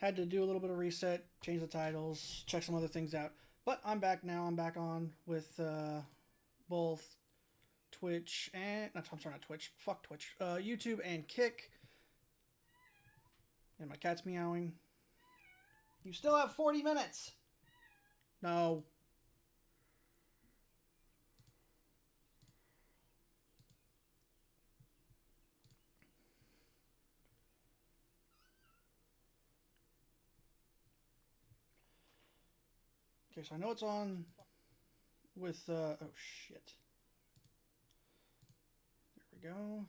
Had to do a little bit of reset, change the titles, check some other things out. But I'm back now. I'm back on with both Twitch and I'm sorry, not Twitch. Fuck Twitch. YouTube and Kick. And my cat's meowing. You still have 40 minutes. No. Okay, so I know it's on with, oh shit. There we go.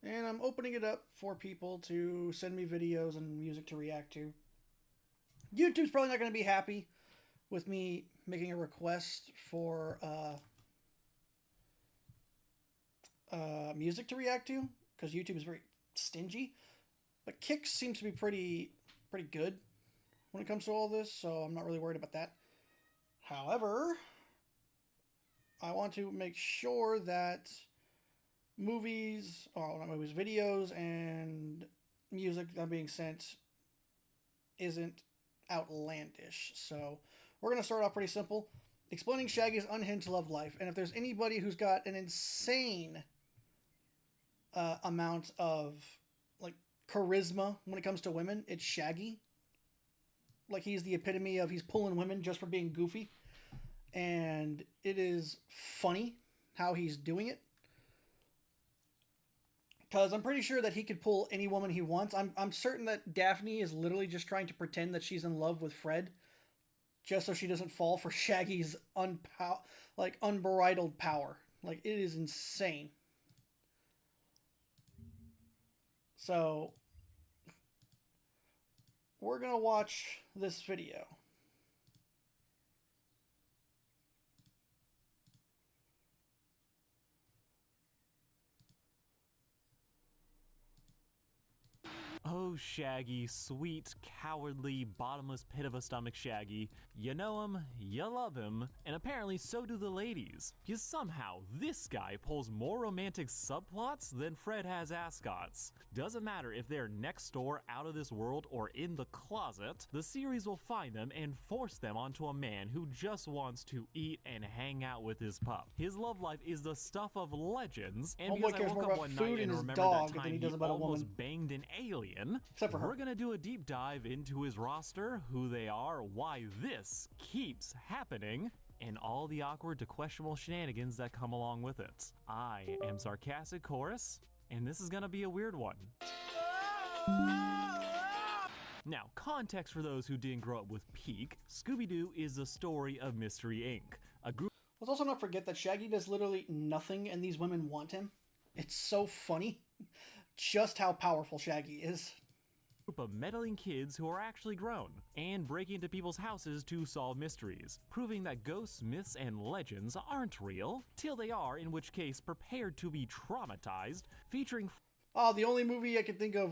And I'm opening it up for people to send me videos and music to react to. YouTube's probably not going to be happy with me making a request for music to react to, because YouTube is very stingy. But Kick seems to be pretty good when it comes to all this, so I'm not really worried about that. However, I want to make sure that videos and music that are being sent isn't outlandish. So we're going to start off pretty simple. Explaining Shaggy's unhinged love life. And if there's anybody who's got an insane amount of like charisma when it comes to women, it's Shaggy. Like, he's the epitome of he's pulling women just for being goofy. And it is funny how he's doing it. Because I'm pretty sure that he could pull any woman he wants. I'm certain that Daphne is literally just trying to pretend that she's in love with Fred, just so she doesn't fall for Shaggy's unbridled power. Like, it is insane. So we're gonna watch this video. Oh, Shaggy, sweet, cowardly, bottomless pit of a stomach Shaggy. You know him, you love him, and apparently so do the ladies. Because somehow, this guy pulls more romantic subplots than Fred has ascots. Doesn't matter if they're next door, out of this world, or in the closet, the series will find them and force them onto a man who just wants to eat and hang out with his pup. His love life is the stuff of legends, and because I woke up one night and remembered that time he almost banged an alien, except for her. We're gonna do a deep dive into his roster, who they are, why this keeps happening, and all the awkward to questionable shenanigans that come along with it. I am Sarcastic Chorus, and this is gonna be a weird one. Now, context for those who didn't grow up with Peak, Scooby-Doo is the story of Mystery Inc., a group. Let's also not forget that Shaggy does literally nothing and these women want him. It's so funny just how powerful Shaggy is. Of meddling kids who are actually grown and breaking into people's houses to solve mysteries, proving that ghosts, myths, and legends aren't real, till they are, in which case prepared to be traumatized, featuring the only movie I can think of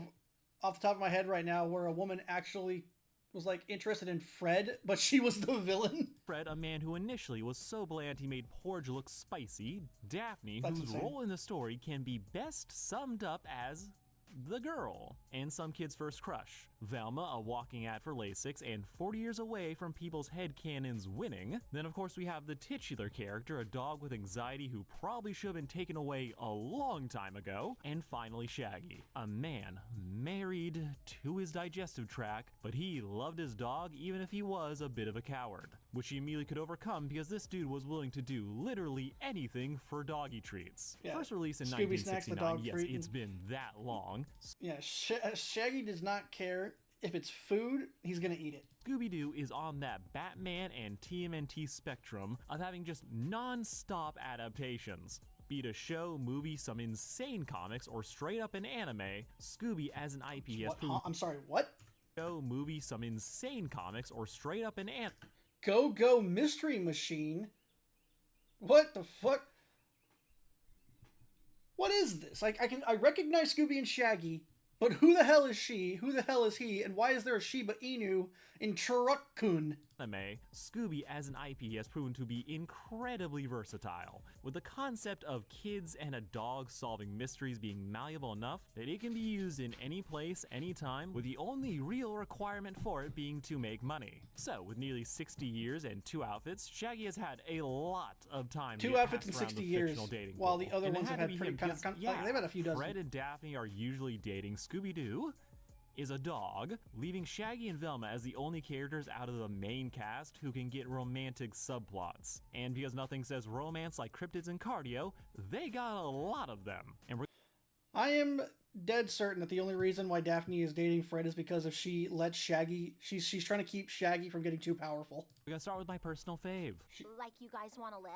off the top of my head right now where a woman actually was like interested in Fred, but she was the villain. Fred, a man who initially was so bland he made porridge look spicy, Daphne, whose role in the story can be best summed up as the girl, and some kid's first crush. Velma, a walking ad for Lasix, and 40 years away from people's headcanons winning. Then of course we have the titular character, a dog with anxiety who probably should have been taken away a long time ago. And finally Shaggy, a man married to his digestive tract, but he loved his dog even if he was a bit of a coward, which he immediately could overcome because this dude was willing to do literally anything for doggy treats. Yeah. First released in Scooby 1969, yes, treat. it's been that long. Yeah, Shaggy does not care. If it's food, he's gonna eat it. Scooby-Doo is on that Batman and TMNT spectrum of having just non-stop adaptations. Be it a show, movie, some insane comics, or straight up an anime, Scooby as an IP has proven. I'm sorry, what? Show, movie, some insane comics, or straight up an anime. Go Mystery Machine? What the fuck? What is this? Like, I recognize Scooby and Shaggy, but who the hell is she? Who the hell is he? And why is there a Shiba Inu in Truck-kun? anime, Scooby as an IP has proven to be incredibly versatile, with the concept of kids and a dog solving mysteries being malleable enough that it can be used in any place, anytime, with the only real requirement for it being to make money. So, with nearly 60 years and 2 outfits, Shaggy has had a lot of time to 2 get outfits in passed around 60 the years, fictional dating while pool. the other And it ones have to had be pretty him kind because, of, like, they've had a few dozen. Fred and Daphne are usually dating. Scooby-Doo is a dog, leaving Shaggy and Velma as the only characters out of the main cast who can get romantic subplots. And because nothing says romance like cryptids and cardio, they got a lot of them. And I am dead certain that the only reason why Daphne is dating Fred is because if she lets Shaggy, she's trying to keep Shaggy from getting too powerful. we're gonna start with my personal fave. Like you guys want a lift?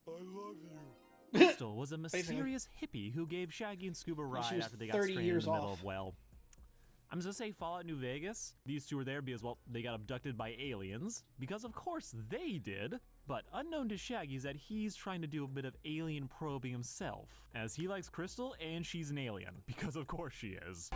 I love you. Crystal was a mysterious hippie who gave Shaggy and Scoob a she ride was after they got 30 stranded in years the middle off. of, well, I'm just gonna say Fallout New Vegas. These two were there because, well, they got abducted by aliens. Because of course they did. But unknown to Shaggy is that he's trying to do a bit of alien probing himself, as he likes Crystal and she's an alien. Because of course she is.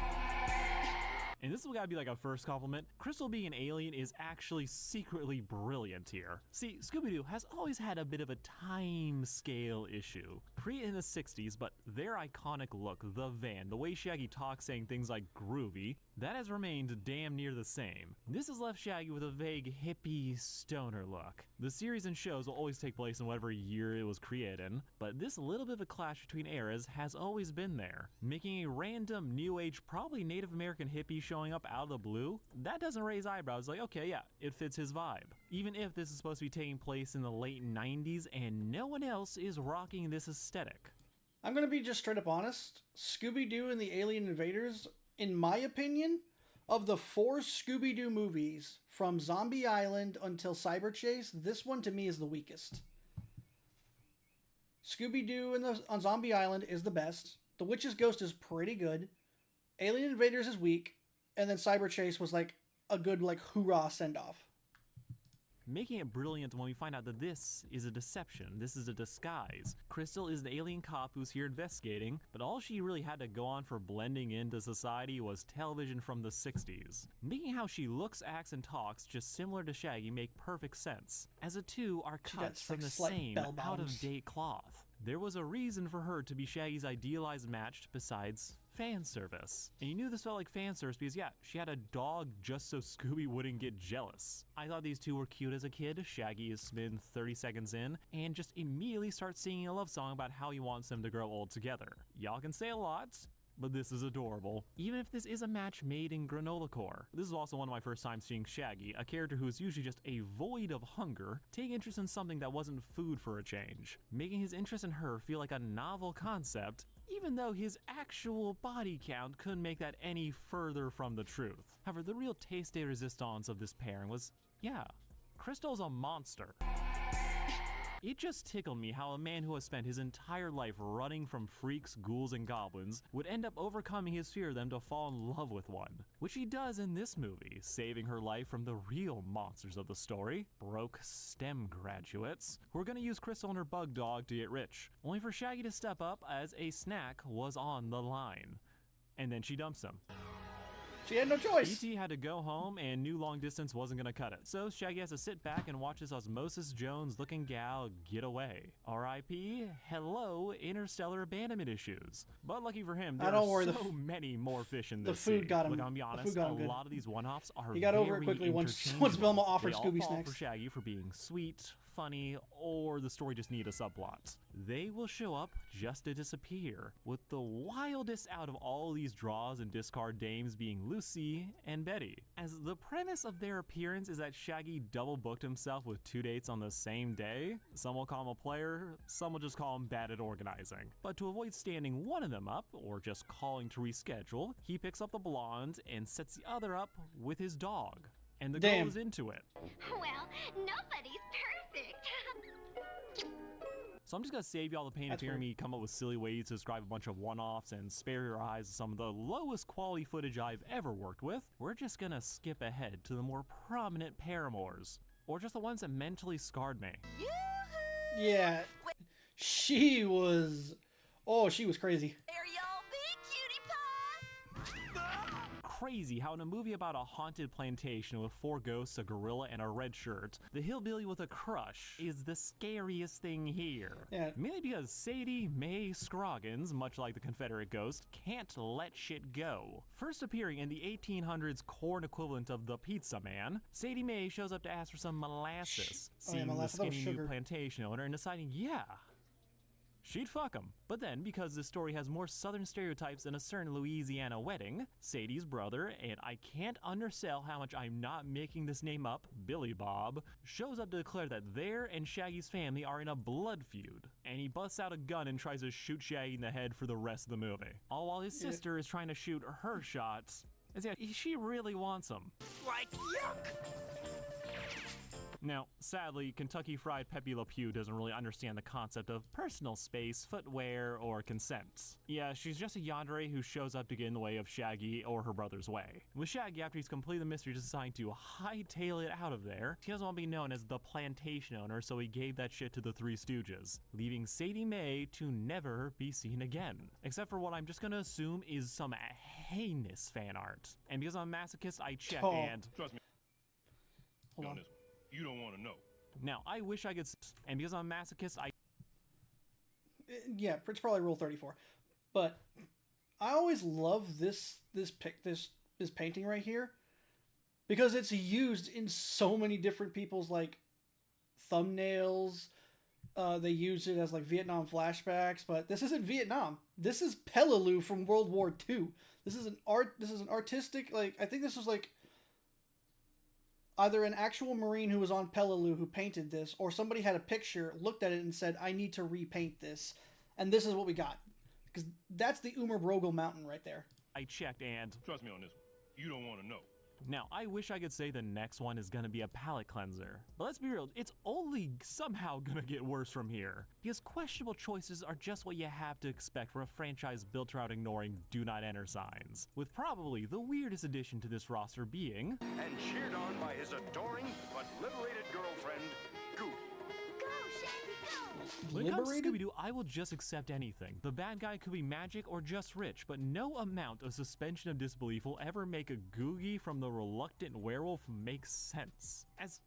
And this has gotta be like a first compliment. Crystal being an alien is actually secretly brilliant here. See, Scooby-Doo has always had a bit of a time scale issue. Created in the 60s, but their iconic look, the van, the way Shaggy talks saying things like groovy, that has remained damn near the same. This has left Shaggy with a vague hippie stoner look. The series and shows will always take place in whatever year it was created in, but this little bit of a clash between eras has always been there, making a random new age, probably Native American hippie showing up out of the blue. That doesn't raise eyebrows, like, okay, yeah, it fits his vibe. Even if this is supposed to be taking place in the late 90s and no one else is rocking this aesthetic. I'm going to be just straight up honest. Scooby-Doo and the Alien Invaders, in my opinion, of the 4 Scooby-Doo movies, from Zombie Island until Cyber Chase, this one to me is the weakest. Scooby-Doo on Zombie Island is the best. The Witch's Ghost is pretty good. Alien Invaders is weak. And then Cyber Chase was like a good, like, hoorah send-off. Making it brilliant when we find out that this is a deception, this is a disguise. Crystal is the alien cop who's here investigating, but all she really had to go on for blending into society was television from the 60s. Making how she looks, acts, and talks just similar to Shaggy make perfect sense, as the two are She got cut from the slight same bell bottoms. out-of-date cloth. There was a reason for her to be Shaggy's idealized match besides fan service. And you knew this felt like fan service because, yeah, she had a dog just so Scooby wouldn't get jealous. I thought these two were cute as a kid. Shaggy is spin 30 seconds in and just immediately starts singing a love song about how he wants them to grow old together. Y'all can say a lot, but this is adorable. Even if this is a match made in granola core. This is also one of my first times seeing Shaggy, a character who is usually just a void of hunger, take interest in something that wasn't food for a change, making his interest in her feel like a novel concept, even though his actual body count couldn't make that any further from the truth. However, the real taste de resistance of this pairing was, yeah, Crystal's a monster. It just tickled me how a man who has spent his entire life running from freaks, ghouls, and goblins would end up overcoming his fear of them to fall in love with one, which he does in this movie, saving her life from the real monsters of the story, broke STEM graduates, who are going to use Crystal and her bug dog to get rich, only for Shaggy to step up as a snack was on the line. And then she dumps him. She had no choice. E.T. had to go home and knew long distance wasn't gonna cut it. So Shaggy has to sit back and watch this Osmosis Jones looking gal get away. R.I.P. Hello, interstellar abandonment issues. But lucky for him, there don't are worry, so many more fish in the this food sea. got him. Look, I'm gonna be The honest, food got him a good. lot of these one-offs are He got over it very quickly once interchangeable. Velma offered They all Scooby fall snacks. for Shaggy for being sweet, funny, or the story just need a subplot. They will show up just to disappear, with the wildest out of all these draws and discard dames being Lucy and Betty. As the premise of their appearance is that Shaggy double booked himself with 2 dates on the same day. Some will call him a player, some will just call him bad at organizing. But to avoid standing one of them up, or just calling to reschedule, he picks up the blonde and sets the other up with his dog. And the Damn. girl is into it. Well, nobody's perfect. So I'm just gonna save y'all the pain of That's hearing weird. me come up with silly ways to describe a bunch of one-offs and spare your eyes some of the lowest quality footage I've ever worked with. We're just gonna skip ahead to the more prominent paramours, or just the ones that mentally scarred me. Yoo-hoo! Yeah. She was... Oh, she was crazy. There y'all be, cutie pie! crazy how in a movie about a haunted plantation with 4 ghosts, a gorilla, and a red shirt, the hillbilly with a crush is the scariest thing here. Yeah. Mainly because Sadie Mae Scroggins, much like the Confederate ghost, can't let shit go. First appearing in the 1800s corn equivalent of the Pizza Man, Sadie Mae shows up to ask for some molasses, Oh, yeah, seeing molasses. the That was skinny new sugar. plantation owner and deciding, yeah, she'd fuck him. But then, because this story has more southern stereotypes than a certain Louisiana wedding, Sadie's brother, and I can't undersell how much I'm not making this name up, Billy Bob, shows up to declare that their and Shaggy's family are in a blood feud. And he busts out a gun and tries to shoot Shaggy in the head for the rest of the movie. All while his sister is trying to shoot her shots. And yeah, she really wants him. Like yuck! Now, sadly, Kentucky Fried Pepe Le Pew doesn't really understand the concept of personal space, footwear, or consent. Yeah, she's just a yandere who shows up to get in the way of Shaggy or her brother's way. With Shaggy, after he's completed the mystery, deciding to hightail it out of there, he doesn't want to be known as the plantation owner, so he gave that shit to the Three Stooges, leaving Sadie Mae to never be seen again. Except for what I'm just gonna assume is some heinous fan art. And because I'm a masochist, I check Oh. and... Trust me. Hold on. This one. You don't want to know. Now, I wish I could... And because I'm a masochist, I... Yeah, it's probably Rule 34. But I always love this painting right here because it's used in so many different people's like thumbnails. They use it as like Vietnam flashbacks, but this isn't Vietnam. This is Peleliu from World War II. This is an artistic, like, I think this was like either an actual Marine who was on Peleliu who painted this, or somebody had a picture, looked at it, and said, I need to repaint this. And this is what we got. Because that's the Umer Brogel mountain right there. I checked and... Trust me on this one. You don't want to know. Now, I wish I could say the next one is gonna be a palate cleanser. But let's be real, it's only somehow gonna get worse from here. Because questionable choices are just what you have to expect from a franchise built around ignoring do not enter signs. With probably the weirdest addition to this roster being... And cheered on by his adoring but liberated girlfriend, Goofy. Go, Shaggy, go! When it comes to Liberated? Scooby-Doo, I will just accept anything. The bad guy could be magic or just rich, but no amount of suspension of disbelief will ever make a Googie from the reluctant werewolf make sense. As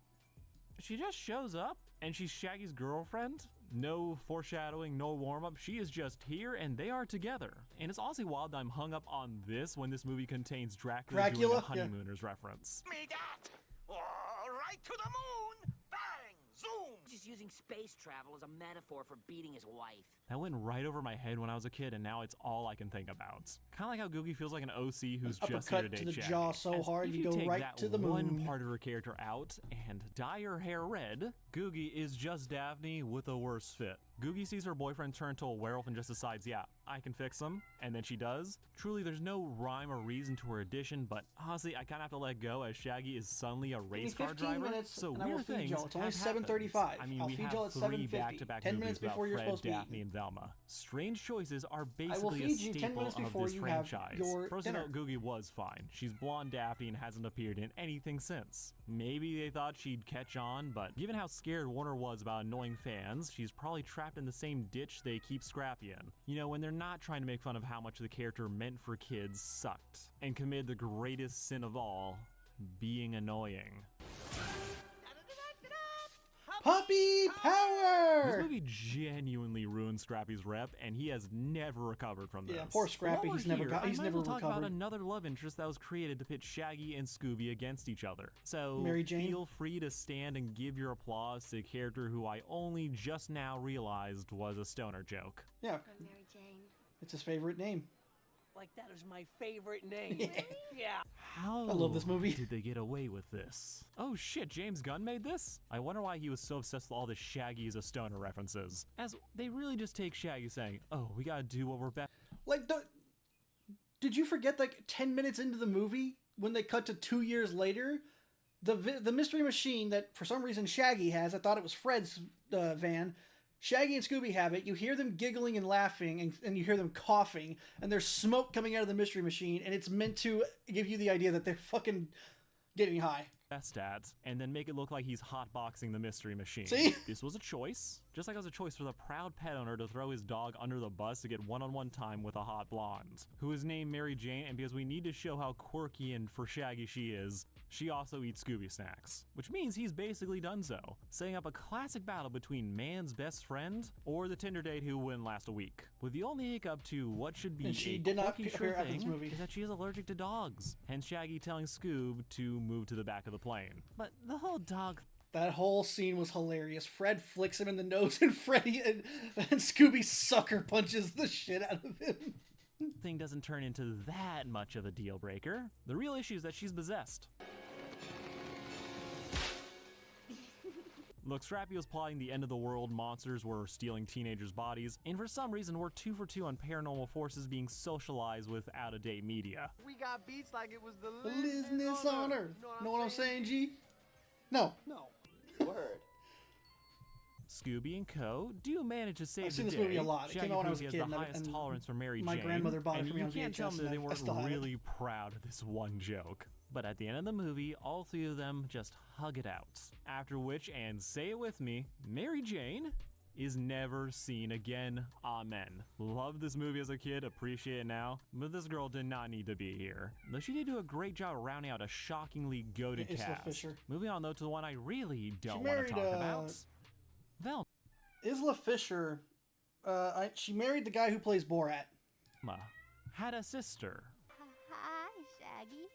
she just shows up and she's Shaggy's girlfriend. No foreshadowing, no warm-up. She is just here and they are together. And it's honestly wild that I'm hung up on this when this movie contains Dracula doing a Dracula? Yeah. Honeymooners reference. Me that! Right to the moon! Bang! Zoom! Just using space travel as a metaphor for beating his wife. That went right over my head when I was a kid, and now it's all I can think about. Kind of like how Googie feels like an OC who's just here to Uppercut to date the Shaggy. jaw so As hard if you go take right that to the one moon. part of her character out and dye her hair red, Googie is just Daphne with a worse fit. Googie sees her boyfriend turn to a werewolf and just decides, yeah, I can fix him, and then she does. Truly, there's no rhyme or reason to her addition, but honestly, I kind of have to let go as Shaggy is suddenly a race car 15 driver. minutes So and I will weird feed things y'all. It's only have happened. 7:35. I mean, I'll we feed have y'all at 3 7:50. back-to-back 10 movies minutes about before you're Fred, supposed to eat. Daphne, and Velma. Strange choices are will basically a feed you 10 staple minutes of before this you have franchise. your Personal dinner. Googie was fine. She's blonde Daphne and hasn't appeared in anything since. Maybe they thought she'd catch on, but given how scared Warner was about annoying fans, she's probably trapped in the same ditch they keep Scrappy in. You know, when they're not trying to make fun of how much the character meant for kids sucked, and committed the greatest sin of all, being annoying. Puppy This power! movie genuinely ruined Scrappy's rep, and he has never recovered from this. Yeah, poor Scrappy, While he's we're never here, got- I he's might as never well talk about recovered. another love interest that was created to pit Shaggy and Scooby against each other. So Mary Jane? feel free to stand and give your applause to a character who I only just now realized was a stoner joke. Yeah, I'm Mary Jane. it's his favorite name. Like, that is my favorite name. Yeah. How I love this movie. did they get away with this? Oh shit, James Gunn made this? I wonder why he was so obsessed with all the Shaggy is a stoner references. As they really just take Shaggy saying, oh, we gotta do what we're best. Like, did you forget, like, 10 minutes into the movie, when they cut to 2 years later, the mystery machine that, for some reason, Shaggy has, I thought it was Fred's van, Shaggy and Scooby have it, you hear them giggling and laughing, and you hear them coughing, and there's smoke coming out of the mystery machine, and it's meant to give you the idea that they're fucking getting high. best at, and then make it look like he's hotboxing the mystery machine. See? This was a choice, just like it was a choice for the proud pet owner to throw his dog under the bus to get one-on-one time with a hot blonde, who is named Mary Jane, and because we need to show how quirky and for Shaggy she is, she also eats Scooby snacks, which means he's basically done so, setting up a classic battle between man's best friend or the Tinder date who wouldn't last a week. With the only hiccup to what should be And she a did not quirky appear sure after this thing movie. is that she is allergic to dogs, hence Shaggy telling Scoob to move to the back of the plane. But the whole dog That whole scene was hilarious. Fred flicks him in the nose, and Freddy and Scooby sucker punches the shit out of him. thing doesn't turn into that much of a deal breaker. The real issue is that she's possessed. Look, Scrappy was plotting the end of the world, monsters were stealing teenagers' bodies, and for some reason we're 2 for 2 on paranormal forces being socialized with out-of-date media. We got beats like it was the The business on Earth. Know what I'm saying, G? No. No. Word. Scooby and Co. do manage to save I've seen the this day. movie a lot. It Shaggy came out when I was proves a he has kid, the and highest tolerance for Mary my Jane, grandmother bought it and for me you on can't tell VHS, me that they and I weren't still have it. really proud of this one joke. But at the end of the movie, all 3 of them just hug it out. After which, and say it with me, Mary Jane is never seen again. Amen. Loved this movie as a kid, appreciate it now, but this girl did not need to be here. Though she did do a great job rounding out a shockingly goated Isla cast. Fisher. Moving on though to the one I really don't want married, to talk about. Velma Isla Fisher, she married the guy who plays Borat. had a sister. Hi, Shaggy.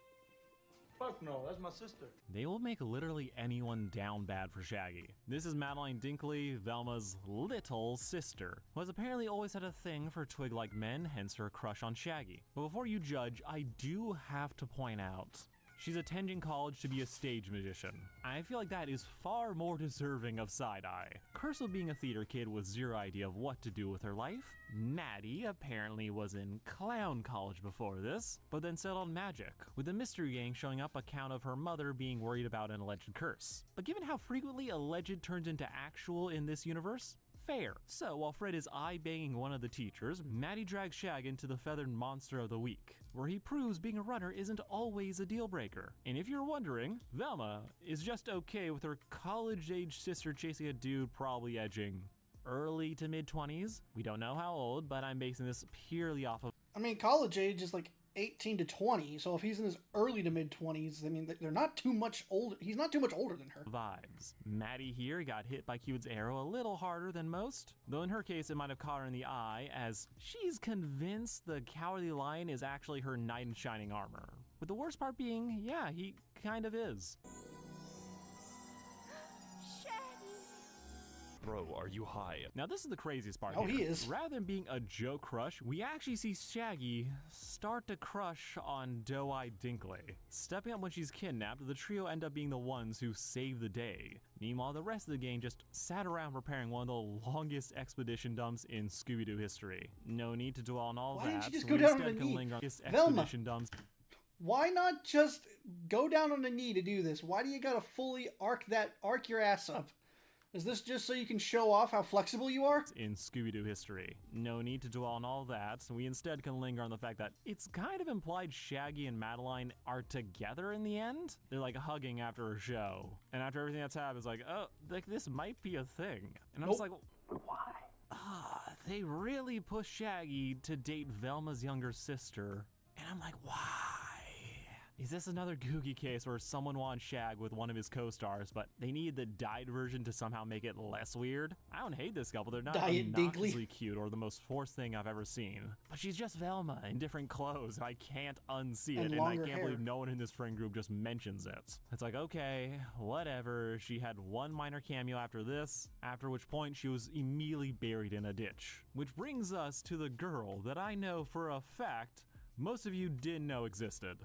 Fuck no, that's my sister. They will make literally anyone down bad for Shaggy. This is Madeline Dinkley, Velma's little sister, who has apparently always had a thing for twig-like men, hence her crush on Shaggy. But before you judge, I do have to point out, she's attending college to be a stage magician. I feel like that is far more deserving of side-eye. Cursed being a theater kid with zero idea of what to do with her life, Maddie apparently was in clown college before this, but then settled on magic, with the mystery gang showing up account of her mother being worried about an alleged curse. But given how frequently alleged turns into actual in this universe, fair. So while Fred is eye-banging one of the teachers, Maddie drags Shag into the Feathered Monster of the Week, where he proves being a runner isn't always a deal breaker. And if you're wondering, Velma is just okay with her college-age sister chasing a dude probably edging early to mid-20s. We don't know how old, but I'm basing this purely off of I mean, college age is like 18 to 20, so if he's in his early to mid 20s, I mean, they're not too much older. He's not too much older than her. vibes. Maddie here got hit by Cupid's arrow a little harder than most, though in her case it might have caught her in the eye, as she's convinced the Cowardly Lion is actually her knight in shining armor. With the worst part being, yeah, he kind of is. Shaggy. Bro, are you high? Now this is the craziest part Oh, here. he is. Rather than being a joke crush, we actually see Shaggy start to crush on Doe-Eyed Dinkley. Stepping up when she's kidnapped, the trio end up being the ones who save the day. Meanwhile, the rest of the gang just sat around preparing one of the longest expedition dumps in Scooby-Doo history. No need to dwell on all Why that. didn't you just so go we down on instead a can knee? linger on this Velma. expedition dumps. Why not just go down on a knee to do this? Why do you gotta fully arc your ass up? Is this just so you can show off how flexible you are? In Scooby-Doo history. No need to dwell on all that, so we instead can linger on the fact that it's kind of implied Shaggy and Madeline are together in the end. They're like hugging after a show. And after everything that's happened, it's like, oh, like this might be a thing. And I'm just like, why? They really push Shaggy to date Velma's younger sister. And I'm like, why? Is this another Googie case where someone wants Shag with one of his co-stars, but they need the dyed version to somehow make it less weird? I don't hate this couple, they're not Diet obnoxiously cute or the most forced thing I've ever seen. But she's just Velma in different clothes, and I can't unsee And it, and I longer can't hair. believe no one in this friend group just mentions it. It's like, okay, whatever. She had one minor cameo after this, after which point she was immediately buried in a ditch. Which brings us to the girl that I know for a fact most of you didn't know existed.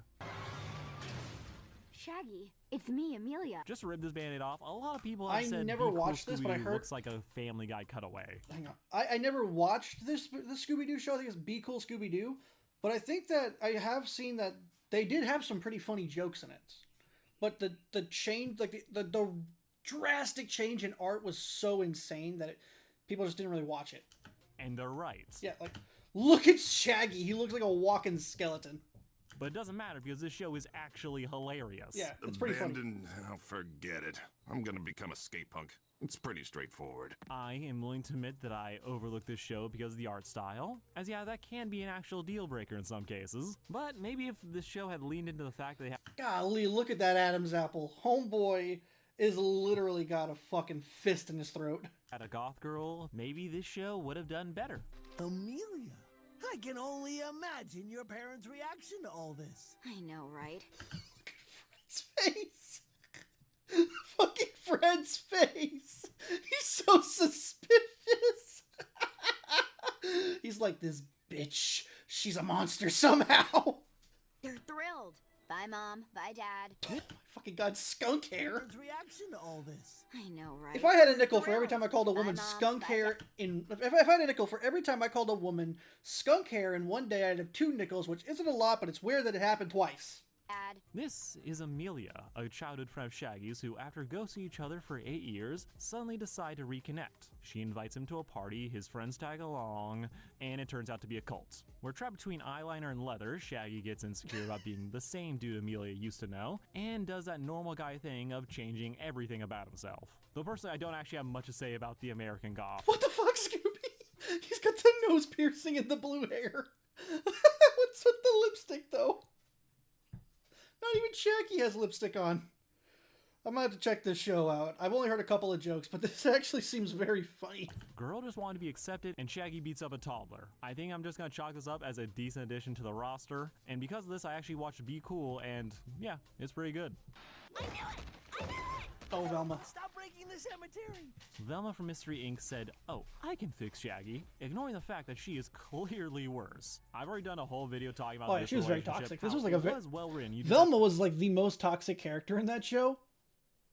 Shaggy, it's me, Amelia. Just to rip this band-aid off, a lot of people have I said never Be Cool watched this, but I Scooby-Doo heard- looks like a Family Guy cutaway. Hang on. I never watched the Scooby-Doo show. I think it's Be Cool Scooby-Doo. But I think that I have seen that they did have some pretty funny jokes in it. But the change, like the drastic change in art was so insane that people just didn't really watch it. And they're right. Yeah, like, look at Shaggy. He looks like a walking skeleton. But it doesn't matter because this show is actually hilarious. Yeah, it's pretty funny. Abandoned? Oh, forget it. I'm gonna become a skate punk. It's pretty straightforward. I am willing to admit that I overlooked this show because of the art style, as yeah, that can be an actual deal breaker in some cases. But maybe if this show had leaned into the fact that they Golly, look at that Adam's apple. Homeboy is literally got a fucking fist in his throat. had a goth girl, maybe this show would have done better. Amelia, I can only imagine your parents' reaction to all this. I know, right? His face. Fucking Fred's face. He's so suspicious. He's like, this bitch. She's a monster somehow. They're thrilled. Bye, Mom. Bye, Dad. Fucking god, skunk hair. Parents' reaction to all this. I know, right? If I had a nickel for every time I called a Bye, woman Mom. skunk Bye, hair Dad. if I had a nickel for every time I called a woman skunk hair in one day, I'd have 2 nickels, which isn't a lot, but it's weird that it happened twice. Dad. This is Amelia, a childhood friend of Shaggy's who, after ghosting each other for 8 years, suddenly decide to reconnect. She invites him to a party, his friends tag along, and it turns out to be a cult. We're trapped between eyeliner and leather. Shaggy gets insecure about being the same dude Amelia used to know, and does that normal guy thing of changing everything about himself. Though personally, I don't actually have much to say about the American goth. What the fuck, Scooby? He's got the nose piercing and the blue hair. What's with the lipstick, though? Not even Shaggy has lipstick on. I'm gonna have to check this show out. I've only heard a couple of jokes, but this actually seems very funny. Girl just wanted to be accepted, and Shaggy beats up a toddler. I think I'm just gonna chalk this up as a decent addition to the roster, and because of this, I actually watched Be Cool, and yeah, it's pretty good. I knew it! I knew it! Oh, Velma. Stop breaking the cemetery! Velma from Mystery Inc. said, "Oh, I can fix Shaggy," ignoring the fact that she is clearly worse. I've already done a whole video talking about Oh, yeah, this she was very relationship, toxic. This how was like a it was well written. You just Velma was like the most toxic character in that show,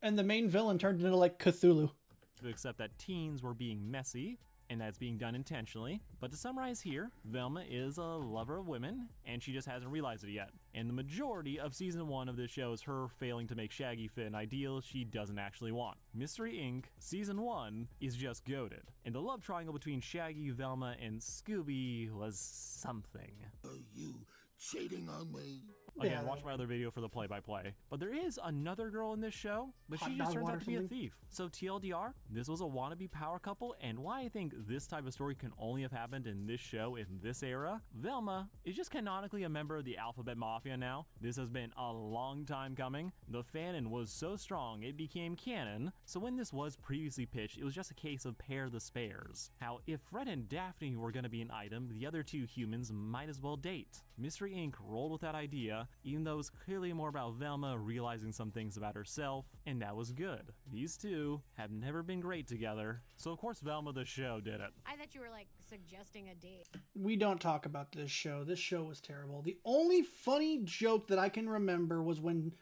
and the main villain turned into like Cthulhu. have to accept that teens were being messy, and that's being done intentionally. But to summarize here, Velma is a lover of women, and she just hasn't realized it yet. And the majority of season 1 of this show is her failing to make Shaggy fit an ideal she doesn't actually want. Mystery Inc. season 1 is just goated, and the love triangle between Shaggy, Velma, and Scooby was something. Are you cheating on me? Again, Yeah. watch my other video for the play-by-play. But there is another girl in this show, but Hot she dog just turns water out to be a something? thief. So TLDR, this was a wannabe power couple, and why I think this type of story can only have happened in this show in this era. Velma is just canonically a member of the Alphabet Mafia now. This has been a long time coming. The fanon was so strong it became canon, so when this was previously pitched, it was just a case of pair the spares. How if Fred and Daphne were going to be an item, the other 2 humans might as well date. Mystery Inc. rolled with that idea, even though it was clearly more about Velma realizing some things about herself, and that was good. These 2 have never been great together, so of course Velma the show did it. I thought you were like suggesting a date. We don't talk about this show. This show was terrible. The only funny joke that I can remember was when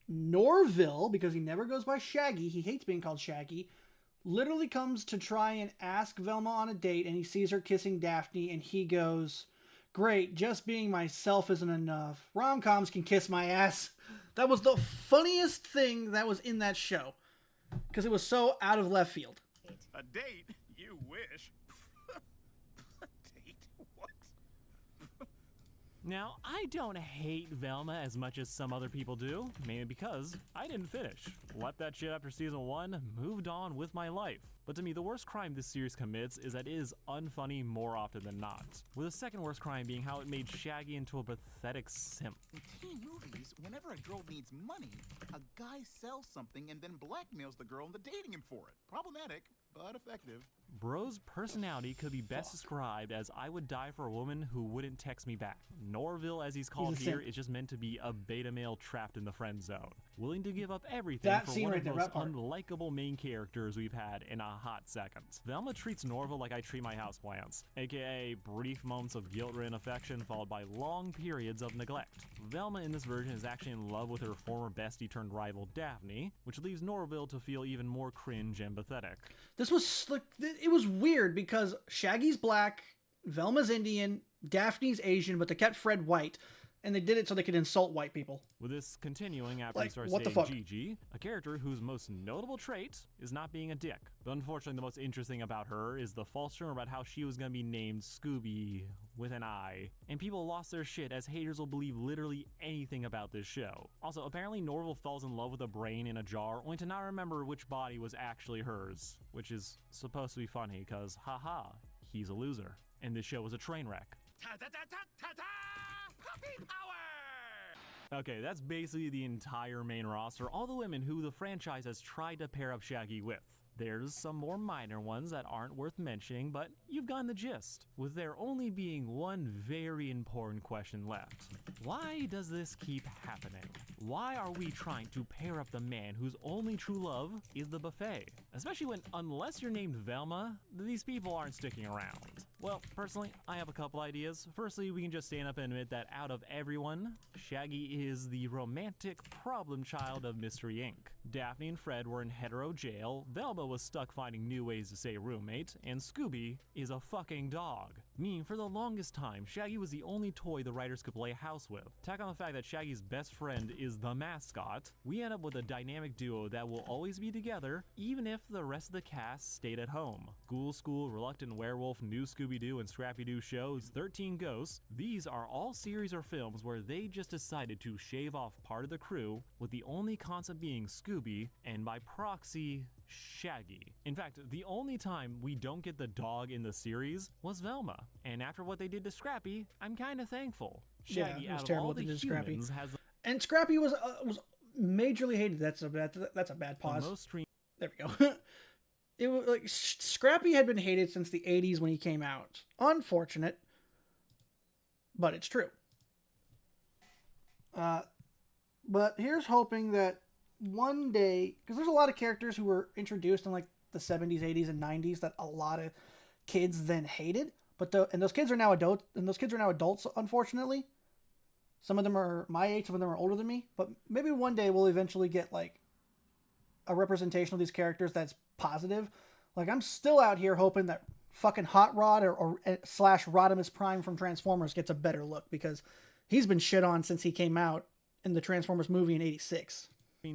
Norville, because he never goes by Shaggy, he hates being called Shaggy, literally comes to try and ask Velma on a date, and he sees her kissing Daphne, and he goes, "Great, just being myself isn't enough. Rom-coms can kiss my ass." That was the funniest thing that was in that show, because it was so out of left field. A date? You wish. A date? What? Now, I don't hate Velma as much as some other people do, mainly because I didn't finish. Left that shit after season 1, moved on with my life. But to me, the worst crime this series commits is that it is unfunny more often than not. With the second worst crime being how it made Shaggy into a pathetic simp. In teen movies, whenever a girl needs money, a guy sells something and then blackmails the girl into dating him for it. Problematic, but effective. Bro's personality could be best described as I would die for a woman who wouldn't text me back. Norville, as he's called a here, simp. is just meant to be a beta male trapped in the friend zone, willing to give up everything That for scene one right of the there, most that part. unlikable main characters we've had in a hot second. Velma treats Norville like I treat my houseplants, aka brief moments of guilt-ridden affection followed by long periods of neglect. Velma in this version is actually in love with her former bestie turned rival Daphne, which leaves Norville to feel even more cringe and pathetic. This was like, it was weird because Shaggy's black, Velma's Indian, Daphne's Asian, but they kept Fred white. and they did it so they could insult white people. With this continuing after Like, he starts what the dating fuck? Gigi, a character whose most notable trait is not being a dick. But unfortunately, the most interesting about her is the false rumor about how she was going to be named Scooby with an I. And people lost their shit as haters will believe literally anything about this show. Also, apparently Norval falls in love with a brain in a jar only to not remember which body was actually hers. Which is supposed to be funny because, haha, he's a loser. And this show was a train wreck. Ta-ta-ta-ta-ta-ta! Puppy power! Okay, that's basically the entire main roster, all the women who the franchise has tried to pair up Shaggy with. There's some more minor ones that aren't worth mentioning, but you've gotten the gist, with there only being one very important question left. Why does this keep happening? Why are we trying to pair up the man whose only true love is the buffet? Especially when, unless you're named Velma, these people aren't sticking around. Well, personally, I have a couple ideas. Firstly, we can just stand up and admit that out of everyone, Shaggy is the romantic problem child of Mystery Inc. Daphne and Fred were in hetero jail, Velma was stuck finding new ways to say roommate, and Scooby is a fucking dog. Meaning, for the longest time, Shaggy was the only toy the writers could play house with. Tack on the fact that Shaggy's best friend is the mascot, we end up with a dynamic duo that will always be together, even if the rest of the cast stayed at home. Ghoul School, Reluctant Werewolf, New Scooby-Doo, and Scrappy-Doo shows, 13 Ghosts, these are all series or films where they just decided to shave off part of the crew, with the only concept being Scooby, and by proxy, Shaggy. In fact, the only time we don't get the dog in the series was Velma, and after what they did to Scrappy, I'm kinda thankful. Shaggy, Yeah, it was out of terrible all what the they did to Scrappy. humans, has And Scrappy was majorly hated. That's a bad the pause. most streamed. There we go. It was like Scrappy had been hated since the 80s when he came out. Unfortunate, but it's true. But here's hoping that one day, because there's a lot of characters who were introduced in like the 70s, 80s, and 90s that a lot of kids then hated. And those kids are now adults, unfortunately. Some of them are my age, some of them are older than me. But maybe one day we'll eventually get like a representation of these characters that's positive. Like, I'm still out here hoping that fucking Hot Rod or slash Rodimus Prime from Transformers gets a better look, because he's been shit on since he came out in the Transformers movie in '86.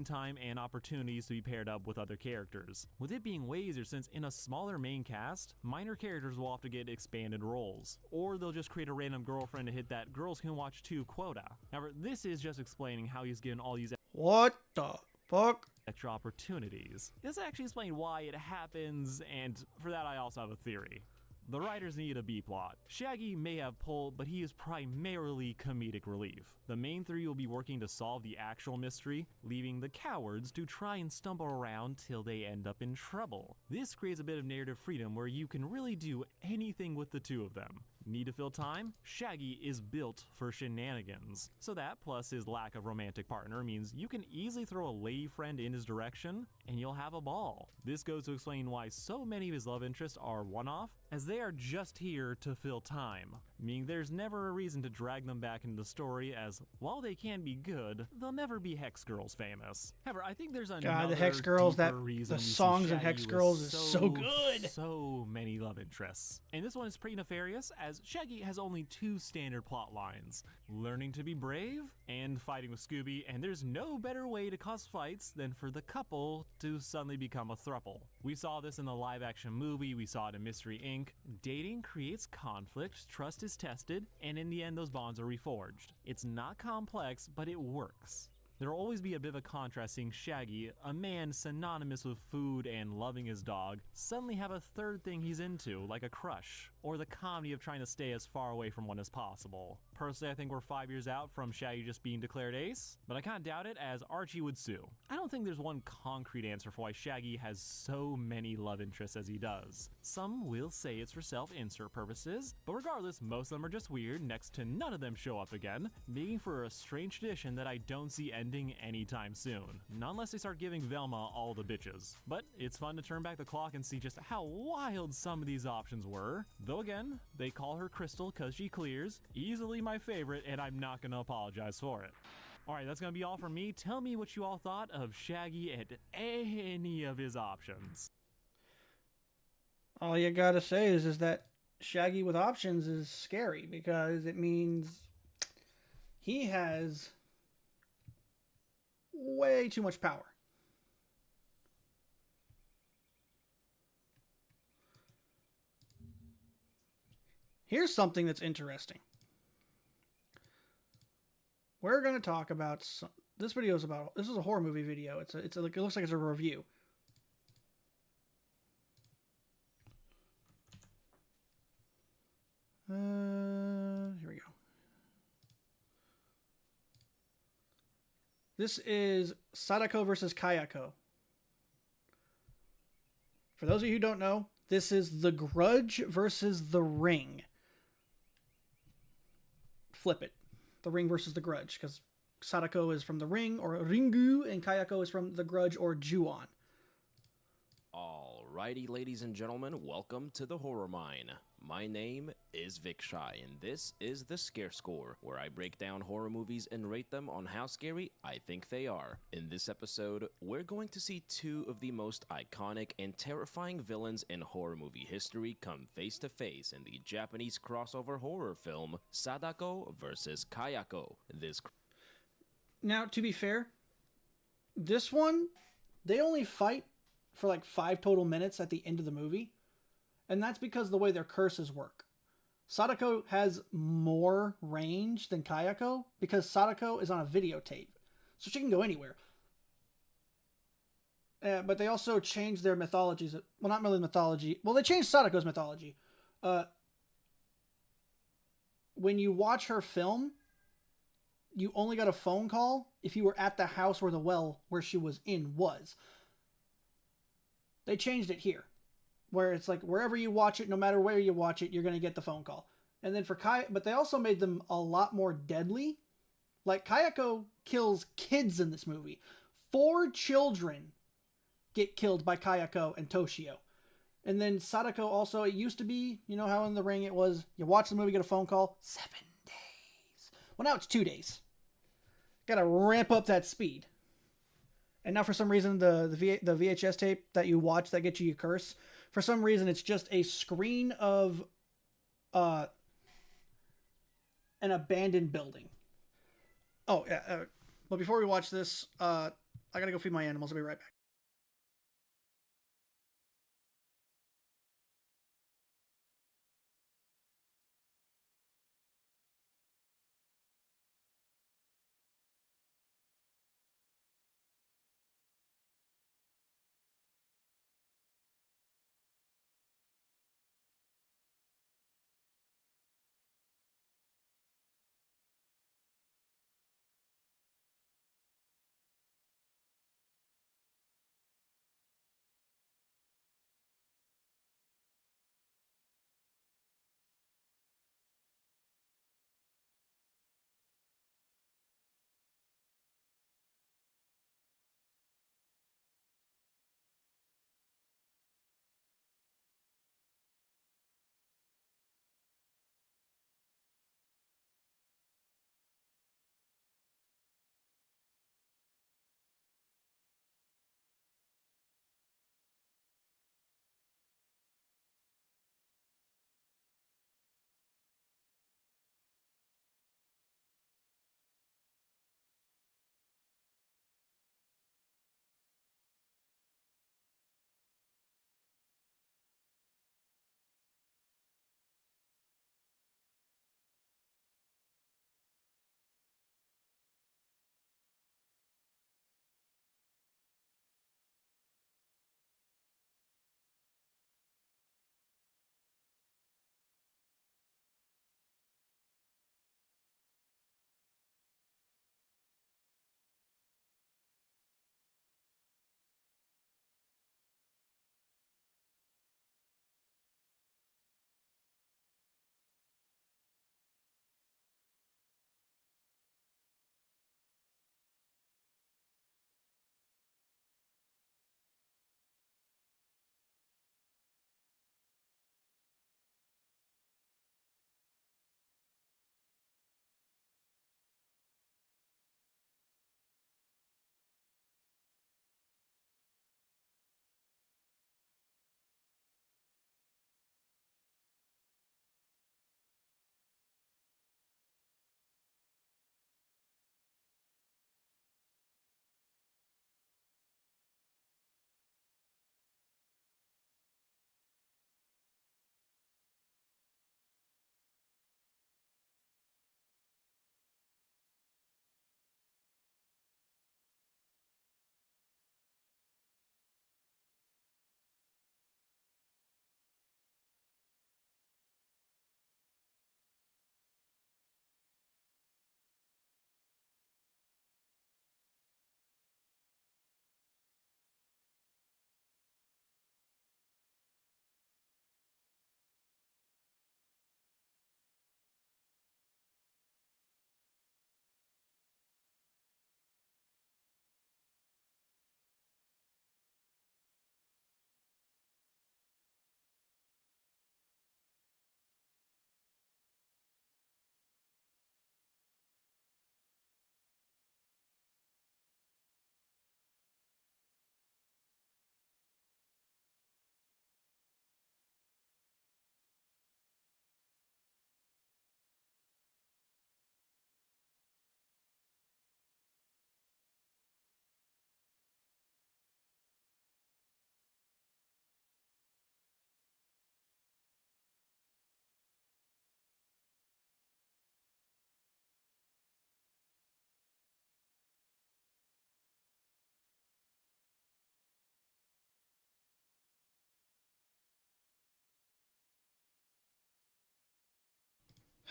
Time and opportunities to be paired up with other characters, with it being way easier since in a smaller main cast, minor characters will often get expanded roles, or they'll just create a random girlfriend to hit that girls can watch 2 quota. However, this is just explaining how he's given all these What the fuck? extra opportunities. It doesn't actually explain why it happens, and for that I also have a theory. The writers need a B-plot. Shaggy may have pull, but he is primarily comedic relief. The main three will be working to solve the actual mystery, leaving the cowards to try and stumble around till they end up in trouble. This creates a bit of narrative freedom where you can really do anything with the two of them. Need to fill time? Shaggy is built for shenanigans. So that, plus his lack of romantic partner, means you can easily throw a lady friend in his direction, and you'll have a ball. This goes to explain why so many of his love interests are one-off, as they are just here to fill time. Meaning there's never a reason to drag them back into the story, as while they can be good, they'll never be Hex Girls famous. However, I think there's another God, the Hex Girls, deeper reason the we see songs in Shaggy Hex with Girls is so good. So many love interests. And this one is pretty nefarious, as Shaggy has only 2 standard plot lines: learning to be brave and fighting with Scooby, and there's no better way to cause fights than for the couple to suddenly become a throuple. We saw this in the live action movie, we saw it in Mystery Inc. Dating creates conflict, trust is tested, and in the end those bonds are reforged. It's not complex, but it works. There will always be a bit of a contrast seeing Shaggy, a man synonymous with food and loving his dog, suddenly have a third thing he's into, like a crush, or the comedy of trying to stay as far away from one as possible. Personally, I think we're 5 years out from Shaggy just being declared ace, but I kinda doubt it, as Archie would sue. I don't think there's one concrete answer for why Shaggy has so many love interests as he does. Some will say it's for self-insert purposes, but regardless, most of them are just weird, next to none of them show up again, making for a strange tradition that I don't see ending anytime soon. Not unless they start giving Velma all the bitches. But it's fun to turn back the clock and see just how wild some of these options were. Though again, they call her Crystal cause she clears. Easily my favorite, and I'm not gonna apologize for it. Alright, that's gonna be all from me. Tell me what you all thought of Shaggy and any of his options. All you gotta say is that Shaggy with options is scary, because it means He has way too much power. Here's something that's interesting. We're going to talk about this video is about, this is a horror movie video. It looks like it's a review. Here we go. This is Sadako versus Kayako. For those of you who don't know, this is The Grudge versus The Ring. Flip it. The Ring versus The Grudge, because Sadako is from The Ring, or Ringu, and Kayako is from The Grudge, or Ju-on. Alrighty, ladies and gentlemen, welcome to the Horror Mine. My name is Vic Shy, and this is the Scare Score, where I break down horror movies and rate them on how scary I think they are. In this episode, we're going to see two of the most iconic and terrifying villains in horror movie history come face to face in the Japanese crossover horror film Sadako vs. Kayako. Now, to be fair, this one, they only fight for like 5 total minutes at the end of the movie. And that's because of the way their curses work. Sadako has more range than Kayako because Sadako is on a videotape. So she can go anywhere. But they also changed their mythologies. Well, not really mythology. Well, they changed Sadako's mythology. When you watch her film, you only got a phone call if you were at the house where the well where she was in was. They changed it here, where it's like wherever you watch it, no matter where you watch it, you're going to get the phone call. And then for but they also made them a lot more deadly. Like Kayako kills kids in this movie. 4 children get killed by Kayako and Toshio. And then Sadako also, it used to be, you know how in The Ring it was, you watch the movie, get a phone call, 7 days. Well, now it's 2 days. Got to ramp up that speed. And now for some reason, the VHS tape that you watch that gets you your curse, for some reason it's just a screen of an abandoned building. Oh, yeah. But before we watch this, I gotta go feed my animals. I'll be right back.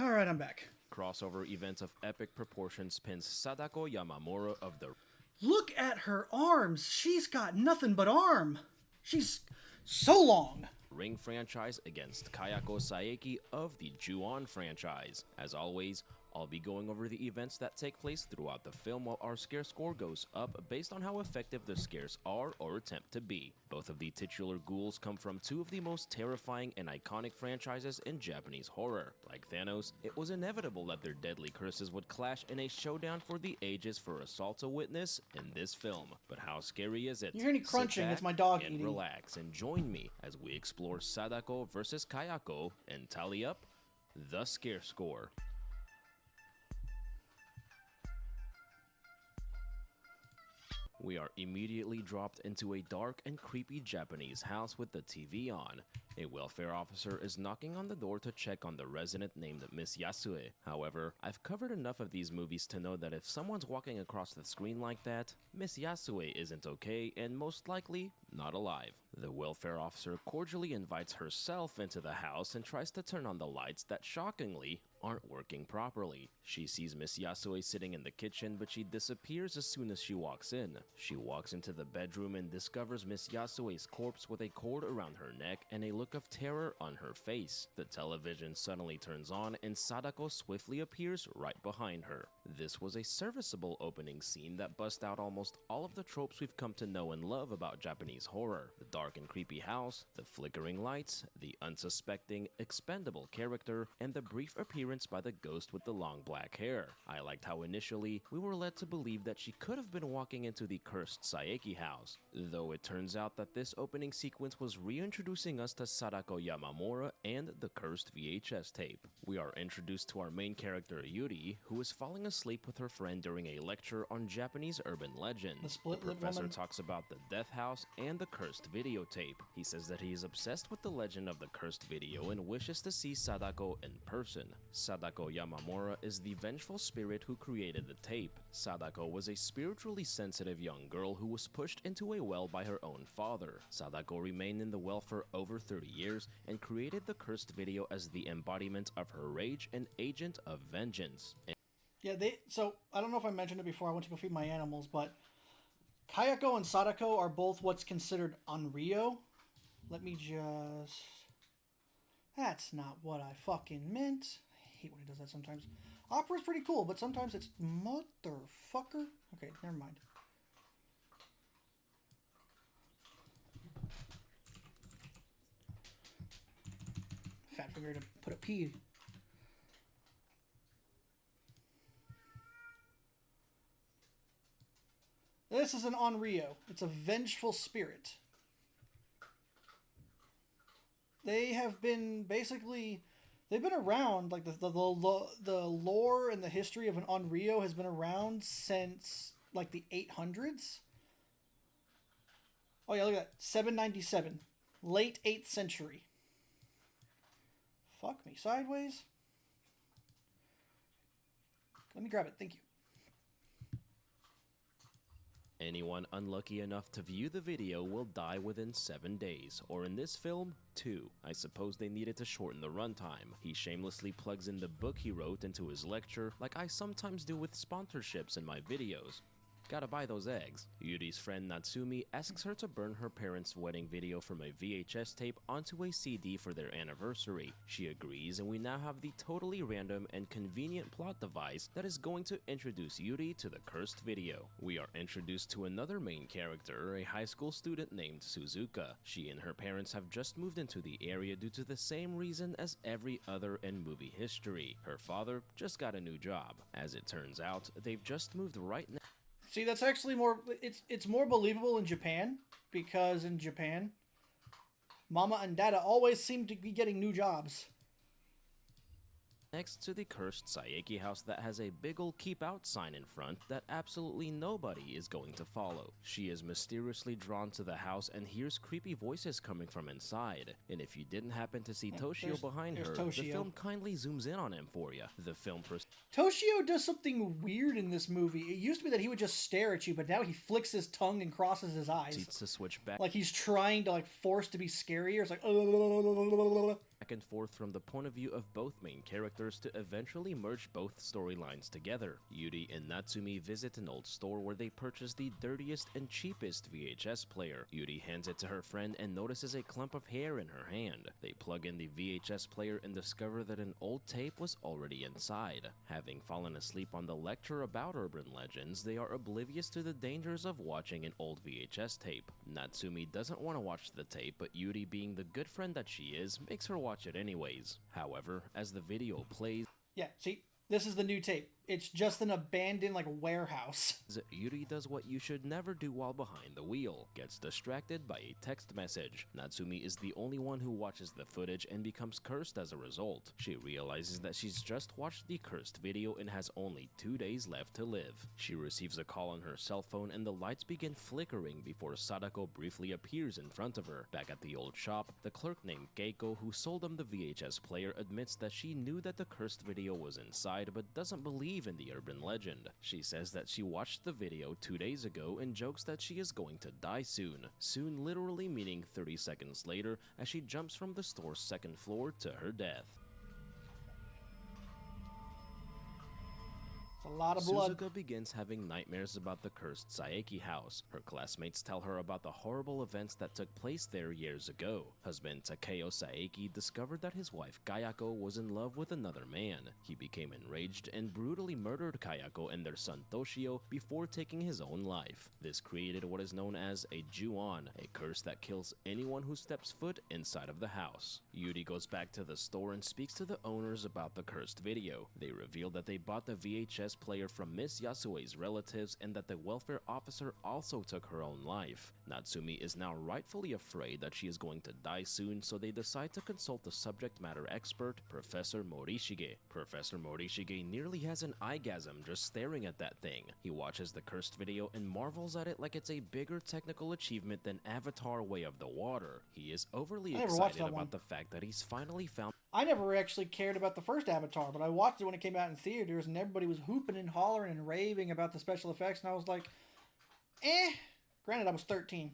All right, I'm back. Crossover event of epic proportions pins Sadako Yamamura of the Look at her arms. She's got nothing but arm. She's so long. Ring franchise against Kayako Saeki of the Ju-On franchise. As always, I'll be going over the events that take place throughout the film while our scare score goes up based on how effective the scares are or attempt to be. Both of the titular ghouls come from two of the most terrifying and iconic franchises in Japanese horror. Like Thanos, it was inevitable that their deadly curses would clash in a showdown for the ages for Assault to Witness in this film. But how scary is it? You hear any crunching? Sit It's my back dog and eating. relax and join me as we explore Sadako versus Kayako and tally up the scare score. We are immediately dropped into a dark and creepy Japanese house with the TV on. A welfare officer is knocking on the door to check on the resident named Miss Yasue. However, I've covered enough of these movies to know that if someone's walking across the screen like that, Miss Yasue isn't okay and most likely not alive. The welfare officer cordially invites herself into the house and tries to turn on the lights that shockingly aren't working properly. She sees Miss Yasue sitting in the kitchen, but she disappears as soon as she walks in. She walks into the bedroom and discovers Miss Yasue's corpse with a cord around her neck and a look of terror on her face. The television suddenly turns on and Sadako swiftly appears right behind her. This was a serviceable opening scene that busts out almost all of the tropes we've come to know and love about Japanese horror. The dark and creepy house, the flickering lights, the unsuspecting, expendable character, and the brief appearance by the ghost with the long black hair. I liked how initially we were led to believe that she could have been walking into the cursed Saeki house, though it turns out that this opening sequence was reintroducing us to Sadako Yamamura and the cursed VHS tape. We are introduced to our main character Yuri, who is falling asleep with her friend during a lecture on Japanese urban legend. The split lip professor woman. talks about the death house and the cursed videotape. He says that he is obsessed with the legend of the cursed video and wishes to see Sadako in person. Sadako Yamamura is the vengeful spirit who created the tape. Sadako was a spiritually sensitive young girl who was pushed into a well by her own father. Sadako remained in the well for over 30 years and created the cursed video as the embodiment of her rage and agent of vengeance. Yeah, so I don't know if I mentioned it before. I went to go feed my animals, but Kayako and Sadako are both what's considered Onryo. Let me just... That's not what I fucking meant. I hate when he does that sometimes. Opera's pretty cool, but sometimes it's motherfucker. Okay, never mind. Fat finger to put a P. This is an Onryo. It's a vengeful spirit. They have been basically... They've been around, like the lore and the history of an Onryo has been around since like the 800s. Oh yeah, look at that. 797. Late 8th century. Fuck me sideways. Let me grab it, thank you. Anyone unlucky enough to view the video will die within 7 days, or in this film, 2. I suppose they needed to shorten the runtime. He shamelessly plugs in the book he wrote into his lecture, like I sometimes do with sponsorships in my videos. Gotta buy those eggs. Yuri's friend Natsumi asks her to burn her parents' wedding video from a VHS tape onto a CD for their anniversary. She agrees, and we now have the totally random and convenient plot device that is going to introduce Yuri to the cursed video. We are introduced to another main character, a high school student named Suzuka. She and her parents have just moved into the area due to the same reason as every other in movie history. Her father just got a new job. As it turns out, they've just moved right now. See, that's actually more... It's more believable in Japan, because in Japan, Mama and Dada always seem to be getting new jobs. Next to the cursed Saeki house that has a big ol' keep out sign in front that absolutely nobody is going to follow. She is mysteriously drawn to the house and hears creepy voices coming from inside. And if you didn't happen to see Toshio behind her, the film kindly zooms in on him for you. The film Toshio does something weird in this movie. It used to be that he would just stare at you, but now he flicks his tongue and crosses his eyes. To switch back. Like he's trying to force to be scary, or it's like... back and forth from the point of view of both main characters to eventually merge both storylines together. Yuri and Natsumi visit an old store where they purchase the dirtiest and cheapest VHS player. Yuri hands it to her friend and notices a clump of hair in her hand. They plug in the VHS player and discover that an old tape was already inside. Having fallen asleep on the lecture about urban legends, they are oblivious to the dangers of watching an old VHS tape. Natsumi doesn't want to watch the tape, but Yuri, being the good friend that she is, makes her watch it anyways. However, as the video plays, Yeah, see, this is the new tape. It's just an abandoned, like, warehouse. Yuri does what you should never do while behind the wheel, gets distracted by a text message. Natsumi is the only one who watches the footage and becomes cursed as a result. She realizes that she's just watched the cursed video and has only 2 days left to live. She receives a call on her cell phone and the lights begin flickering before Sadako briefly appears in front of her. Back at the old shop, the clerk named Keiko, who sold them the VHS player, admits that she knew that the cursed video was inside but doesn't believe in the urban legend. She says that she watched the video 2 days ago and jokes that she is going to die soon. Soon literally meaning 30 seconds later, as she jumps from the store's second floor to her death. It's a lot of blood. Suzuka begins having nightmares about the cursed Saeki house. Her classmates tell her about the horrible events that took place there years ago. Husband Takeo Saeki discovered that his wife Kayako was in love with another man. He became enraged and brutally murdered Kayako and their son Toshio before taking his own life. This created what is known as a Ju-on, a curse that kills anyone who steps foot inside of the house. Yuri goes back to the store and speaks to the owners about the cursed video. They reveal that they bought the VHS player from Miss Yasue's relatives and that the welfare officer also took her own life. Natsumi is now rightfully afraid that she is going to die soon, so they decide to consult the subject matter expert, Professor Morishige. Professor Morishige nearly has an eyegasm just staring at that thing. He watches the cursed video and marvels at it like it's a bigger technical achievement than Avatar: Way of the Water. He is overly excited about the fact that he's finally found. I never actually cared about the first Avatar, but I watched it when it came out in theaters, and everybody was hooping and hollering and raving about the special effects, and I was like, eh. Granted, I was 13.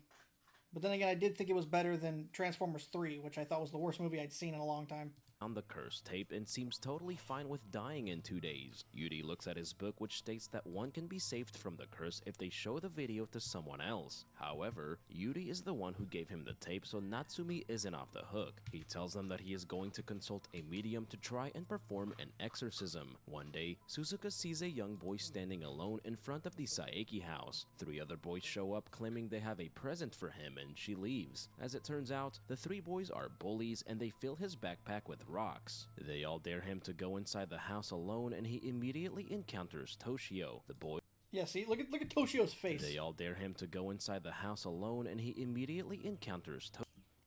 But then again, I did think it was better than Transformers 3, which I thought was the worst movie I'd seen in a long time. On the cursed tape and seems totally fine with dying in 2 days. Yuri looks at his book, which states that one can be saved from the curse if they show the video to someone else. However, Yuri is the one who gave him the tape, so Natsumi isn't off the hook. He tells them that he is going to consult a medium to try and perform an exorcism. One day, Suzuka sees a young boy standing alone in front of the Saeki house. 3 other boys show up claiming they have a present for him, and she leaves. As it turns out, the 3 boys are bullies and they fill his backpack with rocks. They all dare him to go inside the house alone, and he immediately encounters Toshio. The boy. Yeah, see, look at Toshio's face. They all dare him to go inside the house alone, and he immediately encounters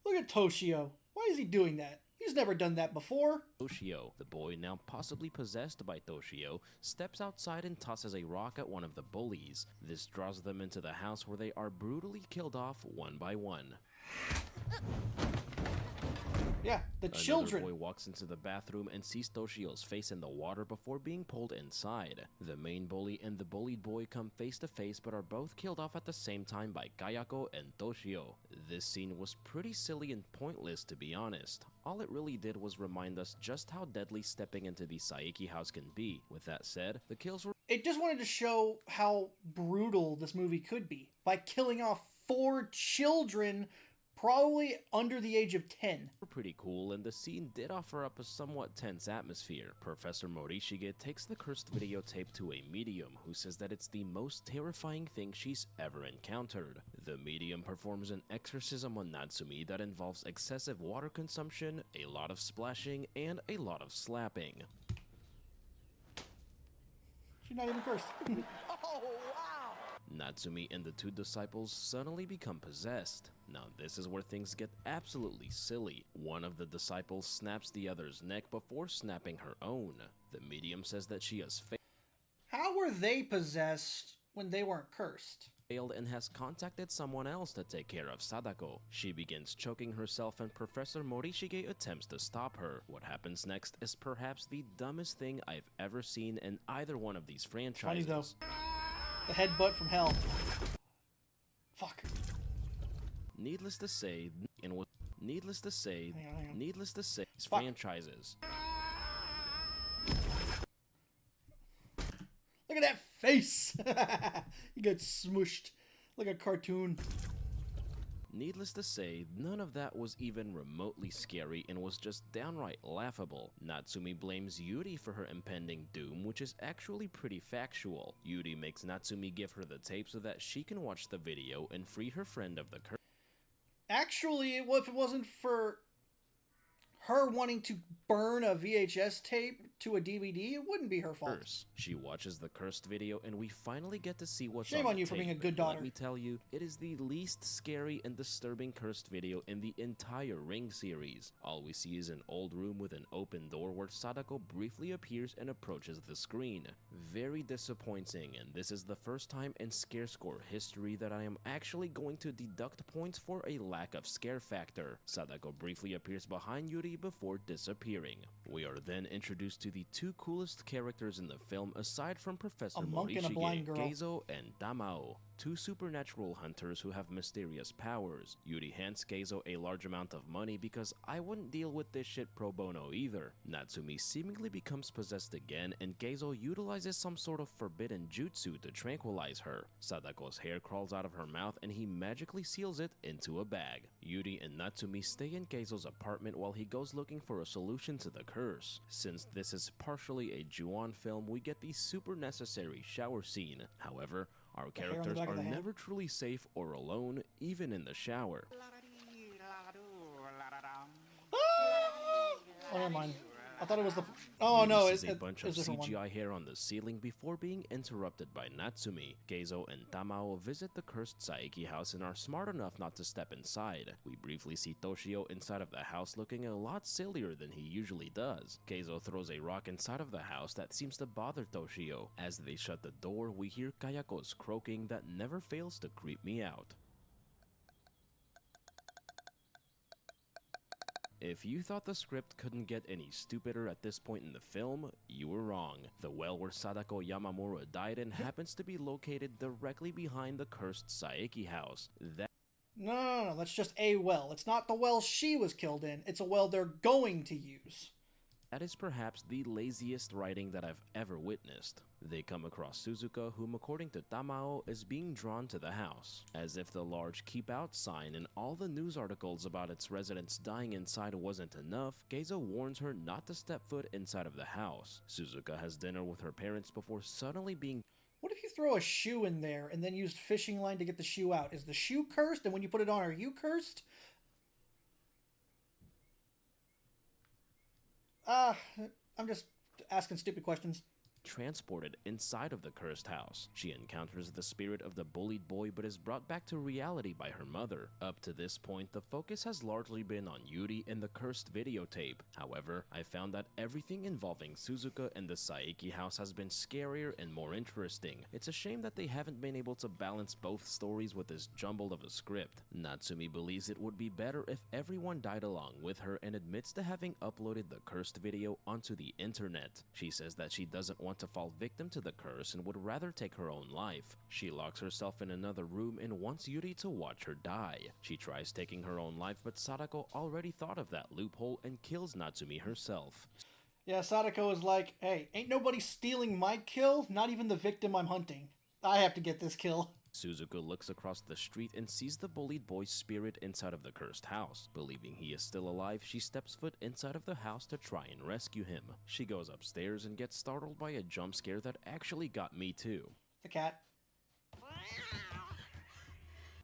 Look at Toshio. Why is he doing that? He's never done that before. Toshio. The boy, now possibly possessed by Toshio, steps outside and tosses a rock at one of the bullies. This draws them into the house where they are brutally killed off one by one. Yeah, the children. Another boy walks into the bathroom and sees Toshio's face in the water before being pulled inside. The main bully and the bullied boy come face to face but are both killed off at the same time by Kayako and Toshio. This scene was pretty silly and pointless, to be honest. All it really did was remind us just how deadly stepping into the Saeki house can be. With that said, the kills were... It just wanted to show how brutal this movie could be by killing off 4 children probably under the age of 10. Pretty cool, and the scene did offer up a somewhat tense atmosphere. Professor Morishige takes the cursed videotape to a medium who says that it's the most terrifying thing she's ever encountered. The medium performs an exorcism on Natsumi that involves excessive water consumption, a lot of splashing, and a lot of slapping. She's not even cursed. Oh, wow! Natsumi and the 2 disciples suddenly become possessed. Now this is where things get absolutely silly. One of the disciples snaps the other's neck before snapping her own. The medium says that she has How were they possessed when they weren't cursed? failed and has contacted someone else to take care of Sadako. She begins choking herself and Professor Morishige attempts to stop her. What happens next is perhaps the dumbest thing I've ever seen in either one of these franchises. Funny though. The headbutt from hell. Fuck. Needless to say, Needless to say, hang on. these Fuck. franchises. Look at that face! You get smushed like a cartoon. Needless to say, none of that was even remotely scary and was just downright laughable. Natsumi blames Yuri for her impending doom, which is actually pretty factual. Yuri makes Natsumi give her the tape so that she can watch the video and free her friend of the curse. Actually, if it wasn't for her wanting to burn a VHS tape to a DVD, it wouldn't be her fault. She watches the cursed video and we finally get to see what's Shame on on the you for being a tape. good daughter. Let me tell you, it is the least scary and disturbing cursed video in the entire Ring series. All we see is an old room with an open door where Sadako briefly appears and approaches the screen. Very disappointing, and this is the first time in Scare Score history that I am actually going to deduct points for a lack of scare factor. Sadako briefly appears behind Yuri before disappearing. We are then introduced to the two coolest characters in the film aside from Professor A monk and a blind Morishige, girl. Keizo and Tamao, two supernatural hunters who have mysterious powers. Yuri hands Keizo a large amount of money because I wouldn't deal with this shit pro bono either. Natsumi seemingly becomes possessed again and Keizo utilizes some sort of forbidden jutsu to tranquilize her. Sadako's hair crawls out of her mouth and he magically seals it into a bag. Yuri and Natsumi stay in Keizo's apartment while he goes looking for a solution to the curse. Since this is partially a Ju-on film, we get the super necessary shower scene. However, our The hair on the characters back of are the head? never truly safe or alone, even in the shower. Oh, never mind. I thought it was the... Oh, no, This it's is a bunch of a different one. CGI hair on the ceiling before being interrupted by Natsumi. Keizo and Tamao visit the cursed Saeki house and are smart enough not to step inside. We briefly see Toshio inside of the house looking a lot sillier than he usually does. Keizo throws a rock inside of the house that seems to bother Toshio. As they shut the door, we hear Kayako's croaking that never fails to creep me out. If you thought the script couldn't get any stupider at this point in the film, you were wrong. The well where Sadako Yamamura died in happens to be located directly behind the cursed Saeki house. No, that's just a well. It's not the well she was killed in. It's a well they're going to use. That is perhaps the laziest writing that I've ever witnessed. They come across Suzuka, whom according to Tamao is being drawn to the house. As if the large keep out sign and all the news articles about its residents dying inside wasn't enough, Keizo warns her not to step foot inside of the house. Suzuka has dinner with her parents before suddenly being... What if you throw a shoe in there and then used fishing line to get the shoe out? Is the shoe cursed? And when you put it on, are you cursed? I'm just asking stupid questions. Transported inside of the cursed house. She encounters the spirit of the bullied boy but is brought back to reality by her mother. Up to this point, the focus has largely been on Yuri and the cursed videotape. However, I found that everything involving Suzuka and the Saeki house has been scarier and more interesting. It's a shame that they haven't been able to balance both stories with this jumble of a script. Natsumi believes it would be better if everyone died along with her and admits to having uploaded the cursed video onto the internet. She says that she doesn't want to fall victim to the curse and would rather take her own life. She locks herself in another room and wants Yuri to watch her die. She tries taking her own life, but Sadako already thought of that loophole and kills Natsumi herself. Yeah, Sadako is like, hey, ain't nobody stealing my kill, not even the victim I'm hunting. I have to get this kill. Suzuka looks across the street and sees the bullied boy's spirit inside of the cursed house. Believing he is still alive, she steps foot inside of the house to try and rescue him. She goes upstairs and gets startled by a jump scare that actually got me too. The cat.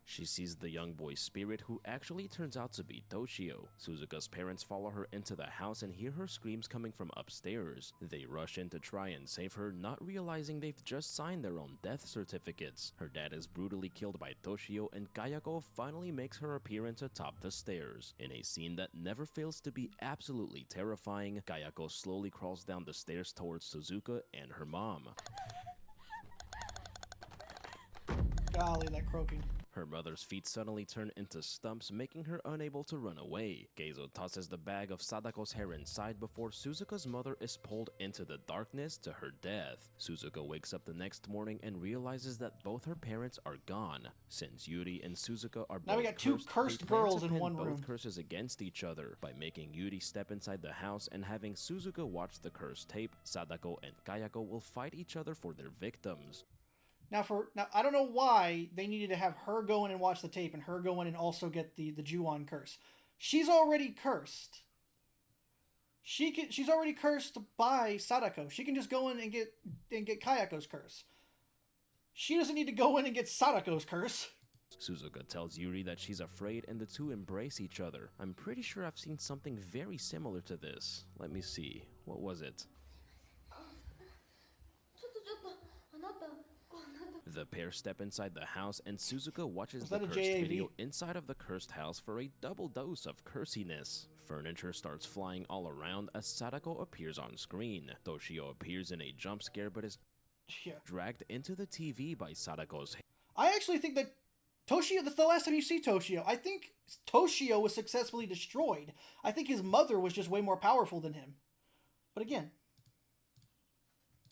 She sees the young boy's spirit, who actually turns out to be Toshio. Suzuka's parents follow her into the house and hear her screams coming from upstairs. They rush in to try and save her, not realizing they've just signed their own death certificates. Her dad is brutally killed by Toshio, and Kayako finally makes her appearance atop the stairs. In a scene that never fails to be absolutely terrifying, Kayako slowly crawls down the stairs towards Suzuka and her mom. Golly, that croaking. Her mother's feet suddenly turn into stumps, making her unable to run away. Geizo tosses the bag of Sadako's hair inside before Suzuka's mother is pulled into the darkness to her death. Suzuka wakes up the next morning and realizes that both her parents are gone. Since Yuri and Suzuka are Now both we got two cursed they plan girls to in pin one both room. curses against each other by making Yuri step inside the house and having Suzuka watch the cursed tape. Sadako and Kayako will fight each other for their victims. Now I don't know why they needed to have her go in and watch the tape and her go in and also get the Ju-on curse. She's already cursed. She's already cursed by Sadako. She can just go in and get Kayako's curse. She doesn't need to go in and get Sadako's curse. Suzuka tells Yuri that she's afraid and the two embrace each other. I'm pretty sure I've seen something very similar to this. Let me see. What was it? The pair step inside the house and Suzuka watches the cursed video inside of the cursed house for a double dose of cursiness. Furniture starts flying all around as Sadako appears on screen. Toshio appears in a jump scare but is dragged into the TV by Sadako's. I actually think that Toshio, that's the last time you see Toshio. I think Toshio was successfully destroyed. I think his mother was just way more powerful than him. But again,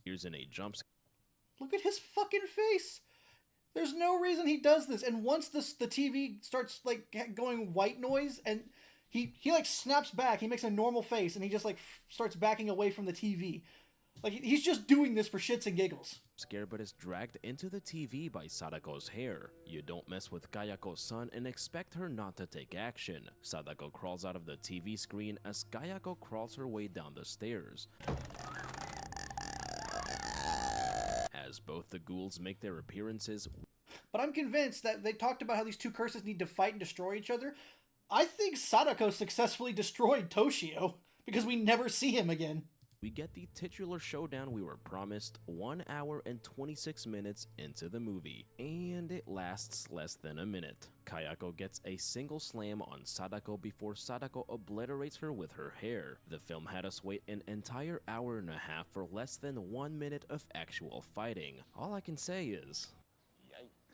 Here's in a jump scare. Look at his fucking face. There's no reason he does this. And once the TV starts like going white noise and he like snaps back, he makes a normal face and he just like starts backing away from the TV. Like he's just doing this for shits and giggles. Scare but is dragged into the TV by Sadako's hair. You don't mess with Kayako's son and expect her not to take action. Sadako crawls out of the TV screen as Kayako crawls her way down the stairs. As both the ghouls make their appearances. But I'm convinced that they talked about how these two curses need to fight and destroy each other. I think Sadako successfully destroyed Toshio because we never see him again. We get the titular showdown we were promised 1 hour and 26 minutes into the movie, and it lasts less than a minute. Kayako gets a single slam on Sadako before Sadako obliterates her with her hair. The film had us wait an entire hour and a half for less than 1 minute of actual fighting. All I can say is...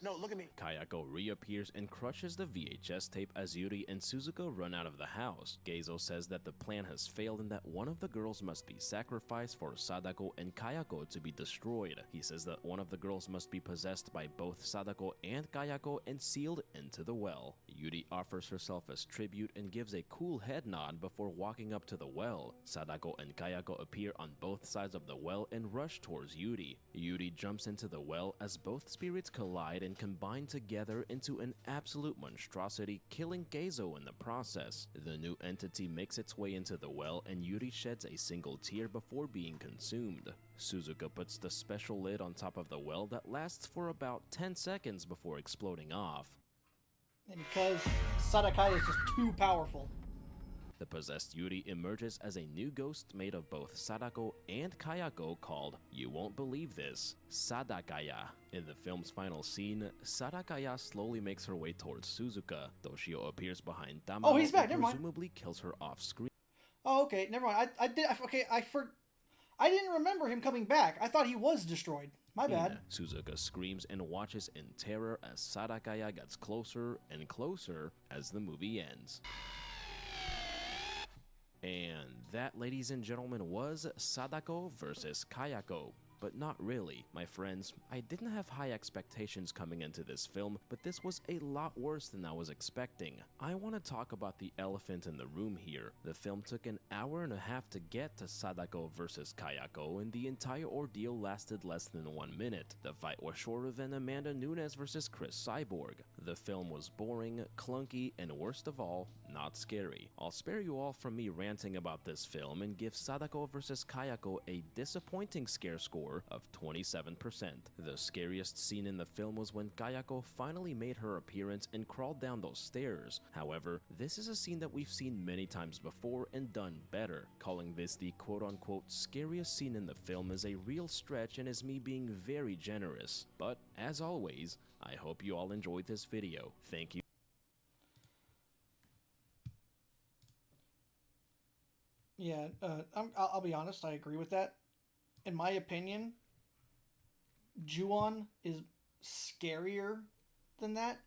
No, look at me. Kayako reappears and crushes the VHS tape as Yuri and Suzuka run out of the house. Geizo says that the plan has failed and that one of the girls must be sacrificed for Sadako and Kayako to be destroyed. He says that one of the girls must be possessed by both Sadako and Kayako and sealed into the well. Yuri offers herself as tribute and gives a cool head nod before walking up to the well. Sadako and Kayako appear on both sides of the well and rush towards Yuri. Yuri jumps into the well as both spirits collide and combine together into an absolute monstrosity, killing Geizo in the process. The new entity makes its way into the well and Yuri sheds a single tear before being consumed. Suzuka puts the special lid on top of the well that lasts for about 10 seconds before exploding off. And because Sadakai is just too powerful. The possessed Yuri emerges as a new ghost made of both Sadako and Kayako called, you won't believe this, Sadakaya. In the film's final scene, Sadakaya slowly makes her way towards Suzuka. Toshio appears behind Tamao Oh, he's back, and never mind. presumably kills her off screen. Oh, okay, never mind. I didn't remember him coming back. I thought he was destroyed. My bad. Suzuka screams and watches in terror as Sadakaya gets closer and closer as the movie ends. And that, ladies and gentlemen, was Sadako versus Kayako. But not really, my friends. I didn't have high expectations coming into this film, but this was a lot worse than I was expecting. I want to talk about the elephant in the room here. The film took an hour and a half to get to Sadako versus Kayako, and the entire ordeal lasted less than 1 minute. The fight was shorter than Amanda Nunes versus Chris Cyborg. The film was boring, clunky, and worst of all, not scary. I'll spare you all from me ranting about this film and give Sadako vs. Kayako a disappointing scare score of 27%. The scariest scene in the film was when Kayako finally made her appearance and crawled down those stairs. However, this is a scene that we've seen many times before and done better. Calling this the quote-unquote scariest scene in the film is a real stretch and is me being very generous. But, as always, I hope you all enjoyed this video. Thank you. Yeah, I'll be honest, I agree with that. In my opinion, Ju-on is scarier than that.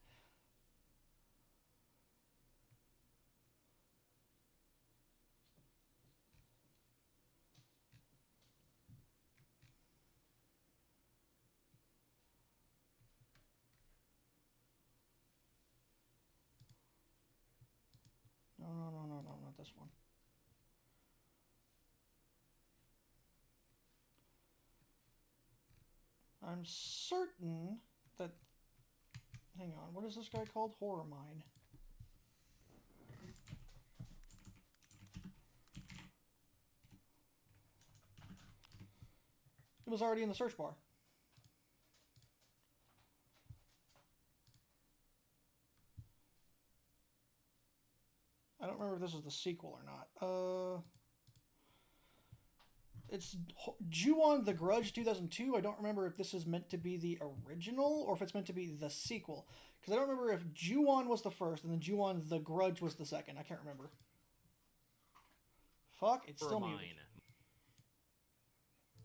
this one. I'm certain that... Hang on, what is this guy called? Horror Mine. It was already in the search bar. I don't remember if this is the sequel or not. It's Ju-On The Grudge 2002. I don't remember if this is meant to be the original or if it's meant to be the sequel. Because I don't remember if Ju-On was the first and then Ju-On The Grudge was the second. I can't remember. Fuck, it's still muted.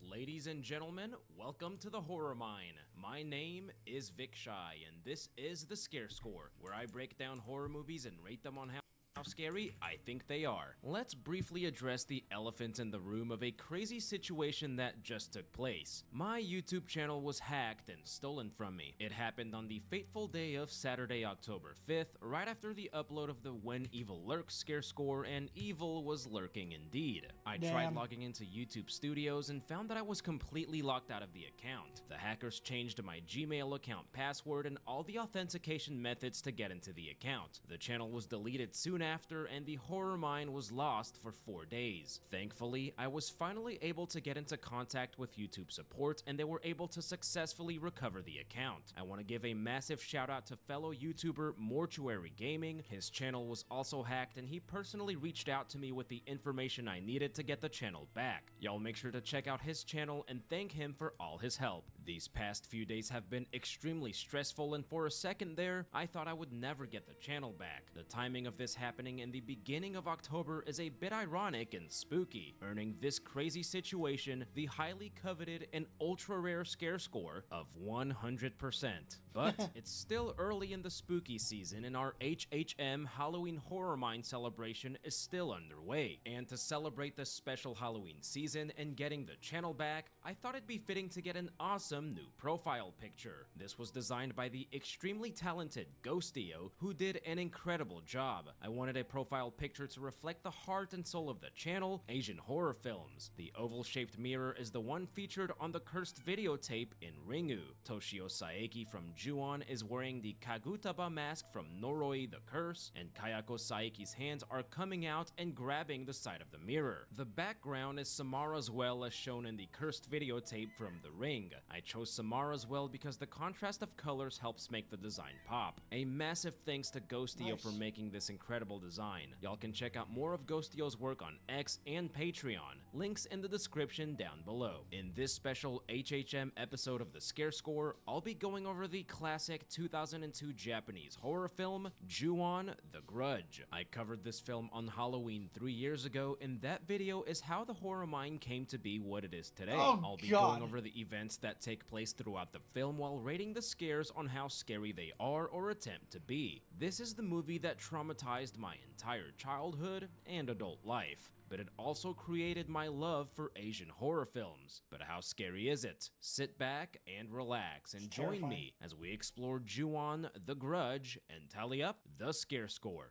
Ladies and gentlemen, welcome to the Horror Mine. My name is Vic Shy, and this is the Scare Score, where I break down horror movies and rate them on how scary I think they are. Let's briefly address the elephant in the room of a crazy situation that just took place. My YouTube channel was hacked and stolen from me. It happened on the fateful day of Saturday, October 5th, right after the upload of the When Evil Lurks Scare Score, and evil was lurking indeed. I tried logging into YouTube Studios and found that I was completely locked out of the account. The hackers changed my Gmail account password and all the authentication methods to get into the account. The channel was deleted soon after, and the Horror Mine was lost for 4 days. Thankfully, I was finally able to get into contact with YouTube support, and they were able to successfully recover the account. I want to give a massive shout out to fellow YouTuber Mortuary Gaming. His channel was also hacked, and he personally reached out to me with the information I needed to get the channel back. Y'all make sure to check out his channel and thank him for all his help. These past few days have been extremely stressful, and for a second there, I thought I would never get the channel back. The timing of this happening in the beginning of October is a bit ironic and spooky, earning this crazy situation the highly coveted and ultra rare scare score of 100%. But it's still early in the spooky season, and our HHM Halloween Horror Mine celebration is still underway. And to celebrate this special Halloween season and getting the channel back, I thought it'd be fitting to get an awesome new profile picture. This was designed by the extremely talented Ghostio, who did an incredible job. I wanted a profile picture to reflect the heart and soul of the channel, Asian horror films. The oval-shaped mirror is the one featured on the cursed videotape in Ringu. Toshio Saeki from Ju-On is wearing the Kagutaba mask from Noroi the Curse, and Kayako Saeki's hands are coming out and grabbing the side of the mirror. The background is Samara's well as shown in the cursed videotape from The Ring. I chose Samara's well because the contrast of colors helps make the design pop. A massive thanks to Ghostio for making this incredible design. Y'all can check out more of Ghostio's work on X and Patreon. Links in the description down below. In this special HHM episode of the Scare Score, I'll be going over the classic 2002 Japanese horror film, Ju-On The Grudge. I covered this film on Halloween 3 years ago, and that video is how the Horror Mine came to be what it is today. I'll be going over the events that take place throughout the film while rating the scares on how scary they are or attempt to be. This is the movie that traumatized my entire childhood and adult life, but it also created my love for Asian horror films. But how scary is it? Sit back and relax and join me as we explore Ju-On The Grudge and tally up the Scare Score.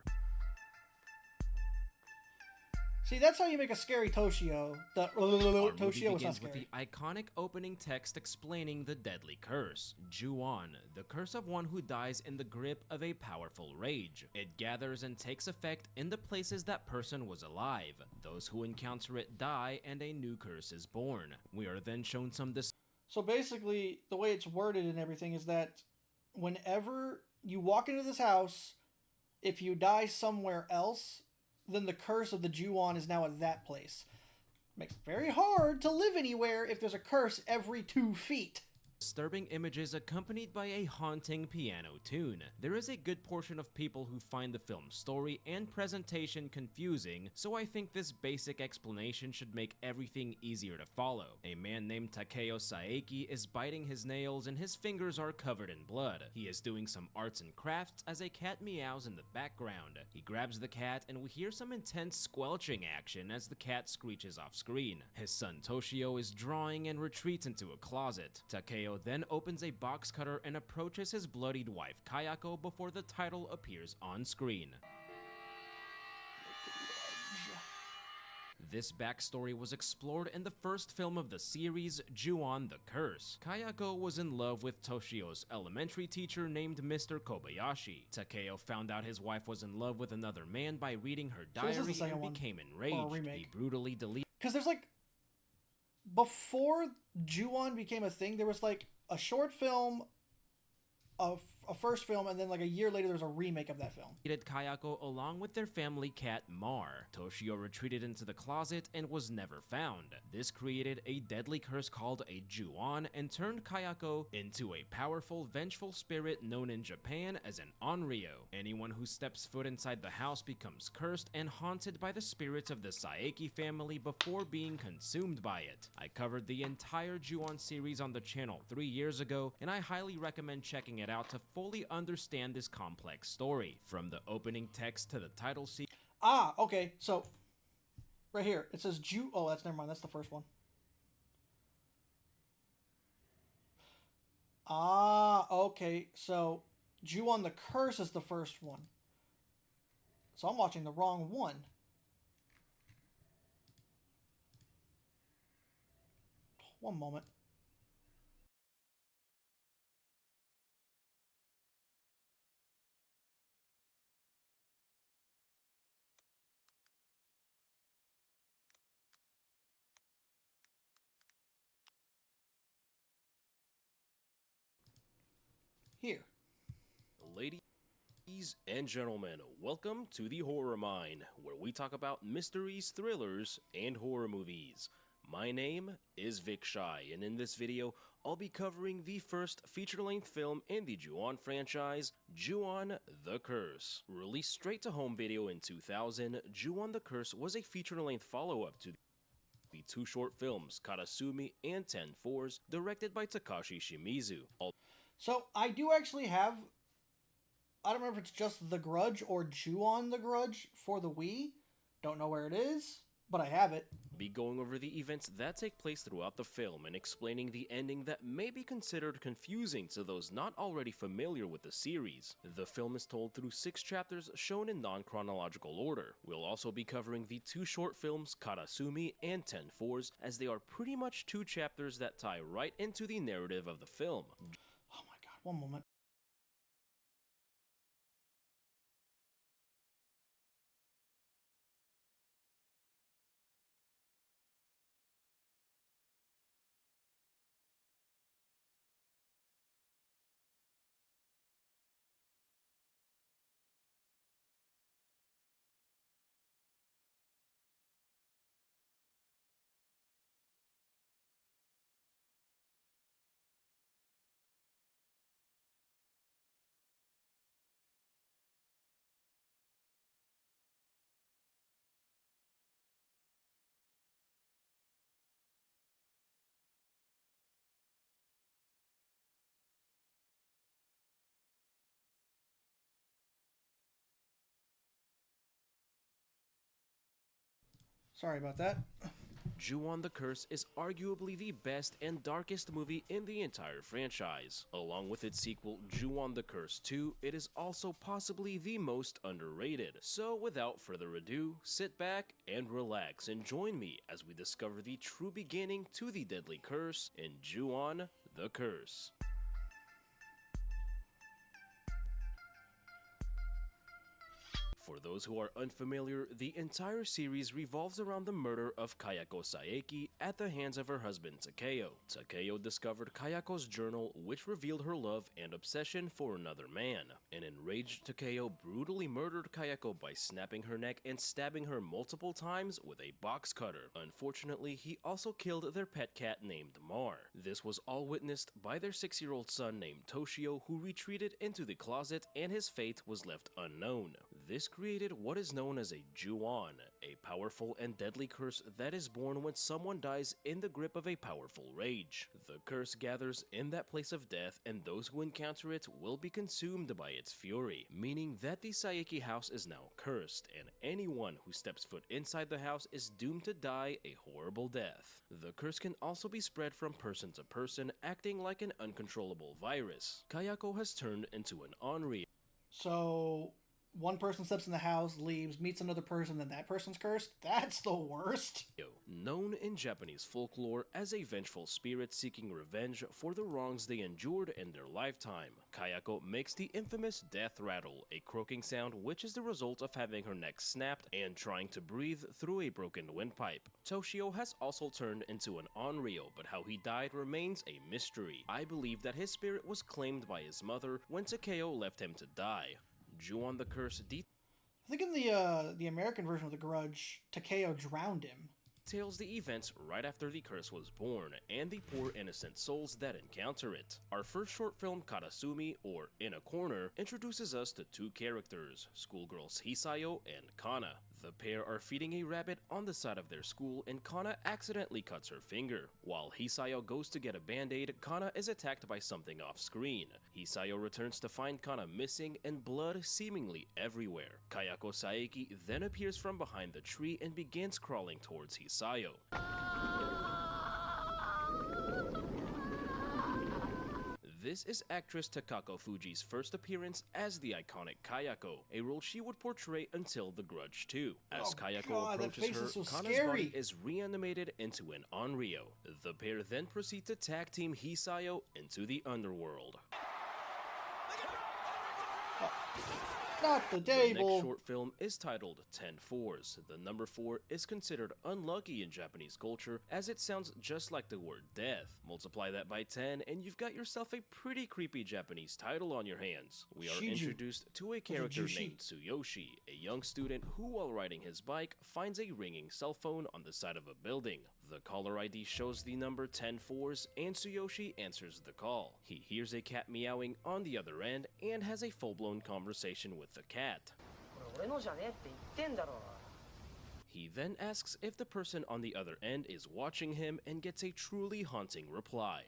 See, that's how you make a scary Toshio. The Toshio was not scary. With the iconic opening text explaining the deadly curse. Ju-On, the curse of one who dies in the grip of a powerful rage. It gathers and takes effect in the places that person was alive. Those who encounter it die, and a new curse is born. We are then shown some So basically, the way it's worded and everything is that whenever you walk into this house, if you die somewhere else, then the curse of the Ju-On is now at that place. Makes it very hard to live anywhere if there's a curse every 2 feet. disturbing images accompanied by a haunting piano tune. There is a good portion of people who find the film's story and presentation confusing, so I think this basic explanation should make everything easier to follow. A man named Takeo Saeki is biting his nails and his fingers are covered in blood. He is doing some arts and crafts as a cat meows in the background. He grabs the cat and we hear some intense squelching action as the cat screeches off screen. His son Toshio is drawing and retreats into a closet. Takeo then opens a box cutter and approaches his bloodied wife Kayako before the title appears on screen. This backstory was explored in the first film of the series, Ju-on the Curse. Kayako was in love with Toshio's elementary teacher named Mr. Kobayashi. Takeo found out his wife was in love with another man by reading her So this is the diary second and one, became or a enraged. remake. He brutally deleted. Because there's like, before Ju-on became a thing, there was like a short film, a first film, and then like a year later there's a remake of that film. Kayako along with their family cat Mar. Toshio retreated into the closet and was never found. This created a deadly curse called a Ju-on and turned Kayako into a powerful, vengeful spirit known in Japan as an Onryo. Anyone who steps foot inside the house becomes cursed and haunted by the spirits of the Saeki family before being consumed by it. I covered the entire Ju-on series on the channel 3 years ago, and I highly recommend checking it out to fully understand this complex story. From the opening text to the title sequence. Ah, okay, so right here it says oh, that's never mind, that's the first one. Ah, okay, so Ju-on the Curse is the first one. So I'm watching the wrong one. One moment. Here. Ladies and gentlemen, welcome to the Horror Mine, where we talk about mysteries, thrillers, and horror movies. My name is Vic Shy, and in this video, I'll be covering the first feature-length film in the Ju-on franchise, Ju-on the Curse. Released straight to home video in 2000, Ju-on the Curse was a feature-length follow-up to the two short films, Karasumi and 10 Fours, directed by Takashi Shimizu. So I do actually have, I don't remember if it's just The Grudge or Ju-on the Grudge for the Wii. Don't know where it is, but I have it. Be going over the events that take place throughout the film and explaining the ending that may be considered confusing to those not already familiar with the series. The film is told through 6 chapters shown in non-chronological order. We'll also be covering the 2 short films Karasumi and 10 Fours, as they are pretty much 2 chapters that tie right into the narrative of the film. Oh my god, one moment. Sorry about that. Ju-on the Curse is arguably the best and darkest movie in the entire franchise. Along with its sequel, Ju-on the Curse 2, it is also possibly the most underrated. So without further ado, sit back and relax and join me as we discover the true beginning to the deadly curse in Ju-on the Curse. For those who are unfamiliar, the entire series revolves around the murder of Kayako Saeki at the hands of her husband Takeo. Takeo discovered Kayako's journal, which revealed her love and obsession for another man. An enraged Takeo brutally murdered Kayako by snapping her neck and stabbing her multiple times with a box cutter. Unfortunately, he also killed their pet cat named Mar. This was all witnessed by their 6-year-old son named Toshio, who retreated into the closet and his fate was left unknown. This created what is known as a Ju-on, a powerful and deadly curse that is born when someone dies in the grip of a powerful rage. The curse gathers in that place of death, and those who encounter it will be consumed by its fury, meaning that the Saeki house is now cursed, and anyone who steps foot inside the house is doomed to die a horrible death. The curse can also be spread from person to person, acting like an uncontrollable virus. Kayako has turned into an Onryo. So one person steps in the house, leaves, meets another person, then that person's cursed. That's the worst. Known in Japanese folklore as a vengeful spirit seeking revenge for the wrongs they endured in their lifetime, Kayako makes the infamous death rattle, a croaking sound which is the result of having her neck snapped and trying to breathe through a broken windpipe. Toshio has also turned into an Onryo, but how he died remains a mystery. I believe that his spirit was claimed by his mother when Takeo left him to die. Ju-on the Curse I think in the American version of The Grudge, Takeo drowned him. details the events right after the curse was born and the poor innocent souls that encounter it. Our first short film, Karasumi, or In a Corner, introduces us to two characters, schoolgirls Hisayo and Kana. The pair are feeding a rabbit on the side of their school and Kana accidentally cuts her finger. While Hisayo goes to get a band-aid, Kana is attacked by something off-screen. Hisayo returns to find Kana missing and blood seemingly everywhere. Kayako Saeki then appears from behind the tree and begins crawling towards Hisayo. This is actress Takako Fuji's first appearance as the iconic Kayako, a role she would portray until The Grudge 2. As Kayako approaches her, Kana's body is reanimated into an Onryo. The pair then proceed to tag team Hisayo into the underworld. Not the The table. next short film is titled 10 Fours. The number 4 is considered unlucky in Japanese culture as it sounds just like the word death. Multiply that by 10 and you've got yourself a pretty creepy Japanese title on your hands. We are Shiju. Introduced to a character Jushi. named Tsuyoshi, a young student who, while riding his bike, finds a ringing cell phone on the side of a building. The caller ID shows the number 10 Fours and Tsuyoshi answers the call. He hears a cat meowing on the other end and has a full-blown conversation with the cat. He then asks if the person on the other end is watching him and gets a truly haunting reply.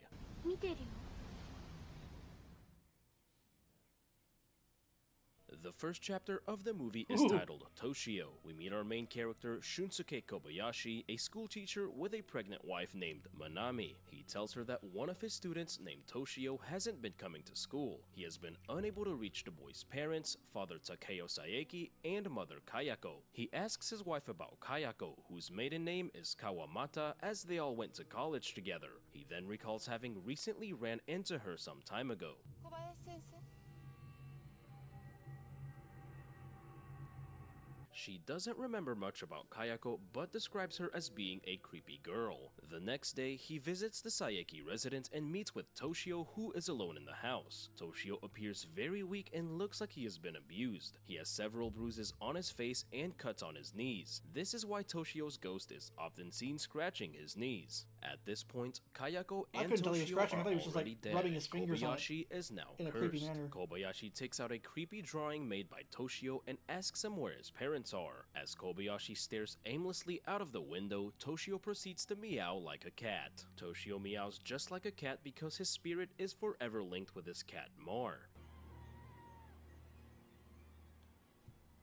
The first chapter of the movie is titled Toshio. We meet our main character, Shunsuke Kobayashi, a school teacher with a pregnant wife named Manami. He tells her that one of his students named Toshio hasn't been coming to school. He has been unable to reach the boy's parents, father Takeo Saeki, and mother Kayako. He asks his wife about Kayako, whose maiden name is Kawamata, as they all went to college together. He then recalls having recently ran into her some time ago. She doesn't remember much about Kayako, but describes her as being a creepy girl. The next day, he visits the Saeki residence and meets with Toshio, who is alone in the house. Toshio appears very weak and looks like he has been abused. He has several bruises on his face and cuts on his knees. This is why Toshio's ghost is often seen scratching his knees. At this point, Kayako and couldn't tell he was Toshio scratching. I are thought he was just, already like, dead. rubbing his fingers on it Kobayashi is now in a cursed. creepy manner. Kobayashi takes out a creepy drawing made by Toshio and asks him where his parents are. As Kobayashi stares aimlessly out of the window, Toshio proceeds to meow like a cat. Toshio meows just like a cat because his spirit is forever linked with his cat Mar.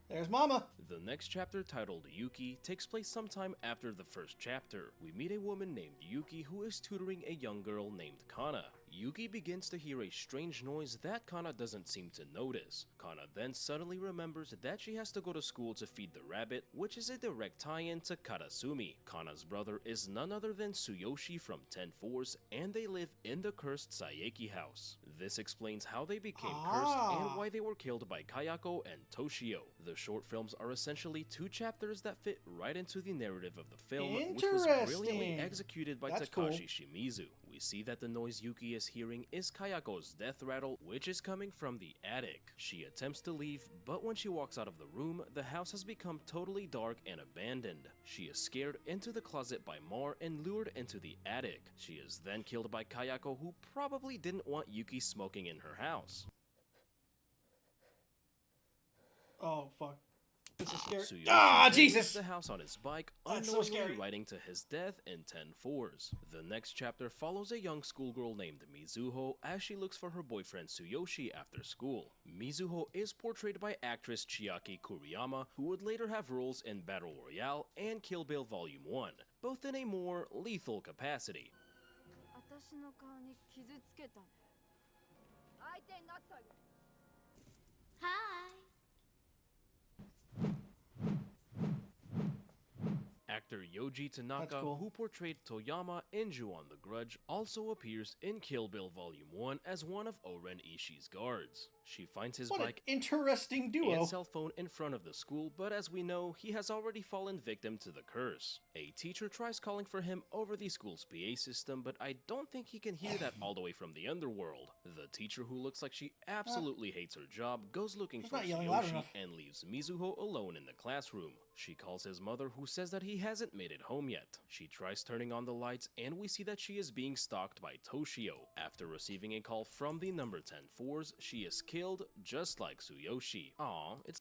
There's Mama. The next chapter, titled Yuki, takes place sometime after the first chapter. We meet a woman named Yuki who is tutoring a young girl named Kana. Yuki begins to hear a strange noise that Kana doesn't seem to notice. Kana then suddenly remembers that she has to go to school to feed the rabbit, which is a direct tie-in to Karasumi. Kana's brother is none other than Tsuyoshi from 10 Fours, and they live in the cursed Saeki house. This explains how they became cursed and why they were killed by Kayako and Toshio. The short films are essentially 2 chapters that fit right into the narrative of the film, which was brilliantly Interesting. executed by That's Takashi Shimizu. We see that the noise Yuki is hearing is Kayako's death rattle, which is coming from the attic. She attempts to leave, but when she walks out of the room, the house has become totally dark and abandoned. She is scared into the closet by Mar and lured into the attic. She is then killed by Kayako, who probably didn't want Yuki smoking in her house. Oh, fuck. This is scary. Tsuyoshi Ah, then leaves Jesus! the house on his bike, That's so unknowingly scary. riding to his death in 10 Fours. The next chapter follows a young schoolgirl named Mizuho as she looks for her boyfriend Tsuyoshi after school. Mizuho is portrayed by actress Chiaki Kuriyama, who would later have roles in Battle Royale and Kill Bill Volume 1, both in a more lethal capacity. Hi. Actor Yoji Tanaka, cool. who portrayed Toyama in Ju-on the Grudge, also appears in Kill Bill Volume 1 as one of Oren Ishii's guards. She finds his What an bike interesting duo. and cell phone in front of the school, but as we know, he has already fallen victim to the curse. A teacher tries calling for him over the school's PA system, but I don't think he can hear that all the way from the underworld. The teacher, who looks like she absolutely hates her job, goes looking She's for not yelling loud Tsuyoshi enough. and leaves Mizuho alone in the classroom. She calls his mother, who says that he hasn't made it home yet. She tries turning on the lights, and we see that she is being stalked by Toshio. After receiving a call from the number 10 Fours, she is killed, just like Tsuyoshi. Aw, it's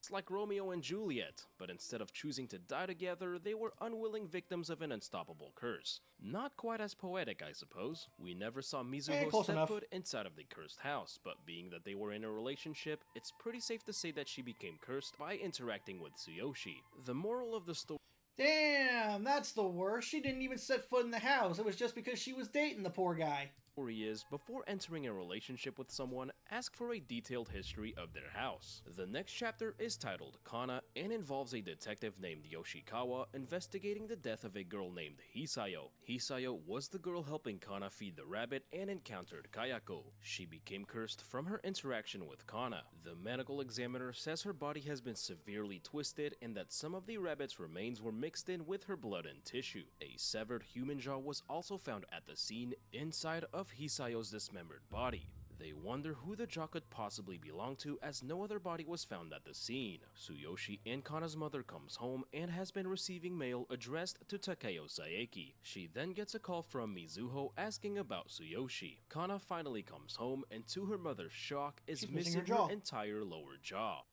like Romeo and Juliet, but instead of choosing to die together, they were unwilling victims of an unstoppable curse. Not quite as poetic, I suppose. We never saw Mizuho close step enough. foot inside of the cursed house, but being that they were in a relationship, it's pretty safe to say that she became cursed by interacting with Tsuyoshi. The moral of the story Damn, that's the worst. She didn't even set foot in the house. It was just because she was dating the poor guy. is, before entering a relationship with someone, ask for a detailed history of their house. The next chapter is titled Kana and involves a detective named Yoshikawa investigating the death of a girl named Hisayo. Hisayo was the girl helping Kana feed the rabbit and encountered Kayako. She became cursed from her interaction with Kana. The medical examiner says her body has been severely twisted and that some of the rabbit's remains were mixed in with her blood and tissue. A severed human jaw was also found at the scene inside of Hisayo's dismembered body. They wonder who the jaw could possibly belong to, as no other body was found at the scene. Tsuyoshi and Kana's mother comes home and has been receiving mail addressed to Takeo Saeki. She then gets a call from Mizuho asking about Tsuyoshi. Kana finally comes home and, to her mother's shock, is She's missing her jaw. her entire lower jaw.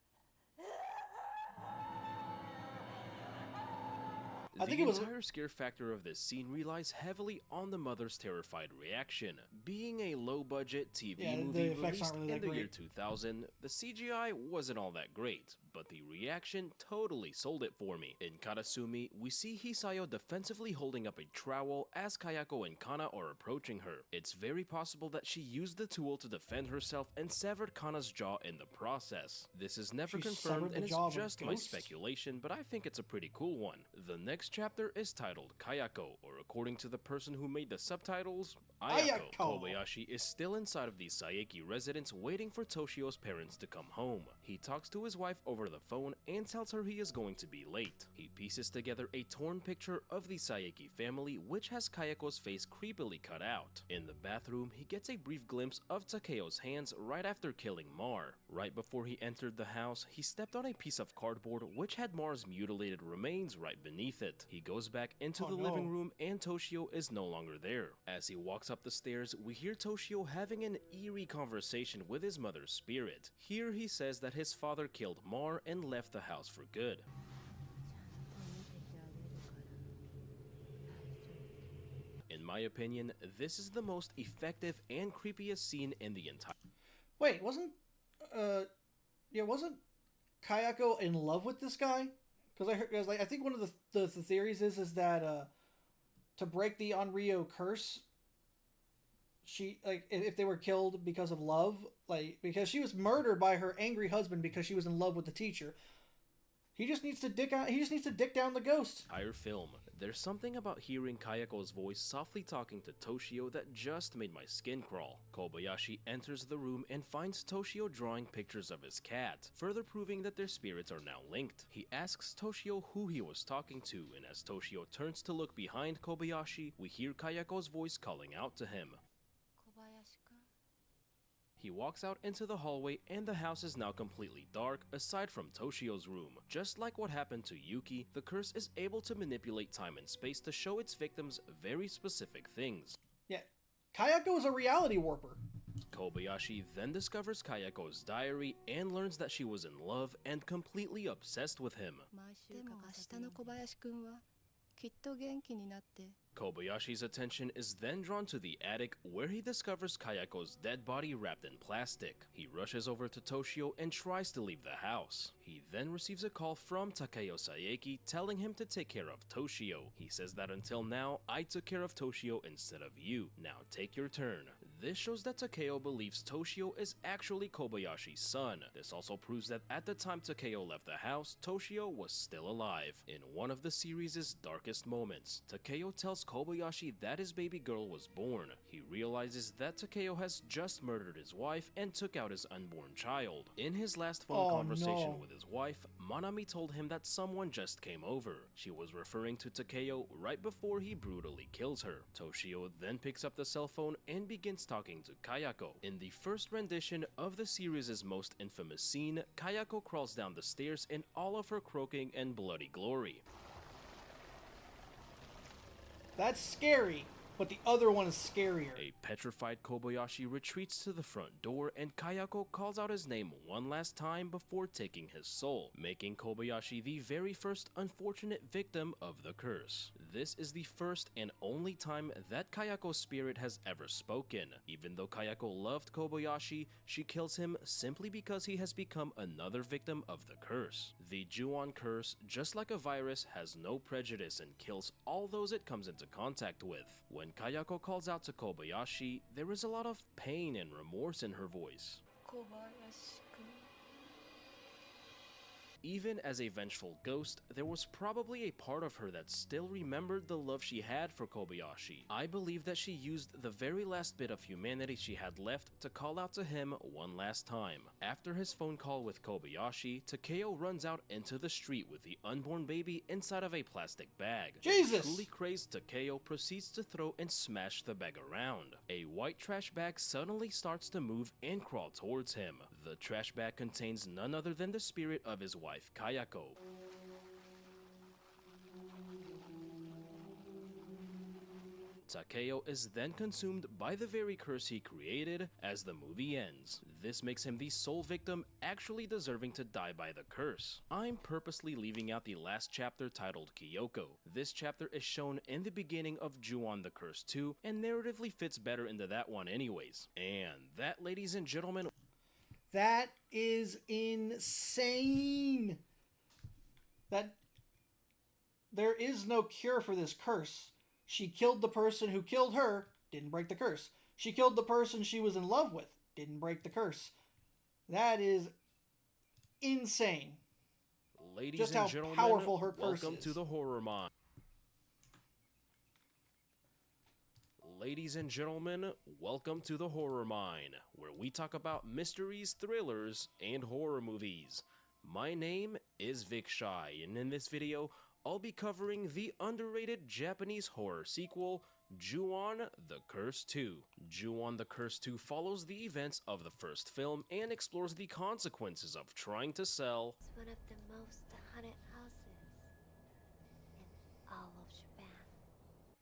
I think it was- The entire scare factor of this scene relies heavily on the mother's terrified reaction. Being a low-budget TV Yeah, the movie effects released aren't really in that the year great. 2000, the CGI wasn't all that great, but the reaction totally sold it for me. In Karasumi, we see Hisayo defensively holding up a trowel as Kayako and Kana are approaching her. It's very possible that she used the tool to defend herself and severed Kana's jaw in the process. This is never She confirmed severed and the jaw of it's a just my ghost? speculation, but I think it's a pretty cool one. The next chapter is titled Kayako, or according to the person who made the subtitles, Ayako. Ayako. Kobayashi is still inside of the Saeki residence waiting for Toshio's parents to come home. He talks to his wife over the phone and tells her he is going to be late. He pieces together a torn picture of the Saeki family, which has Kayako's face creepily cut out. In the bathroom, he gets a brief glimpse of Takeo's hands right after killing Mar. Right before he entered the house, he stepped on a piece of cardboard which had Mar's mutilated remains right beneath it. He goes back into Oh, the no. living room and Toshio is no longer there. As he walks up the stairs, we hear Toshio having an eerie conversation with his mother's spirit. Here he says that his father killed Mar and left the house for good. In my opinion, this is the most effective and creepiest scene in the entire. Wait, wasn't Kayako in love with this guy? Because I think one of the theories is that to break the Onryo curse, she, like, if they were killed because of love, like, because she was murdered by her angry husband because she was in love with the teacher. He just needs to dick down the ghost. Entire film. There's something about hearing Kayako's voice softly talking to Toshio that just made my skin crawl. Kobayashi enters the room and finds Toshio drawing pictures of his cat, further proving that their spirits are now linked. He asks Toshio who he was talking to, and as Toshio turns to look behind Kobayashi, we hear Kayako's voice calling out to him. He walks out into the hallway and the house is now completely dark aside from Toshio's room. Just like what happened to Yuki, the curse is able to manipulate time and space to show its victims very specific things. Yeah, Kayako is a reality warper. Kobayashi then discovers Kayako's diary and learns that she was in love and completely obsessed with him. Kobayashi's attention is then drawn to the attic where he discovers Kayako's dead body wrapped in plastic. He rushes over to Toshio and tries to leave the house. He then receives a call from Takeo Saeki telling him to take care of Toshio. He says that until now, I took care of Toshio instead of you. Now take your turn. This shows that Takeo believes Toshio is actually Kobayashi's son. This also proves that at the time Takeo left the house, Toshio was still alive. In one of the series' darkest moments, Takeo tells Kobayashi that his baby girl was born. He realizes that Takeo has just murdered his wife and took out his unborn child. In his last phone conversation with his wife, Manami told him that someone just came over. She was referring to Takeo right before he brutally kills her. Toshio then picks up the cell phone and begins talking to Kayako. In the first rendition of the series' most infamous scene, Kayako crawls down the stairs in all of her croaking and bloody glory. That's scary, but the other one is scarier. A petrified Kobayashi retreats to the front door and Kayako calls out his name one last time before taking his soul, making Kobayashi the very first unfortunate victim of the curse. This is the first and only time that Kayako's spirit has ever spoken. Even though Kayako loved Kobayashi, she kills him simply because he has become another victim of the curse. The Ju-on curse, just like a virus, has no prejudice and kills all those it comes into contact with. When Kayako calls out to Kobayashi, there is a lot of pain and remorse in her voice. Even as a vengeful ghost, there was probably a part of her that still remembered the love she had for Kobayashi. I believe that she used the very last bit of humanity she had left to call out to him one last time. After his phone call with Kobayashi, Takeo runs out into the street with the unborn baby inside of a plastic bag. Jesus! Truly crazed Takeo proceeds to throw and smash the bag around. A white trash bag suddenly starts to move and crawl towards him. The trash bag contains none other than the spirit of his wife, Kayako. Takeo is then consumed by the very curse he created as the movie ends. This makes him the sole victim actually deserving to die by the curse. I'm purposely leaving out the last chapter titled Kyoko. This chapter is shown in the beginning of Ju-on the Curse 2 and narratively fits better into that one anyways. And that, ladies and gentlemen, that is insane. That there is no cure for this curse. She killed the person who killed her, didn't break the curse. She killed the person she was in love with, didn't break the curse. That is insane. Ladies Just and how gentlemen, powerful her curse welcome is. to the Horror Mind. Ladies and gentlemen, welcome to the Horror Mine, where we talk about mysteries, thrillers, and horror movies. My name is Vic Shy, and in this video, I'll be covering the underrated Japanese horror sequel, Ju-on the Curse 2. Ju-on the Curse 2 follows the events of the first film and explores the consequences of trying to sell It's one of the most haunted houses in all of Japan.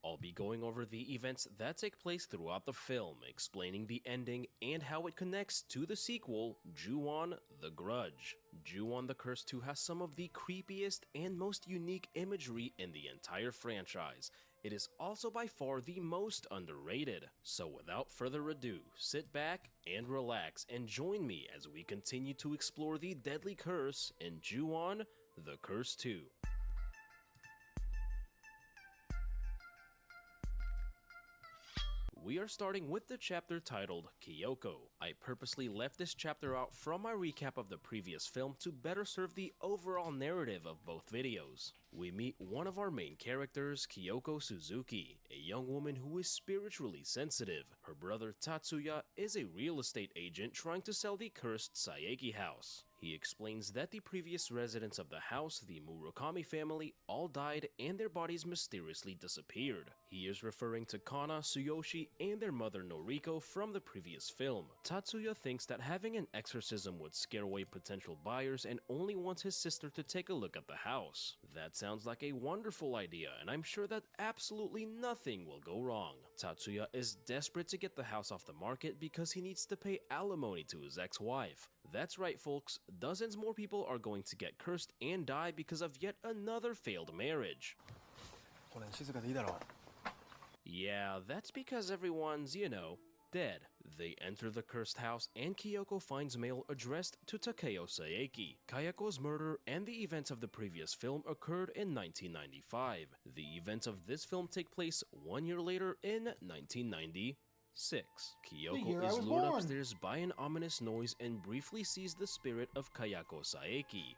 I'll be going over the events that take place throughout the film, explaining the ending and how it connects to the sequel, Ju-on the Grudge. Ju-on the Curse 2 has some of the creepiest and most unique imagery in the entire franchise. It is also by far the most underrated. So without further ado, sit back and relax and join me as we continue to explore the deadly curse in Ju-on the Curse 2. We are starting with the chapter titled Kyoko. I purposely left this chapter out from my recap of the previous film to better serve the overall narrative of both videos. We meet one of our main characters, Kyoko Suzuki, a young woman who is spiritually sensitive. Her brother Tatsuya is a real estate agent trying to sell the cursed Saeki house. He explains that the previous residents of the house, the Murakami family, all died and their bodies mysteriously disappeared. He is referring to Kana, Tsuyoshi, and their mother Noriko from the previous film. Tatsuya thinks that having an exorcism would scare away potential buyers and only wants his sister to take a look at the house. That sounds like a wonderful idea, and I'm sure that absolutely nothing will go wrong. Tatsuya is desperate to get the house off the market because he needs to pay alimony to his ex-wife. That's right, folks, dozens more people are going to get cursed and die because of yet another failed marriage. Yeah, that's because everyone's, dead. They enter the cursed house and Kyoko finds mail addressed to Takeo Saeki. Kayako's murder and the events of the previous film occurred in 1995. The events of this film take place 1 year later in 1990. 6. year Kyoko I is was lured born. upstairs by an ominous noise and briefly sees the spirit of Kayako Saeki.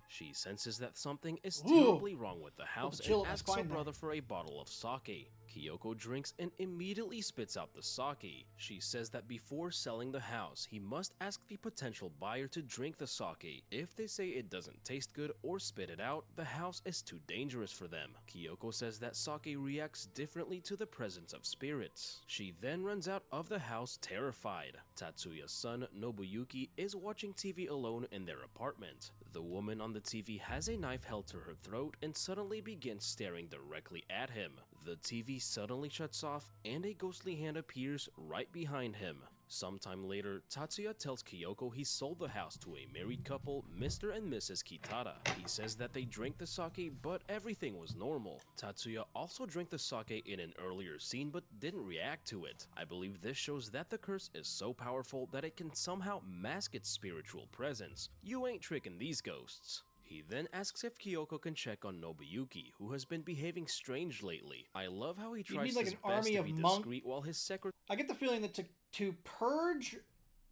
She senses that something is terribly wrong with the house chill and at my asks her spine there. brother for a bottle of sake. Kyoko drinks and immediately spits out the sake. She says that before selling the house, he must ask the potential buyer to drink the sake. If they say it doesn't taste good or spit it out, the house is too dangerous for them. Kyoko says that sake reacts differently to the presence of spirits. She then runs out of the house terrified. Tatsuya's son, Nobuyuki, is watching TV alone in their apartment. The woman on the TV has a knife held to her throat and suddenly begins staring directly at him. The TV suddenly shuts off and a ghostly hand appears right behind him. Sometime later, Tatsuya tells Kyoko he sold the house to a married couple, Mr. and Mrs. Kitara. He says that they drank the sake, but everything was normal. Tatsuya also drank the sake in an earlier scene, but didn't react to it. I believe this shows that the curse is so powerful that it can somehow mask its spiritual presence. You ain't tricking these ghosts. He then asks if Kyoko can check on Nobuyuki, who has been behaving strange lately. I love how he tries like his an best army to of be monk- discreet while his secretary I get the feeling that to purge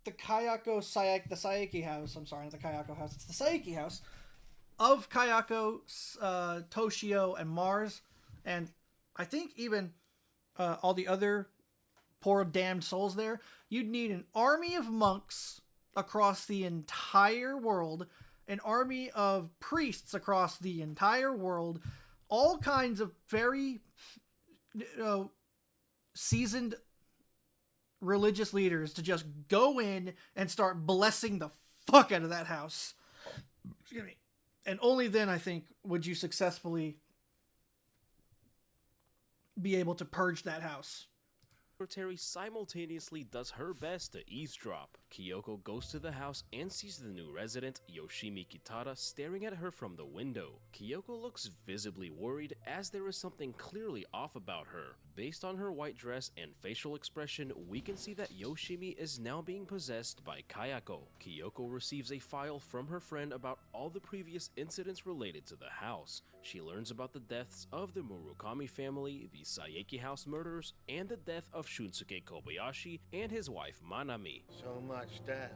the Kayako Saeki, the Saeki house, I'm sorry, not the Kayako house, it's the Saeki house, of Kayako, Toshio, and Mars, and I think even all the other poor damned souls there, you'd need an army of monks across the entire world, an army of priests across the entire world, all kinds of very seasoned religious leaders to just go in and start blessing the fuck out of that house. Excuse me. And only then, I think, would you successfully be able to purge that house. secretary simultaneously does her best to eavesdrop. Kyoko goes to the house and sees the new resident, Yoshimi Kitara, staring at her from the window. Kyoko looks visibly worried as there is something clearly off about her. Based on her white dress and facial expression, we can see that Yoshimi is now being possessed by Kayako. Kyoko receives a file from her friend about all the previous incidents related to the house. She learns about the deaths of the Murakami family, the Saeki house murders, and the death of Shunsuke Kobayashi and his wife Manami. So much death.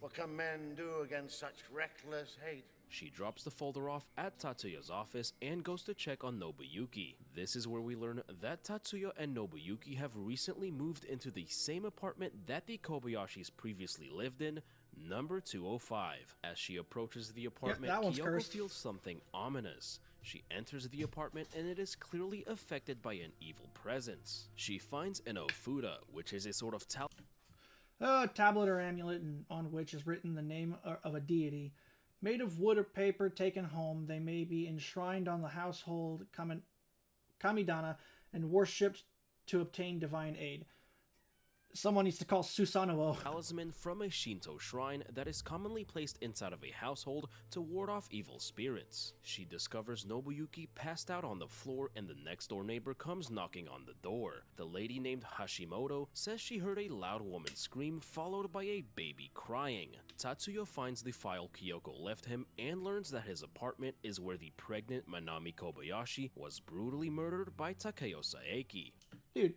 What can men do against such reckless hate? She drops the folder off at Tatsuya's office and goes to check on Nobuyuki. This is where we learn that Tatsuya and Nobuyuki have recently moved into the same apartment that the Kobayashis previously lived in, number 205. As she approaches the apartment, that one's Kyoko cursed. feels something ominous. She enters the apartment and it is clearly affected by an evil presence. She finds an Ofuda, which is a sort of Tablet or amulet on which is written the name of a deity. Made of wood or paper taken home, they may be enshrined on the household Kamidana and worshipped to obtain divine aid. Someone needs to call Susanoo. talisman from a Shinto shrine that is commonly placed inside of a household to ward off evil spirits. She discovers Nobuyuki passed out on the floor and the next door neighbor comes knocking on the door. The lady named Hashimoto says she heard a loud woman scream followed by a baby crying. Tatsuya finds the file Kyoko left him and learns that his apartment is where the pregnant Manami Kobayashi was brutally murdered by Takeo Saeki. Dude,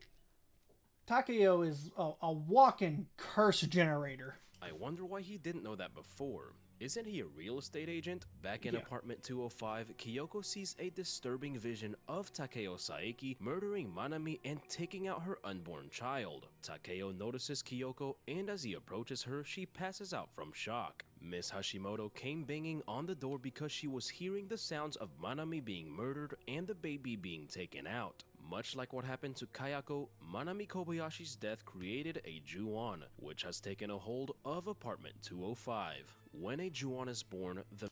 Takeo is a walking curse generator. I wonder why he didn't know that before. Isn't he a real estate agent? Back in Yeah. apartment 205, Kyoko sees a disturbing vision of Takeo Saeki murdering Manami and taking out her unborn child. Takeo notices Kyoko, and as he approaches her, she passes out from shock. Miss Hashimoto came banging on the door because she was hearing the sounds of Manami being murdered and the baby being taken out. Much like what happened to Kayako, Manami Kobayashi's death created a Ju-on, which has taken a hold of apartment 205. When a Ju-on is born, the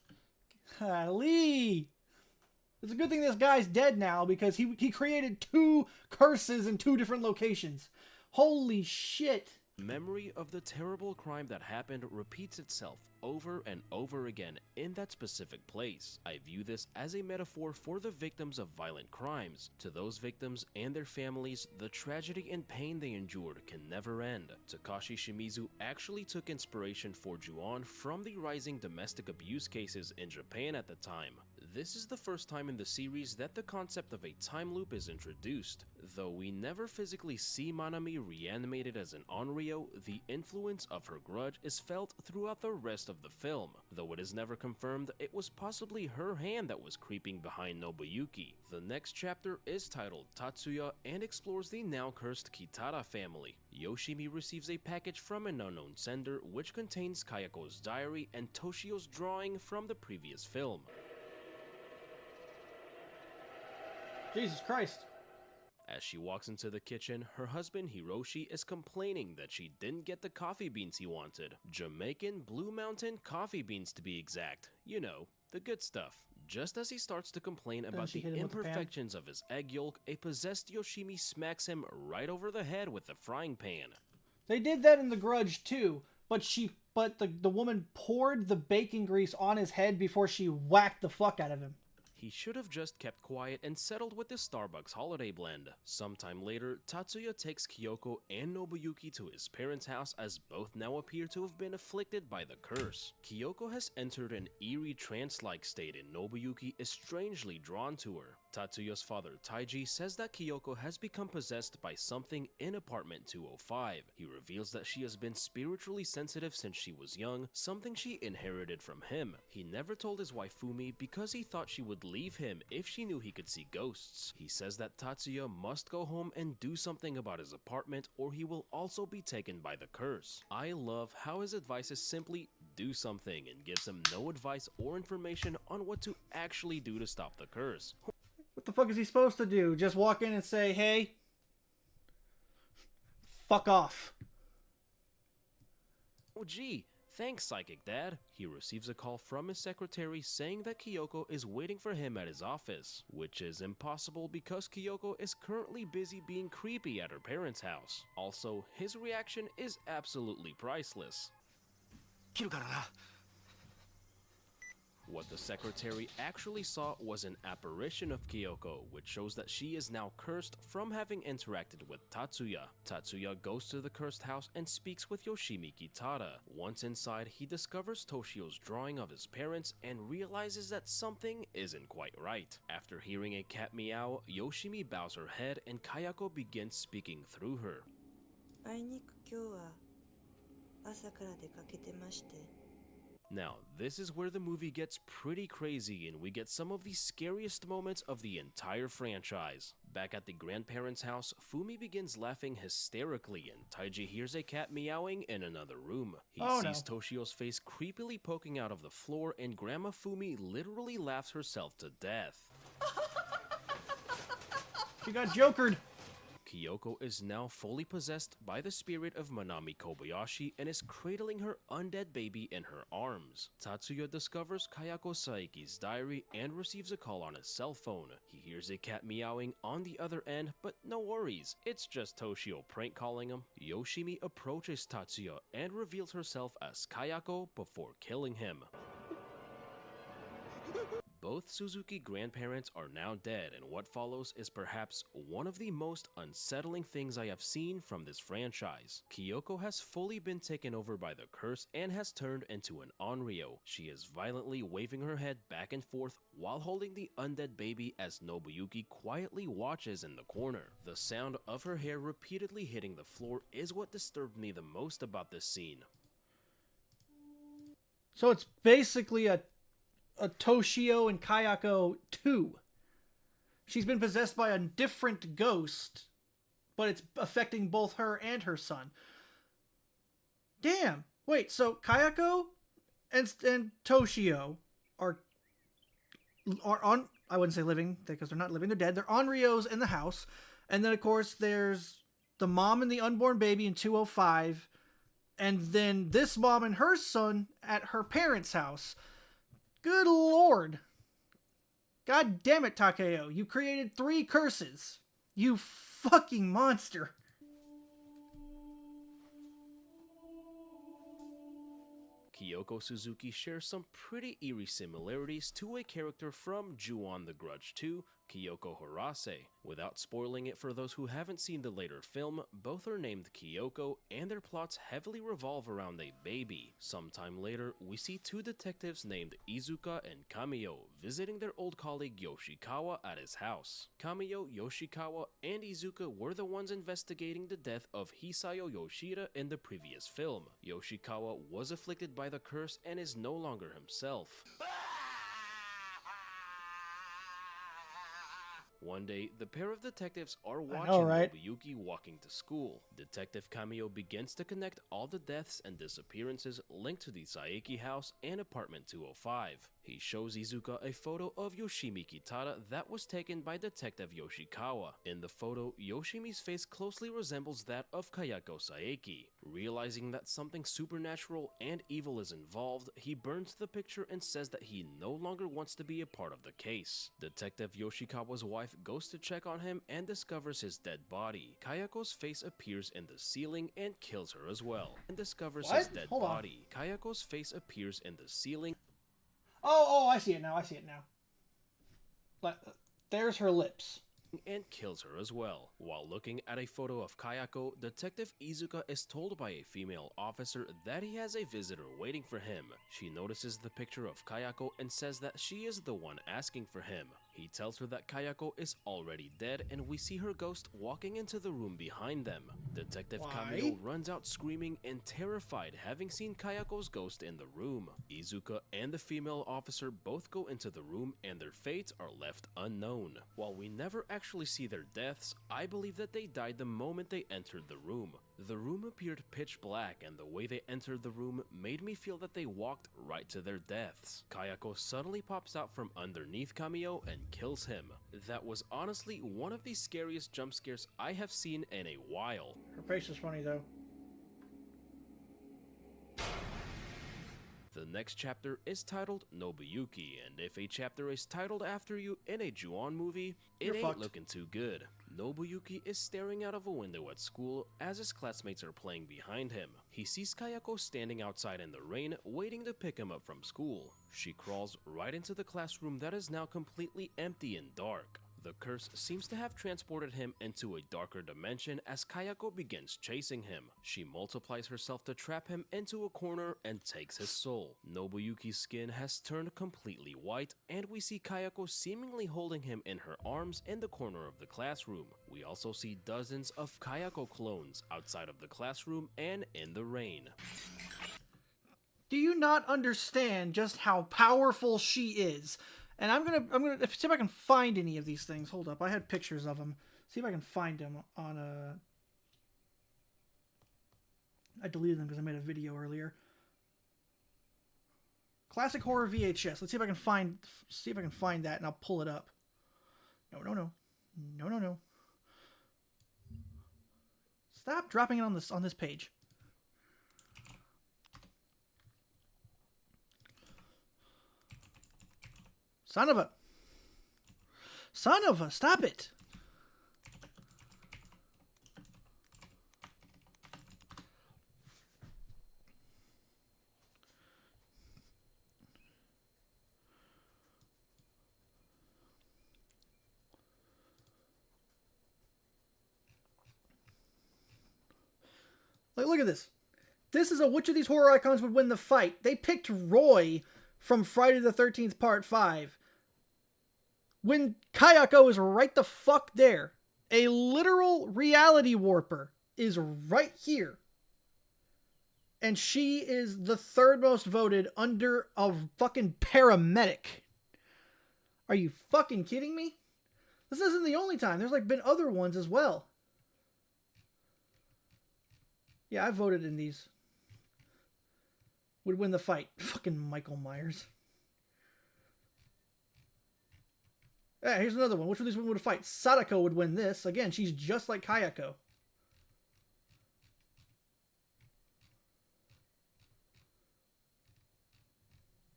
Lee! It's a good thing this guy's dead now because he created 2 curses in 2 different locations. Holy shit! memory of the terrible crime that happened repeats itself over and over again in that specific place. I view this as a metaphor for the victims of violent crimes. To those victims and their families, the tragedy and pain they endured can never end. Takashi Shimizu actually took inspiration for Ju-on from the rising domestic abuse cases in Japan at the time. This is the first time in the series that the concept of a time loop is introduced. Though we never physically see Manami reanimated as an Onryo, the influence of her grudge is felt throughout the rest of the film. Though it is never confirmed, it was possibly her hand that was creeping behind Nobuyuki. The next chapter is titled Tatsuya and explores the now cursed Kitara family. Yoshimi receives a package from an unknown sender which contains Kayako's diary and Toshio's drawing from the previous film. Jesus Christ. As she walks into the kitchen, her husband Hiroshi is complaining that she didn't get the coffee beans he wanted. Jamaican Blue Mountain coffee beans to be exact. You know, the good stuff. Just as he starts to complain about the imperfections of his egg yolk, a possessed Yoshimi smacks him right over the head with the frying pan. They did that in The Grudge too, but the woman poured the bacon grease on his head before she whacked the fuck out of him. He should have just kept quiet and settled with the Starbucks holiday blend. Sometime later, Tatsuya takes Kyoko and Nobuyuki to his parents' house as both now appear to have been afflicted by the curse. Kyoko has entered an eerie trance-like state and Nobuyuki is strangely drawn to her. Tatsuya's father, Taiji, says that Kyoko has become possessed by something in apartment 205. He reveals that she has been spiritually sensitive since she was young, something she inherited from him. He never told his wife Fumi because he thought she would leave him if she knew he could see ghosts. He says that Tatsuya must go home and do something about his apartment or he will also be taken by the curse. I love how his advice is simply do something and gives him no advice or information on what to actually do to stop the curse. What the fuck is he supposed to do? Just walk in and say, hey, fuck off. Oh gee, thanks Psychic Dad. He receives a call from his secretary saying that Kyoko is waiting for him at his office, which is impossible because Kyoko is currently busy being creepy at her parents' house. Also, his reaction is absolutely priceless. What the secretary actually saw was an apparition of Kyoko, which shows that she is now cursed from having interacted with Tatsuya. Tatsuya goes to the cursed house and speaks with Yoshimi Kitara. Once inside, he discovers Toshio's drawing of his parents and realizes that something isn't quite right. After hearing a cat meow, Yoshimi bows her head and Kayako begins speaking through her. Now, this is where the movie gets pretty crazy and we get some of the scariest moments of the entire franchise. Back at the grandparents' house, Fumi begins laughing hysterically and Taiji hears a cat meowing in another room. He sees Toshio's face creepily poking out of the floor and Grandma Fumi literally laughs herself to death. She got jokered. Kyoko is now fully possessed by the spirit of Manami Kobayashi and is cradling her undead baby in her arms. Tatsuya discovers Kayako Saiki's diary and receives a call on his cell phone. He hears a cat meowing on the other end, but no worries, it's just Toshio prank calling him. Yoshimi approaches Tatsuya and reveals herself as Kayako before killing him. Both Suzuki grandparents are now dead, and what follows is perhaps one of the most unsettling things I have seen from this franchise. Kyoko has fully been taken over by the curse and has turned into an Onryo. She is violently waving her head back and forth while holding the undead baby as Nobuyuki quietly watches in the corner. The sound of her hair repeatedly hitting the floor is what disturbed me the most about this scene. So it's basically a Toshio and Kayako 2. She's been possessed by a different ghost, but it's affecting both her and her son. Damn. Wait, so Kayako and Toshio are on, I wouldn't say living, because they're not living, they're dead. They're Onryos in the house. And then, of course, there's the mom and the unborn baby in 205. And then this mom and her son at her parents' house. Good lord. God damn it, Takeo. You created 3 curses. You fucking monster. Kyoko Suzuki shares some pretty eerie similarities to a character from Ju-On the Grudge 2, Kyoko Hirase. Without spoiling it for those who haven't seen the later film, both are named Kyoko and their plots heavily revolve around a baby. Sometime later, we see two detectives named Izuka and Kamiyo visiting their old colleague Yoshikawa at his house. Kamiyo, Yoshikawa, and Izuka were the ones investigating the death of Hisayo Yoshida in the previous film. Yoshikawa was afflicted by the curse and is no longer himself. One day, the pair of detectives are watching Nobuyuki walking to school. Detective Kamiyo begins to connect all the deaths and disappearances linked to the Saeki house and apartment 205. He shows Izuka a photo of Yoshimi Kitara that was taken by Detective Yoshikawa. In the photo, Yoshimi's face closely resembles that of Kayako Saeki. Realizing that something supernatural and evil is involved, he burns the picture and says that he no longer wants to be a part of the case. Detective Yoshikawa's wife goes to check on him and discovers his dead body. Kayako's face appears in the ceiling and kills her as well. And discovers his dead body. Kayako's face appears in the ceiling. Oh, I see it now. There's her lips. And kills her as well. While looking at a photo of Kayako, Detective Izuka is told by a female officer that he has a visitor waiting for him. She notices the picture of Kayako and says that she is the one asking for him. He tells her that Kayako is already dead and we see her ghost walking into the room behind them. Detective Kamiyo runs out screaming and terrified, having seen Kayako's ghost in the room. Izuka and the female officer both go into the room and their fates are left unknown. While we never actually see their deaths, I believe that they died the moment they entered the room. The room appeared pitch black and the way they entered the room made me feel that they walked right to their deaths. Kayako suddenly pops out from underneath Kamiyo and kills him. That was honestly one of the scariest jump scares I have seen in a while. Her face is funny though. The next chapter is titled Nobuyuki, and if a chapter is titled after you in a Ju-on movie, it ain't looking too good. Nobuyuki is staring out of a window at school as his classmates are playing behind him. He sees Kayako standing outside in the rain, waiting to pick him up from school. She crawls right into the classroom that is now completely empty and dark. The curse seems to have transported him into a darker dimension as Kayako begins chasing him. She multiplies herself to trap him into a corner and takes his soul. Nobuyuki's skin has turned completely white, and we see Kayako seemingly holding him in her arms in the corner of the classroom. We also see dozens of Kayako clones outside of the classroom and in the rain. Do you not understand just how powerful she is? And I'm gonna see if I can find any of these things. Hold up, I had pictures of them. See if I can find them on a. I deleted them because I made a video earlier. Classic horror VHS. Let's see if I can find. See if I can find that, and I'll pull it up. No. Stop dropping it on this page. Son of a, stop it. Look at this. This is which of these horror icons would win the fight. They picked Roy from Friday the 13th Part 5. When Kayako is right the fuck there. A literal reality warper is right here. And she is the third most voted under a fucking paramedic. Are you fucking kidding me? This isn't the only time. There's been other ones as well. Yeah, I voted in these. Would win the fight. Fucking Michael Myers. Yeah, here's another one. Which of these would fight? Sadako would win this. Again, she's just like Kayako.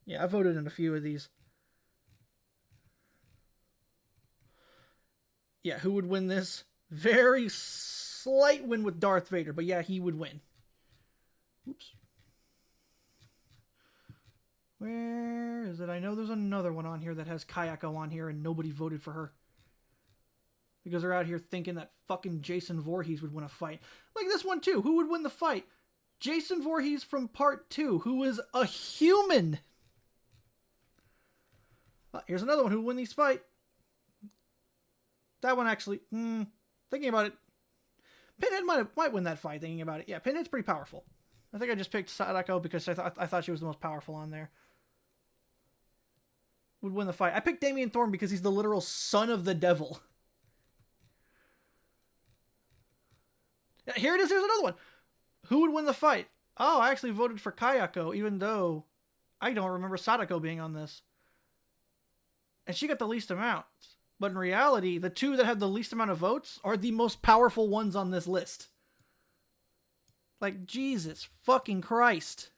Yeah, I voted in a few of these. Yeah, who would win this? Very slight win with Darth Vader, but yeah, he would win. Oops. Where is it? I know there's another one on here that has Kayako on here and nobody voted for her. because they're out here thinking that fucking Jason Voorhees would win a fight. Like this one too. Who would win the fight? Jason Voorhees from Part 2, who is a human. Here's another one who would win this fight. That one actually, thinking about it, Pinhead might win that fight, thinking about it. Yeah, Pinhead's pretty powerful. I think I just picked Sadako because I thought she was the most powerful on there. Would win the fight. I picked Damien Thorne because he's the literal son of the devil. Yeah, here it is. Here's another one. Who would win the fight? Oh, I actually voted for Kayako, even though I don't remember Sadako being on this. And she got the least amount. But in reality, the two that have the least amount of votes are the most powerful ones on this list. Like, Jesus fucking Christ.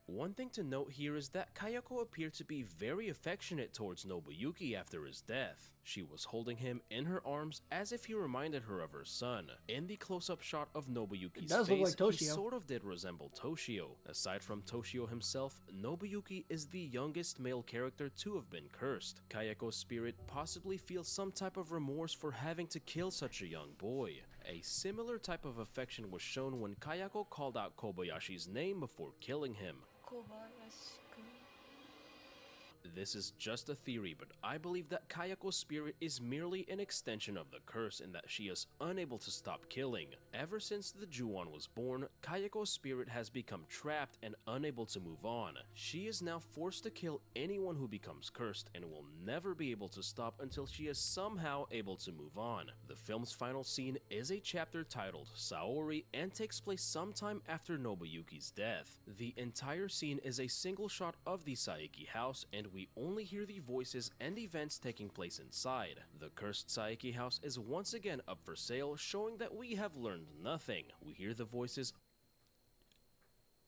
One thing to note here is that Kayako appeared to be very affectionate towards Nobuyuki after his death. She was holding him in her arms as if he reminded her of her son. In the close-up shot of Nobuyuki's face, look like Toshio. he sort of did resemble Toshio. Aside from Toshio himself, Nobuyuki is the youngest male character to have been cursed. Kayako's spirit possibly feels some type of remorse for having to kill such a young boy. A similar type of affection was shown when Kayako called out Kobayashi's name before killing him. This is just a theory, but I believe that Kayako's spirit is merely an extension of the curse in that she is unable to stop killing. Ever since the Ju-on was born, Kayako's spirit has become trapped and unable to move on. She is now forced to kill anyone who becomes cursed and will never be able to stop until she is somehow able to move on. The film's final scene is a chapter titled Saori and takes place sometime after Nobuyuki's death. The entire scene is a single shot of the Saeki house, and we only hear the voices and events taking place inside. The cursed Saeki house is once again up for sale, showing that we have learned nothing. We hear the voices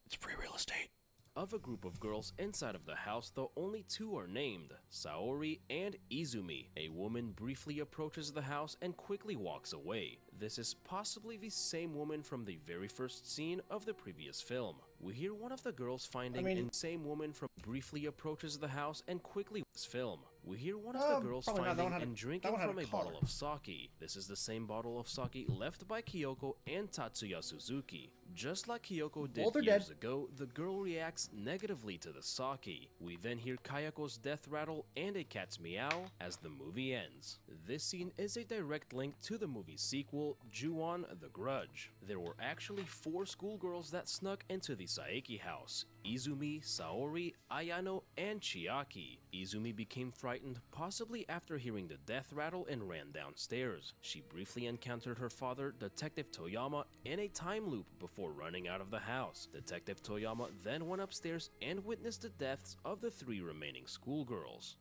It's free real estate. Of a group of girls inside of the house, though only two are named, Saori and Izumi. A woman briefly approaches the house and quickly walks away. This is possibly the same woman from the very first scene of the previous film. We hear one of the girls finding the same woman from briefly approaches the house and quickly film. We hear one of the girls finding and drinking from a bottle of sake. This is the same bottle of sake left by Kyoko and Tatsuya Suzuki. Just like Kyoko did years ago, the girl reacts negatively to the sake. We then hear Kayako's death rattle and a cat's meow as the movie ends. This scene is a direct link to the movie's sequel, Ju-on: The Grudge. There were actually 4 schoolgirls that snuck into the Saeki house: Izumi, Saori, Ayano, and Chiaki. Izumi became frightened, possibly after hearing the death rattle, and ran downstairs. She briefly encountered her father, Detective Toyama, in a time loop before running out of the house. Detective Toyama then went upstairs and witnessed the deaths of the 3 remaining schoolgirls.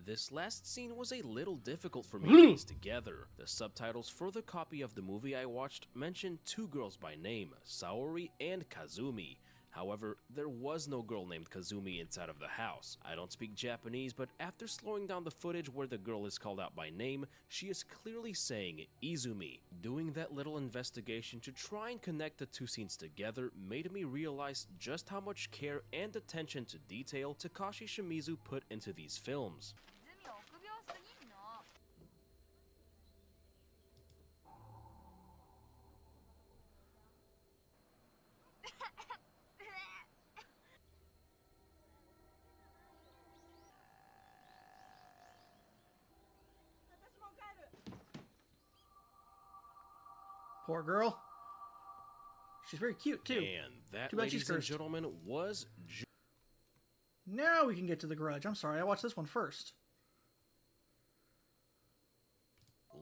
This last scene was a little difficult for me to piece together. The subtitles for the copy of the movie I watched mentioned 2 girls by name, Saori and Kazumi. However, there was no girl named Kazumi inside of the house. I don't speak Japanese, but after slowing down the footage where the girl is called out by name, she is clearly saying Izumi. Doing that little investigation to try and connect the 2 scenes together made me realize just how much care and attention to detail Takashi Shimizu put into these films. Poor girl. She's very cute, too. And that, ladies and gentlemen, was... Now we can get to The Grudge. I'm sorry, I watched this one first.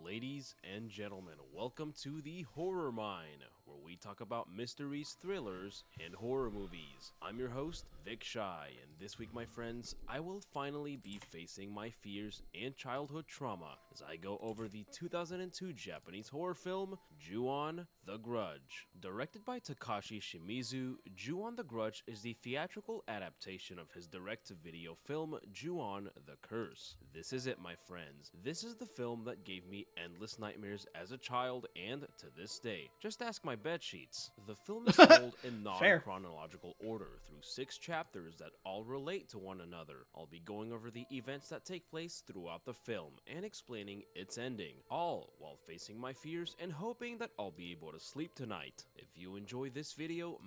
Ladies and gentlemen, welcome to the Horror Mine, where we talk about mysteries, thrillers, and horror movies. I'm your host, Vic Shy, and this week, my friends, I will finally be facing my fears and childhood trauma as I go over the 2002 Japanese horror film, Ju-on: The Grudge. Directed by Takashi Shimizu, Ju-on: The Grudge is the theatrical adaptation of his direct-to-video film, Ju-on: The Curse. This is it, my friends. This is the film that gave me me endless nightmares as a child and to this day. Just ask my bed sheets. The film is told in non-chronological order through 6 chapters that all relate to one another. I'll be going over the events that take place throughout the film and explaining its ending, all while facing my fears and hoping that I'll be able to sleep tonight. If you enjoy this video,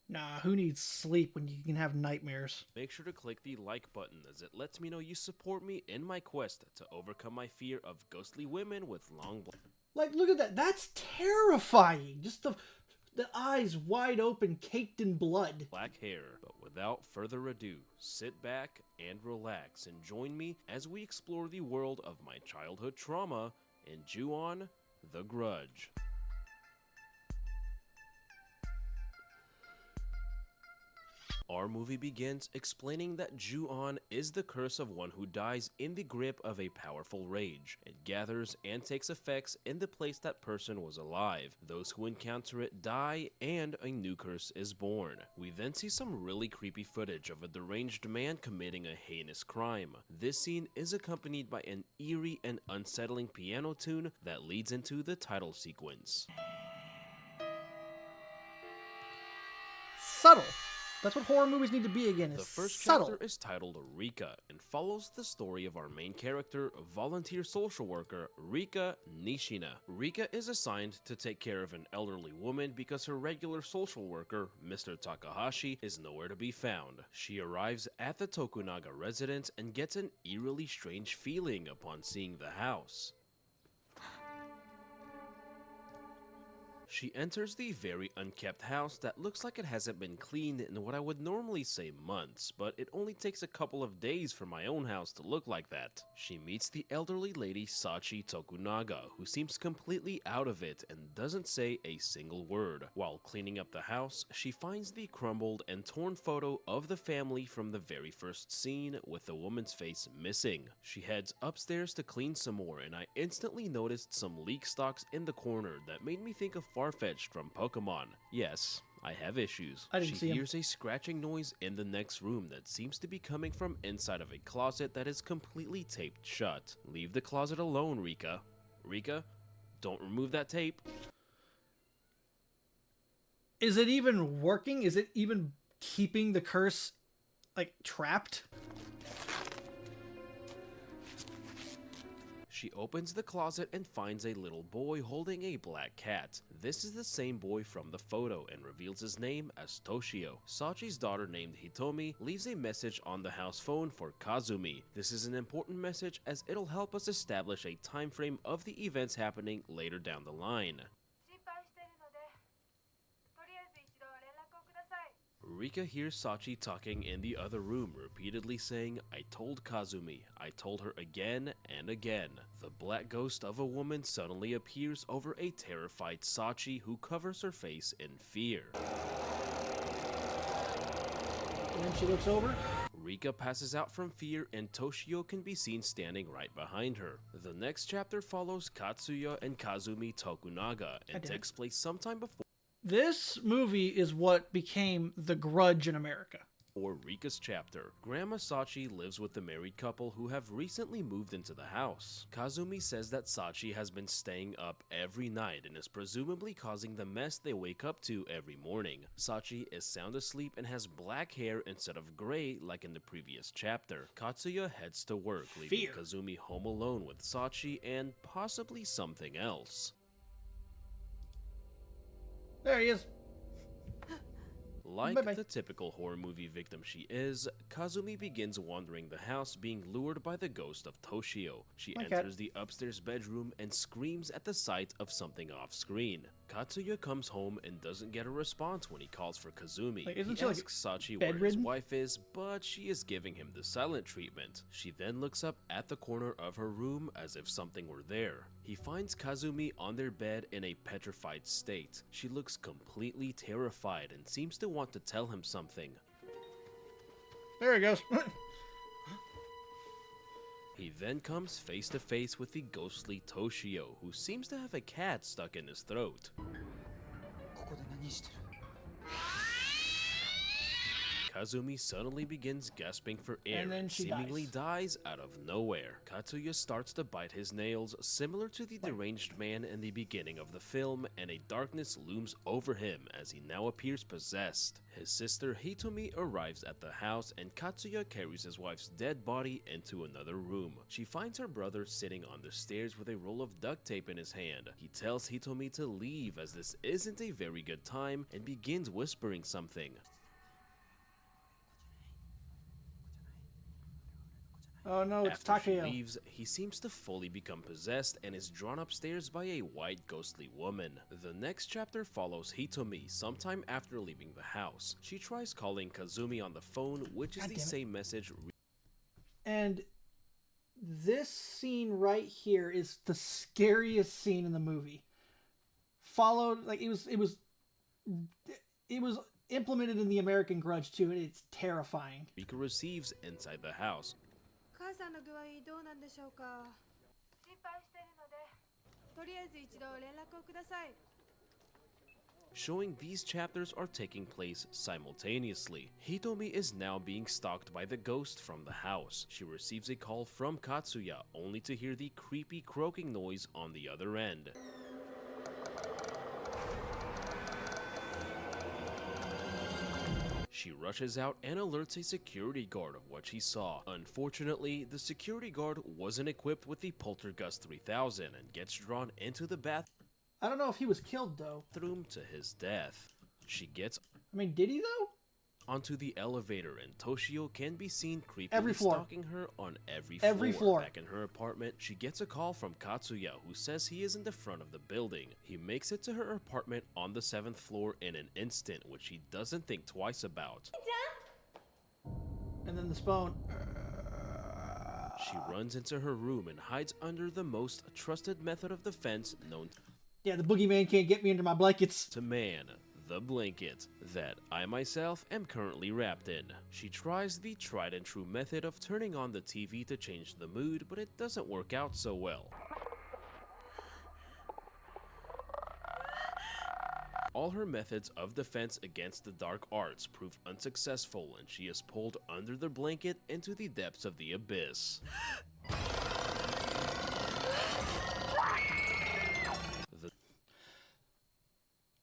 Nah, who needs sleep when you can have nightmares? make sure to click the like button as it lets me know you support me in my quest to overcome my fear of ghostly women with long Like, look at that. That's terrifying. Just the eyes wide open, caked in blood. black hair. But without further ado, sit back and relax and join me as we explore the world of my childhood trauma in Ju-on: The Grudge. Our movie begins explaining that Ju-on is the curse of one who dies in the grip of a powerful rage. It gathers and takes effects in the place that person was alive. Those who encounter it die, and a new curse is born. We then see some really creepy footage of a deranged man committing a heinous crime. This scene is accompanied by an eerie and unsettling piano tune that leads into the title sequence. Subtle. That's what horror movies need to be again. The first subtle. chapter is titled Rika and follows the story of our main character, volunteer social worker Rika Nishina. Rika is assigned to take care of an elderly woman because her regular social worker, Mr. Takahashi, is nowhere to be found. She arrives at the Tokunaga residence and gets an eerily strange feeling upon seeing the house. She enters the very unkept house that looks like it hasn't been cleaned in what I would normally say months, but it only takes a couple of days for my own house to look like that. She meets the elderly lady Sachi Tokunaga, who seems completely out of it and doesn't say a single word. While cleaning up the house, she finds the crumbled and torn photo of the family from the very first scene with the woman's face missing. She heads upstairs to clean some more, and I instantly noticed some leek stalks in the corner that made me think of Farfetch'd from Pokemon. Yes, I have issues. I didn't see She him. hears a scratching noise in the next room that seems to be coming from inside of a closet that is completely taped shut. Leave the closet alone, Rika. Rika, don't remove that tape. Is it even working? Is it even keeping the curse, like, trapped? She opens the closet and finds a little boy holding a black cat. This is the same boy from the photo and reveals his name as Toshio. Sachi's daughter named Hitomi leaves a message on the house phone for Kazumi. This is an important message as it'll help us establish a time frame of the events happening later down the line. Rika hears Sachi talking in the other room, repeatedly saying, "I told Kazumi, I told her again and again." The black ghost of a woman suddenly appears over a terrified Sachi who covers her face in fear. And then she looks over. Rika passes out from fear and Toshio can be seen standing right behind her. The next chapter follows Katsuya and Kazumi Tokunaga and takes place sometime before This movie is what became The Grudge in America. Rika's chapter. Grandma Sachi lives with the married couple who have recently moved into the house. Kazumi says that Sachi has been staying up every night and is presumably causing the mess they wake up to every morning. Sachi is sound asleep and has black hair instead of gray like in the previous chapter. Katsuya heads to work, leaving Kazumi home alone with Sachi and possibly something else. There he is. Like the typical horror movie victim she is, Kazumi begins wandering the house being lured by the ghost of Toshio. She enters the upstairs bedroom and screams at the sight of something off screen. Katsuya comes home and doesn't get a response when he calls for Kazumi. Like, isn't he she, like, asks Sachi where his bedridden? wife is, but she is giving him the silent treatment. She then looks up at the corner of her room as if something were there. He finds Kazumi on their bed in a petrified state. She looks completely terrified and seems to want to tell him something. There he goes. He then comes face to face with the ghostly Toshio, who seems to have a cat stuck in his throat. Kazumi suddenly begins gasping for air And then she seemingly dies out of nowhere. Katsuya starts to bite his nails, similar to the deranged man in the beginning of the film, and a darkness looms over him as he now appears possessed. His sister Hitomi arrives at the house, and Katsuya carries his wife's dead body into another room. She finds her brother sitting on the stairs with a roll of duct tape in his hand. He tells Hitomi to leave as this isn't a very good time and begins whispering something. Oh no, it's After she Takeo. leaves, he seems to fully become possessed and is drawn upstairs by a white ghostly woman. The next chapter follows Hitomi sometime after leaving the house. She tries calling Kazumi on the phone, which is God the damn it. same message. And this scene right here is the scariest scene in the movie. Followed, like, it was implemented in the American Grudge too, and it's terrifying. Rika receives inside the house. Showing these chapters are taking place simultaneously. Hitomi is now being stalked by the ghost from the house. She receives a call from Katsuya, only to hear the creepy croaking noise on the other end. She rushes out and alerts a security guard of what she saw. Unfortunately, the security guard wasn't equipped with the Poltergust 3000 and gets drawn into the bathroom I don't know if he was killed though. to his death. She gets I mean, did he though? onto the elevator, and Toshio can be seen creepily Every floor. stalking her on every floor. Back in her apartment, she gets a call from Katsuya, who says he is in the front of the building. He makes it to her apartment on the 7th floor in an instant, which she doesn't think twice about. And then the spawn. She runs into her room and hides under the most trusted method of defense known Yeah, the boogeyman can't get me under my blankets. to man, the blanket that I myself am currently wrapped in. She tries the tried and true method of turning on the TV to change the mood, but it doesn't work out so well. All her methods of defense against the dark arts prove unsuccessful, and she is pulled under the blanket into the depths of the abyss.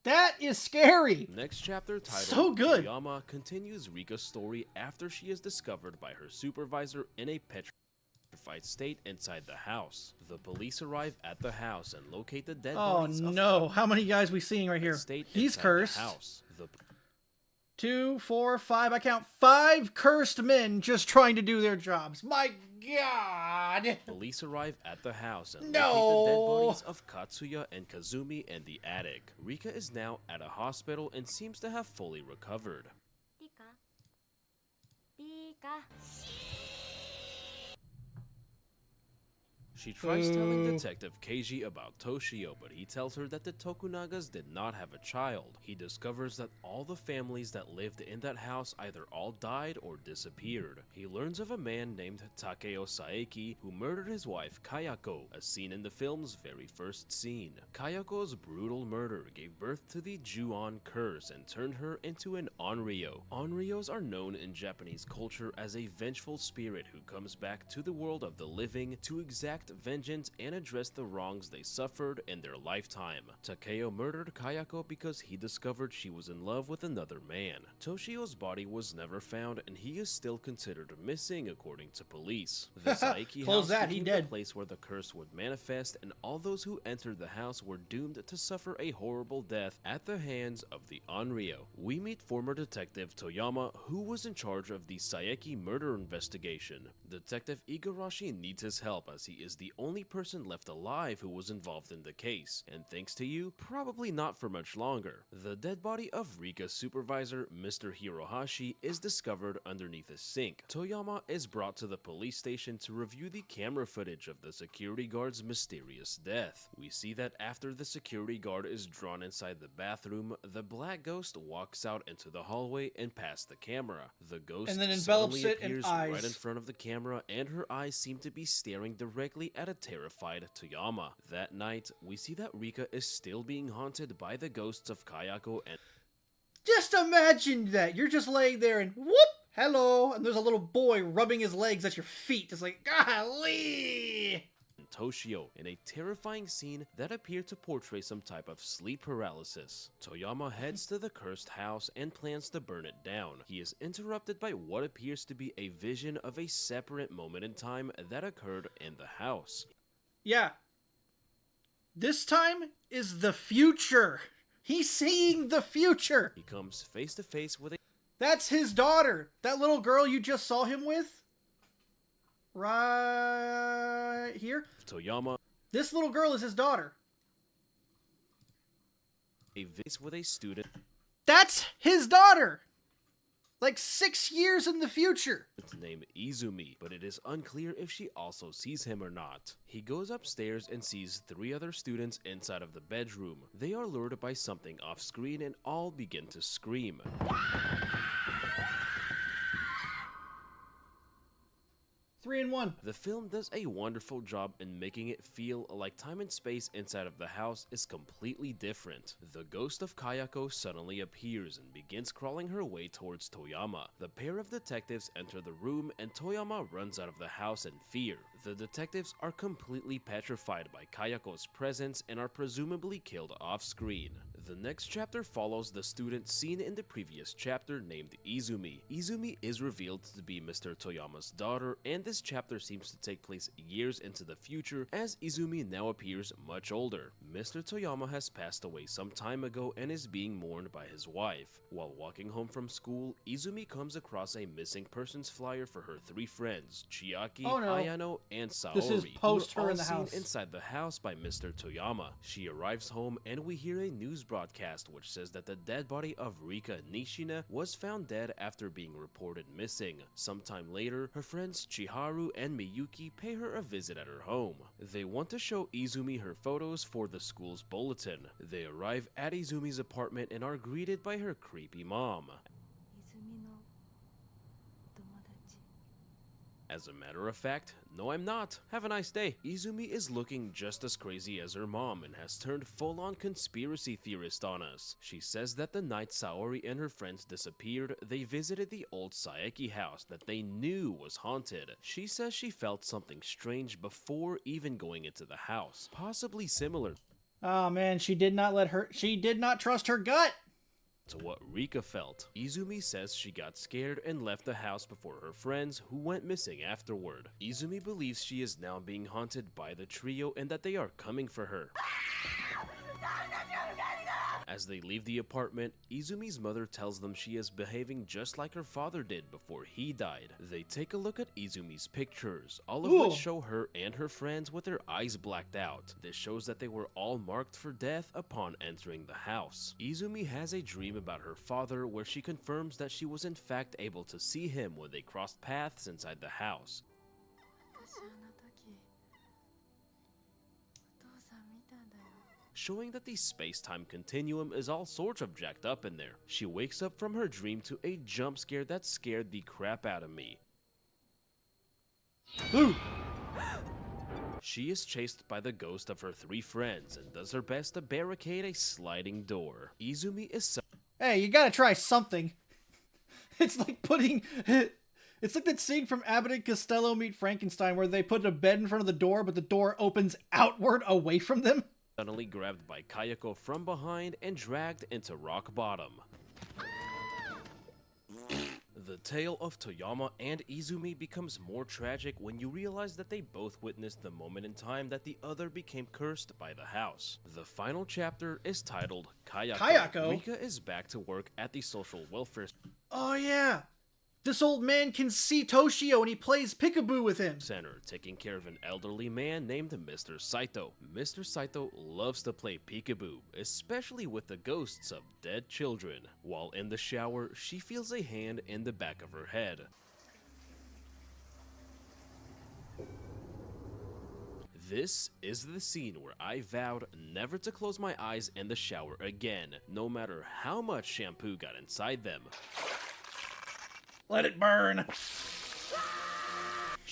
That is scary. Next chapter, titled So good. Toyama, continues Rika's story after she is discovered by her supervisor in a petrified state inside the house. The police arrive at the house and locate the dead Oh bodies of no, how many guys we seeing right here? state He's inside the cursed. house. The 2, 4, 5. I count 5 cursed men just trying to do their jobs. My God. police arrive at the house and No. locate the dead bodies of Katsuya and Kazumi in the attic. Rika is now at a hospital and seems to have fully recovered. She tries telling Detective Keiji about Toshio, but he tells her that the Tokunagas did not have a child. He discovers that all the families that lived in that house either all died or disappeared. He learns of a man named Takeo Saeki who murdered his wife Kayako, as seen in the film's very first scene. Kayako's brutal murder gave birth to the Ju-on curse and turned her into an Onryo. Onryos are known in Japanese culture as a vengeful spirit who comes back to the world of the living to exact vengeance and address the wrongs they suffered in their lifetime. Takeo murdered Kayako because he discovered she was in love with another man. Toshio's body was never found, and he is still considered missing according to police. The Saeki Close house that, he became the dead. place where the curse would manifest, and all those who entered the house were doomed to suffer a horrible death at the hands of the Onryo. We meet former detective Toyama, who was in charge of the Saeki murder investigation. Detective Igarashi needs his help as he is the only person left alive who was involved in the case, and thanks to you, probably not for much longer. The dead body of Rika's supervisor, Mr. Hirohashi, is discovered underneath a sink. Toyama is brought to the police station to review the camera footage of the security guard's mysterious death. We see that after the security guard is drawn inside the bathroom, the black ghost walks out into the hallway and past the camera. The ghost And then envelops suddenly it in appears eyes. right in front of the camera, and her eyes seem to be staring directly at a terrified Toyama. That night, we see that Rika is still being haunted by the ghosts of Kayako and Just imagine that. You're just laying there and whoop, hello, and there's a little boy rubbing his legs at your feet. It's like, golly! Toshio in a terrifying scene that appeared to portray some type of sleep paralysis. Toyama heads to the cursed house and plans to burn it down. He is interrupted by what appears to be a vision of a separate moment in time that occurred in the house. Yeah. This time is the future. He's seeing the future. He comes face to face with a... That's his daughter. That little girl you just saw him with. Right here. Toyama. This little girl is his daughter. A face with a student. That's his daughter. Like 6 years in the future. Named Izumi, but it is unclear if she also sees him or not. He goes upstairs and sees 3 other students inside of the bedroom. They are lured by something off screen and all begin to scream. 3 in 1. The film does a wonderful job in making it feel like time and space inside of the house is completely different. The ghost of Kayako suddenly appears and begins crawling her way towards Toyama. The pair of detectives enter the room and Toyama runs out of the house in fear. The detectives are completely petrified by Kayako's presence and are presumably killed off screen. The next chapter follows the student seen in the previous chapter named Izumi. Izumi is revealed to be Mr. Toyama's daughter, and this chapter seems to take place years into the future as Izumi now appears much older. Mr. Toyama has passed away some time ago and is being mourned by his wife. While walking home from school, Izumi comes across a missing persons flyer for her 3 friends, Chiaki, Ayano, and Saori, this is post who are her all in the seen house. inside the house by Mr. Toyama. She arrives home and we hear a news broadcast which says that the dead body of Rika Nishina was found dead after being reported missing. Sometime later, her friends Chiharu and Miyuki pay her a visit at her home. They want to show Izumi her photos for the school's bulletin. They arrive at Izumi's apartment and are greeted by her creepy mom. As a matter of fact, no I'm not. Have a nice day. Izumi is looking just as crazy as her mom and has turned full-on conspiracy theorist on us. She says that the night Saori and her friends disappeared, they visited the old Saeki house that they knew was haunted. She says she felt something strange before even going into the house, possibly similar Oh man, she did not trust her gut. to what Rika felt. Izumi says she got scared and left the house before her friends, who went missing afterward. Izumi believes she is now being haunted by the trio and that they are coming for her. As they leave the apartment, Izumi's mother tells them she is behaving just like her father did before he died. They take a look at Izumi's pictures, all of which show her and her friends with their eyes blacked out. This shows that they were all marked for death upon entering the house. Izumi has a dream about her father where she confirms that she was in fact able to see him when they crossed paths inside the house. Showing that the space-time continuum is all sorts of jacked up in there. She wakes up from her dream to a jump scare that scared the crap out of me. Ooh. She is chased by the ghost of her 3 friends and does her best to barricade a sliding door. Izumi is Hey, you gotta try something. It's like putting... It's like that scene from Abbott and Costello Meet Frankenstein where they put a bed in front of the door, but the door opens outward away from them. suddenly grabbed by Kayako from behind and dragged into rock bottom. The tale of Toyama and Izumi becomes more tragic when you realize that they both witnessed the moment in time that the other became cursed by the house. The final chapter is titled Kayako. Kayako? Rika is back to work at the social welfare Oh yeah! This old man can see Toshio and he plays peekaboo with him. center, taking care of an elderly man named Mr. Saito. Mr. Saito loves to play peekaboo, especially with the ghosts of dead children. While in the shower, she feels a hand in the back of her head. This is the scene where I vowed never to close my eyes in the shower again, no matter how much shampoo got inside them. Let it burn.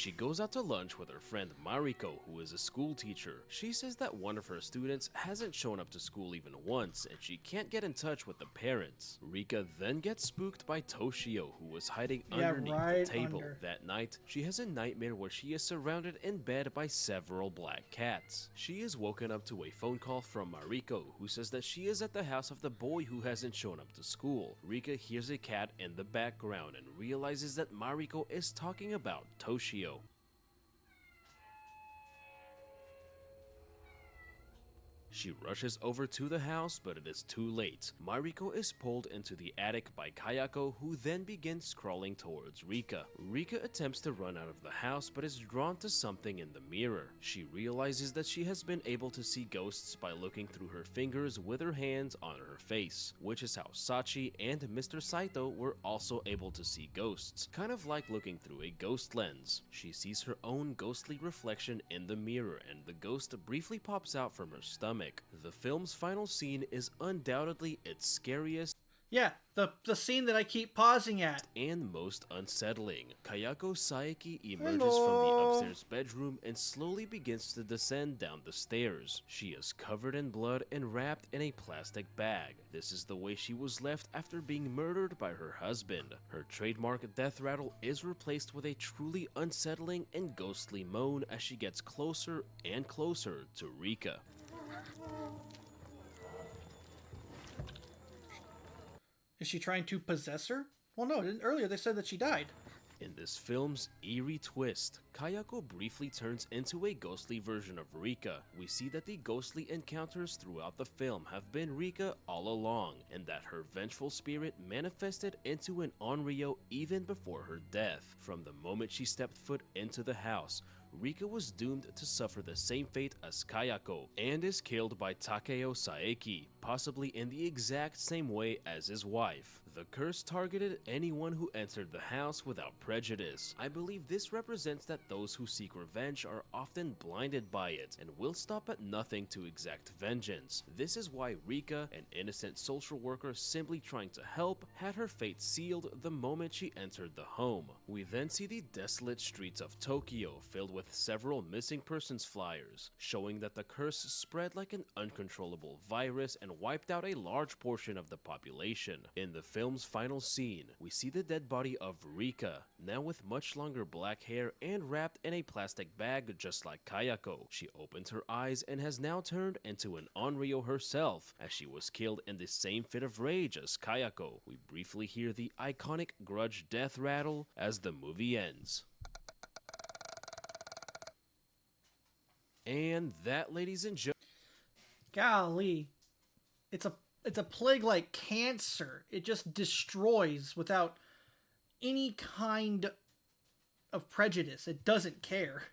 She goes out to lunch with her friend Mariko, who is a school teacher. She says that one of her students hasn't shown up to school even once, and she can't get in touch with the parents. Rika then gets spooked by Toshio, who was hiding underneath the table. That night, she has a nightmare where she is surrounded in bed by several black cats. She is woken up to a phone call from Mariko, who says that she is at the house of the boy who hasn't shown up to school. Rika hears a cat in the background and realizes that Mariko is talking about Toshio. She rushes over to the house, but it is too late. Mariko is pulled into the attic by Kayako, who then begins crawling towards Rika. Rika attempts to run out of the house, but is drawn to something in the mirror. She realizes that she has been able to see ghosts by looking through her fingers with her hands on her face, which is how Sachi and Mr. Saito were also able to see ghosts, kind of like looking through a ghost lens. She sees her own ghostly reflection in the mirror, and the ghost briefly pops out from her stomach. The film's final scene is undoubtedly its scariest, yeah, the scene that I keep pausing at, and most unsettling. Kayako Saeki emerges from the upstairs bedroom and slowly begins to descend down the stairs. She is covered in blood and wrapped in a plastic bag. This is the way she was left after being murdered by her husband. Her trademark death rattle is replaced with a truly unsettling and ghostly moan as she gets closer and closer to Rika. Is she trying to possess her? Well, no, earlier they said that she died. In this film's eerie twist, Kayako briefly turns into a ghostly version of Rika. We see that the ghostly encounters throughout the film have been Rika all along, and that her vengeful spirit manifested into an Onryo even before her death. From the moment she stepped foot into the house, Rika was doomed to suffer the same fate as Kayako, and is killed by Takeo Saeki, possibly in the exact same way as his wife. The curse targeted anyone who entered the house without prejudice. I believe this represents that those who seek revenge are often blinded by it, and will stop at nothing to exact vengeance. This is why Rika, an innocent social worker simply trying to help, had her fate sealed the moment she entered the home. We then see the desolate streets of Tokyo filled with several missing persons flyers, showing that the curse spread like an uncontrollable virus and wiped out a large portion of the population. In the film's final scene, we see the dead body of Rika, now with much longer black hair and wrapped in a plastic bag just like Kayako. She opens her eyes and has now turned into an Onryo herself, as she was killed in the same fit of rage as Kayako. We briefly hear the iconic Grudge death rattle as the movie ends. And that, ladies and gentlemen, golly, it's a plague like cancer. It just destroys without any kind of prejudice. It doesn't care.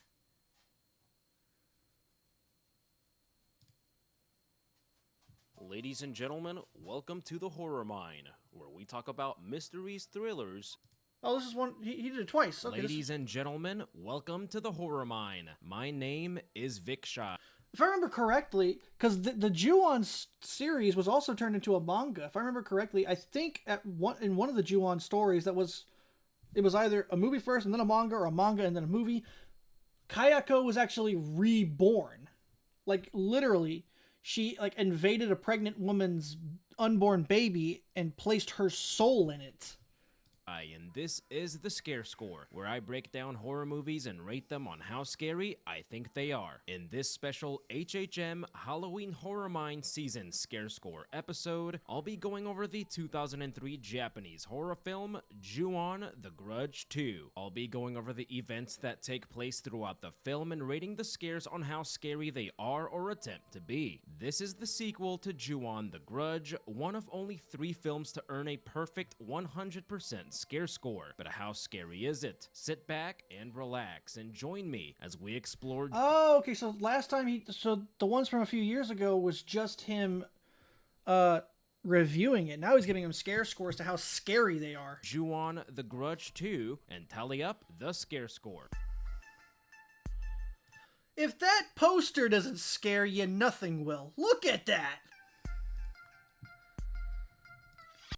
Ladies and gentlemen, welcome to the Horror Mine, where we talk about mysteries, thrillers. Oh, this is one. He did it twice. Okay, Ladies and gentlemen, welcome to the Horror Mine. My name is Viksha. If I remember correctly, because the Ju-On series was also turned into a manga. If I remember correctly, I think in one of the Ju-On stories it was either a movie first and then a manga, or a manga and then a movie. Kayako was actually reborn. Like, literally, she invaded a pregnant woman's unborn baby and placed her soul in it. And this is the Scare Score, where I break down horror movies and rate them on how scary I think they are. In this special HHM Halloween Horror Mine Season Scare Score episode, I'll be going over the 2003 Japanese horror film Ju-On: The Grudge 2. I'll be going over the events that take place throughout the film and rating the scares on how scary they are or attempt to be. This is the sequel to Ju-On: The Grudge, one of only 3 films to earn a perfect 100% scare score. But how scary is it? Sit back and relax and join me as we explore. Oh, okay. So last time so the ones from a few years ago was just him reviewing it. Now he's giving him scare scores to how scary they are. Ju-On: The Grudge 2 and tally up the scare score. If that poster doesn't scare you, nothing will. Look at that.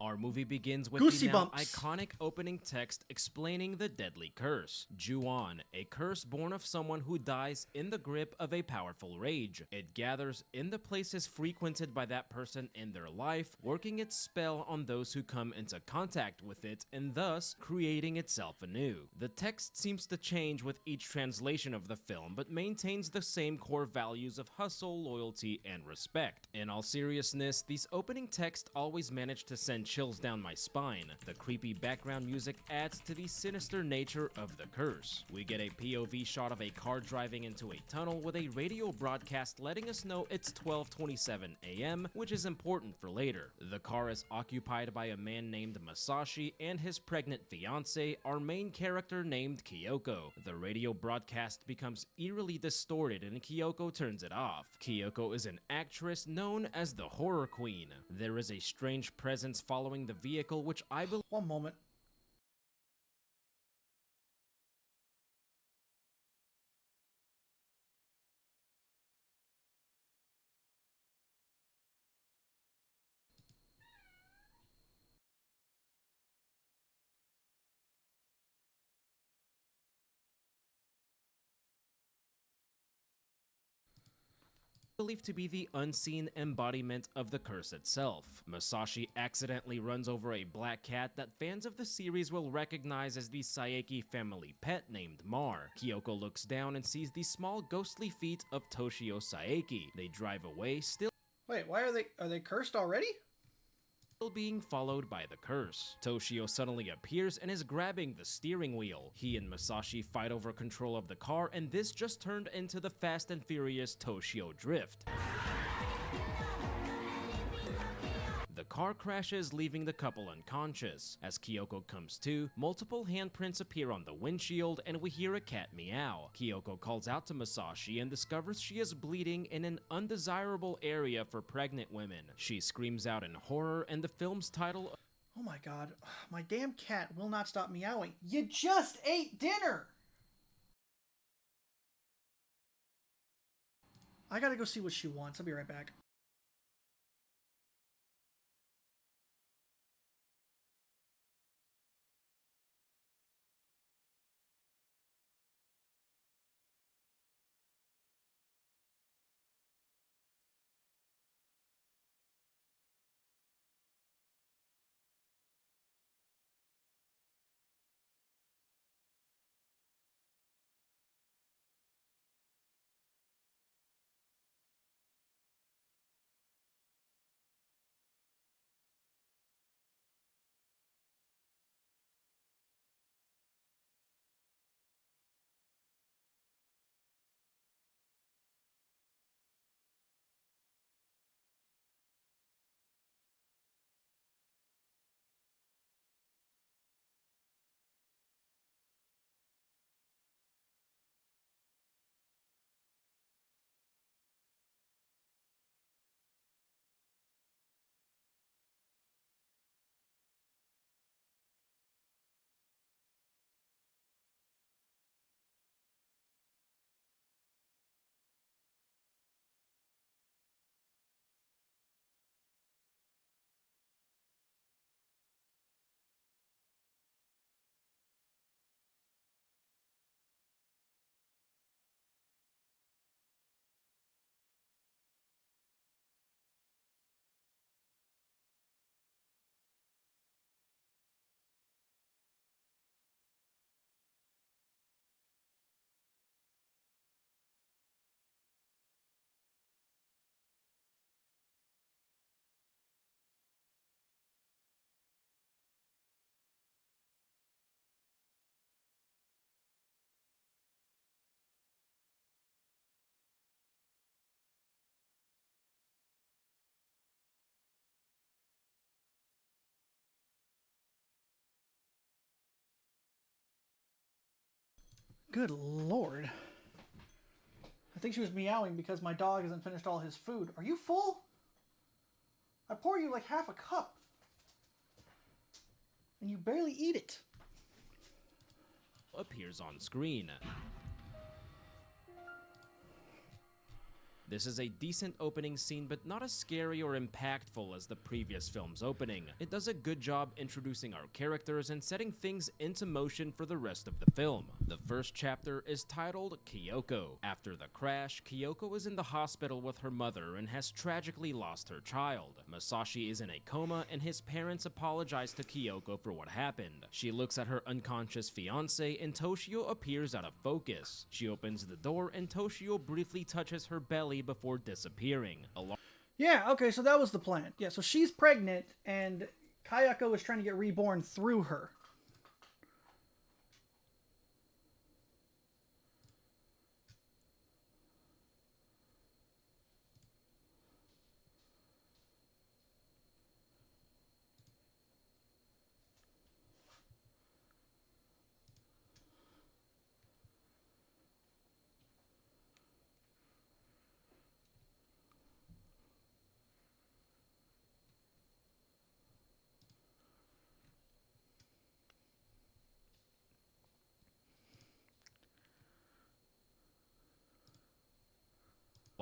Our movie begins with Goosey the now bumps. iconic opening text explaining the deadly curse. Ju-on, a curse born of someone who dies in the grip of a powerful rage. It gathers in the places frequented by that person in their life, working its spell on those who come into contact with it and thus creating itself anew. The text seems to change with each translation of the film, but maintains the same core values of hustle, loyalty, and respect. In all seriousness, these opening texts always manage to send chills down my spine. The creepy background music adds to the sinister nature of the curse. We get a POV shot of a car driving into a tunnel with a radio broadcast letting us know it's 12:27 a.m., which is important for later. The car is occupied by a man named Masashi and his pregnant fiancée, our main character named Kyoko. The radio broadcast becomes eerily distorted and Kyoko turns it off. Kyoko is an actress known as the Horror Queen. There is a strange presence following the vehicle, which I believe— One moment. believed to be the unseen embodiment of the curse itself. Masashi accidentally runs over a black cat that fans of the series will recognize as the Saeki family pet named Mar. Kyoko looks down and sees the small ghostly feet of Toshio Saeki. They drive away, still— Wait, why are they cursed already? Being followed by the curse. Toshio suddenly appears and is grabbing the steering wheel. He and Masashi fight over control of the car, and this just turned into the Fast and Furious Toshio Drift. The car crashes, leaving the couple unconscious. As Kyoko comes to, multiple handprints appear on the windshield, and we hear a cat meow. Kyoko calls out to Masashi and discovers she is bleeding in an undesirable area for pregnant women. She screams out in horror, and the film's title— Oh my god, my damn cat will not stop meowing. You just ate dinner! I gotta go see what she wants. I'll be right back. Good lord. I think she was meowing because my dog hasn't finished all his food. Are you full? I pour you like half a cup. And you barely eat it. appears on screen. This is a decent opening scene, but not as scary or impactful as the previous film's opening. It does a good job introducing our characters and setting things into motion for the rest of the film. The first chapter is titled Kyoko. After the crash, Kyoko is in the hospital with her mother and has tragically lost her child. Masashi is in a coma and his parents apologize to Kyoko for what happened. She looks at her unconscious fiance and Toshio appears out of focus. She opens the door and Toshio briefly touches her belly before disappearing. Yeah, okay, so that was the plan. Yeah, so she's pregnant and Kayako is trying to get reborn through her.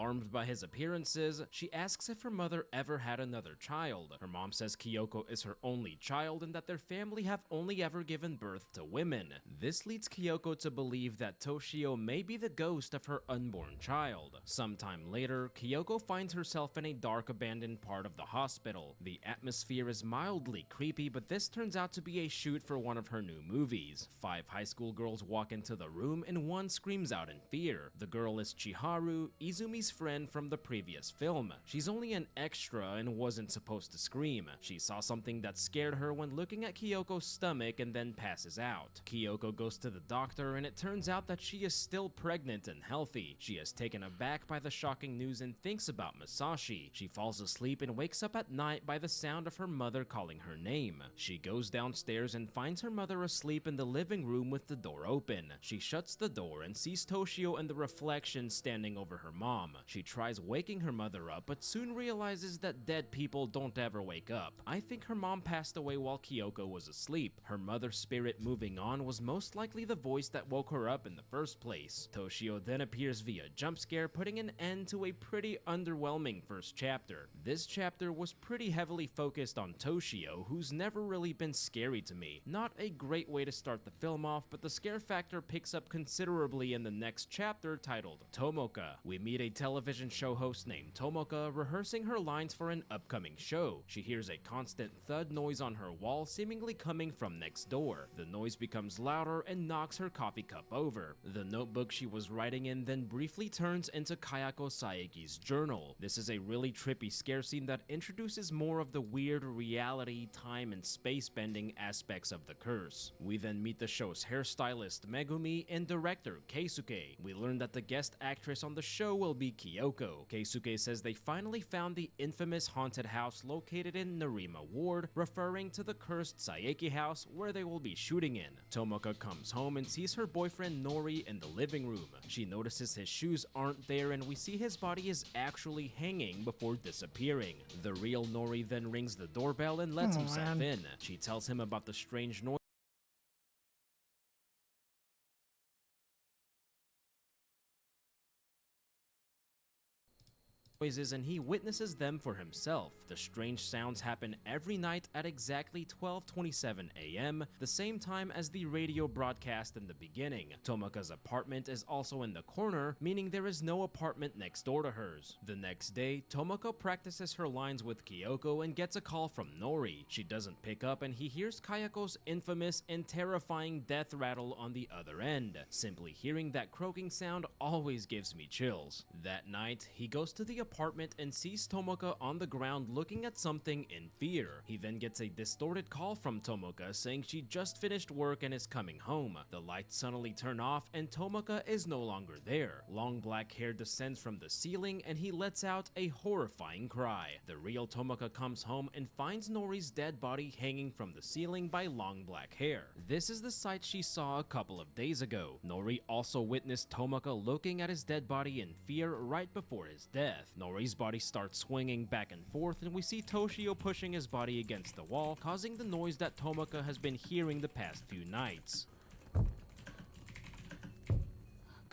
Alarmed by his appearances, she asks if her mother ever had another child. Her mom says Kyoko is her only child and that their family have only ever given birth to women. This leads Kyoko to believe that Toshio may be the ghost of her unborn child. Sometime later, Kyoko finds herself in a dark abandoned part of the hospital. The atmosphere is mildly creepy, but this turns out to be a shoot for one of her new movies. 5 high school girls walk into the room and one screams out in fear. The girl is Chiharu, Izumi's friend from the previous film. She's only an extra and wasn't supposed to scream. She saw something that scared her when looking at Kyoko's stomach and then passes out. Kyoko goes to the doctor and it turns out that she is still pregnant and healthy. She is taken aback by the shocking news and thinks about Masashi. She falls asleep and wakes up at night by the sound of her mother calling her name. She goes downstairs and finds her mother asleep in the living room with the door open. She shuts the door and sees Toshio and the reflection standing over her mom. She tries waking her mother up, but soon realizes that dead people don't ever wake up. I think her mom passed away while Kyoko was asleep. Her mother's spirit moving on was most likely the voice that woke her up in the first place. Toshio then appears via jump scare, putting an end to a pretty underwhelming first chapter. This chapter was pretty heavily focused on Toshio, who's never really been scary to me. Not a great way to start the film off, but the scare factor picks up considerably in the next chapter titled Tomoka. We meet a television show host named Tomoka rehearsing her lines for an upcoming show. She hears a constant thud noise on her wall, seemingly coming from next door. The noise becomes louder and knocks her coffee cup over. The notebook she was writing in then briefly turns into Kayako Saeki's journal. This is a really trippy scare scene that introduces more of the weird reality, time, and space bending aspects of the curse. We then meet the show's hairstylist Megumi and director Keisuke. We learn that the guest actress on the show will be Kyoko. Keisuke says they finally found the infamous haunted house located in Narima Ward, referring to the cursed Saeki house where they will be shooting in. Tomoka comes home and sees her boyfriend Nori in the living room. She notices his shoes aren't there and we see his body is actually hanging before disappearing. The real Nori then rings the doorbell and lets himself in. She tells him about the strange noise and he witnesses them for himself. The strange sounds happen every night at exactly 12:27 a.m., the same time as the radio broadcast in the beginning. Tomoka's apartment is also in the corner, meaning there is no apartment next door to hers. The next day, Tomoka practices her lines with Kyoko and gets a call from Nori. She doesn't pick up and he hears Kayako's infamous and terrifying death rattle on the other end. Simply hearing that croaking sound always gives me chills. That night, he goes to the apartment and sees Tomoka on the ground looking at something in fear. He then gets a distorted call from Tomoka saying she just finished work and is coming home. The lights suddenly turn off and Tomoka is no longer there. Long black hair descends from the ceiling and he lets out a horrifying cry. The real Tomoka comes home and finds Nori's dead body hanging from the ceiling by long black hair. This is the sight she saw a couple of days ago. Nori also witnessed Tomoka looking at his dead body in fear right before his death. Nori's body starts swinging back and forth and we see Toshio pushing his body against the wall, causing the noise that Tomoka has been hearing the past few nights.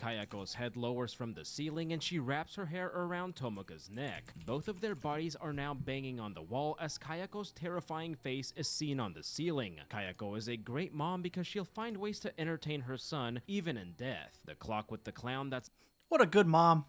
Kayako's head lowers from the ceiling and she wraps her hair around Tomoka's neck. Both of their bodies are now banging on the wall as Kayako's terrifying face is seen on the ceiling. Kayako is a great mom because she'll find ways to entertain her son even in death. The clock with the clown that's What a good mom.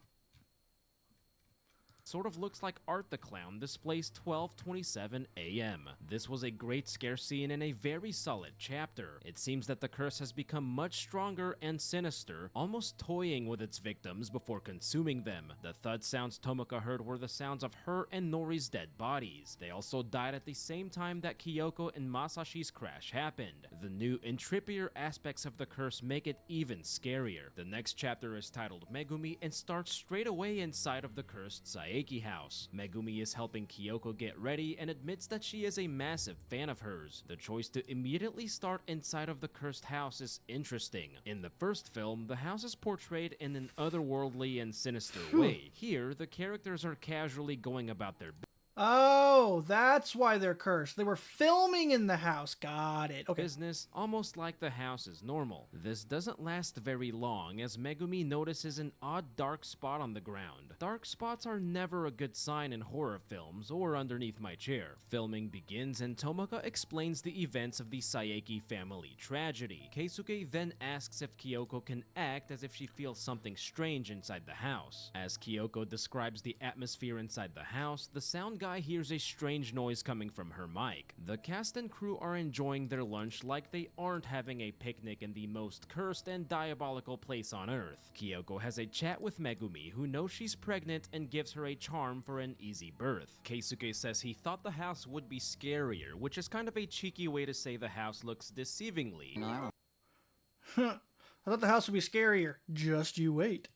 sort of looks like Art the Clown displays 12:27 a.m. This was a great scare scene and a very solid chapter. It seems that the curse has become much stronger and sinister, almost toying with its victims before consuming them. The thud sounds Tomoka heard were the sounds of her and Nori's dead bodies. They also died at the same time that Kyoko and Masashi's crash happened. The new and trippier aspects of the curse make it even scarier. The next chapter is titled Megumi and starts straight away inside of the cursed Saeki house. Megumi is helping Kyoko get ready and admits that she is a massive fan of hers. The choice to immediately start inside of the cursed house is interesting. In the first film, the house is portrayed in an otherworldly and sinister way. Here, the characters are casually going about their Oh, that's why they're cursed. They were filming in the house. Got it. Okay. business, almost like the house is normal. This doesn't last very long as Megumi notices an odd dark spot on the ground. Dark spots are never a good sign in horror films or underneath my chair. Filming begins and Tomoka explains the events of the Saeki family tragedy. Keisuke then asks if Kyoko can act as if she feels something strange inside the house. As Kyoko describes the atmosphere inside the house, the sound guy hears a strange noise coming from her mic. The cast and crew are enjoying their lunch like they aren't having a picnic in the most cursed and diabolical place on earth. Kyoko has a chat with Megumi, who knows she's pregnant and gives her a charm for an easy birth. Keisuke says he thought the house would be scarier, which is kind of a cheeky way to say the house looks deceivingly. I thought the house would be scarier. Just you wait.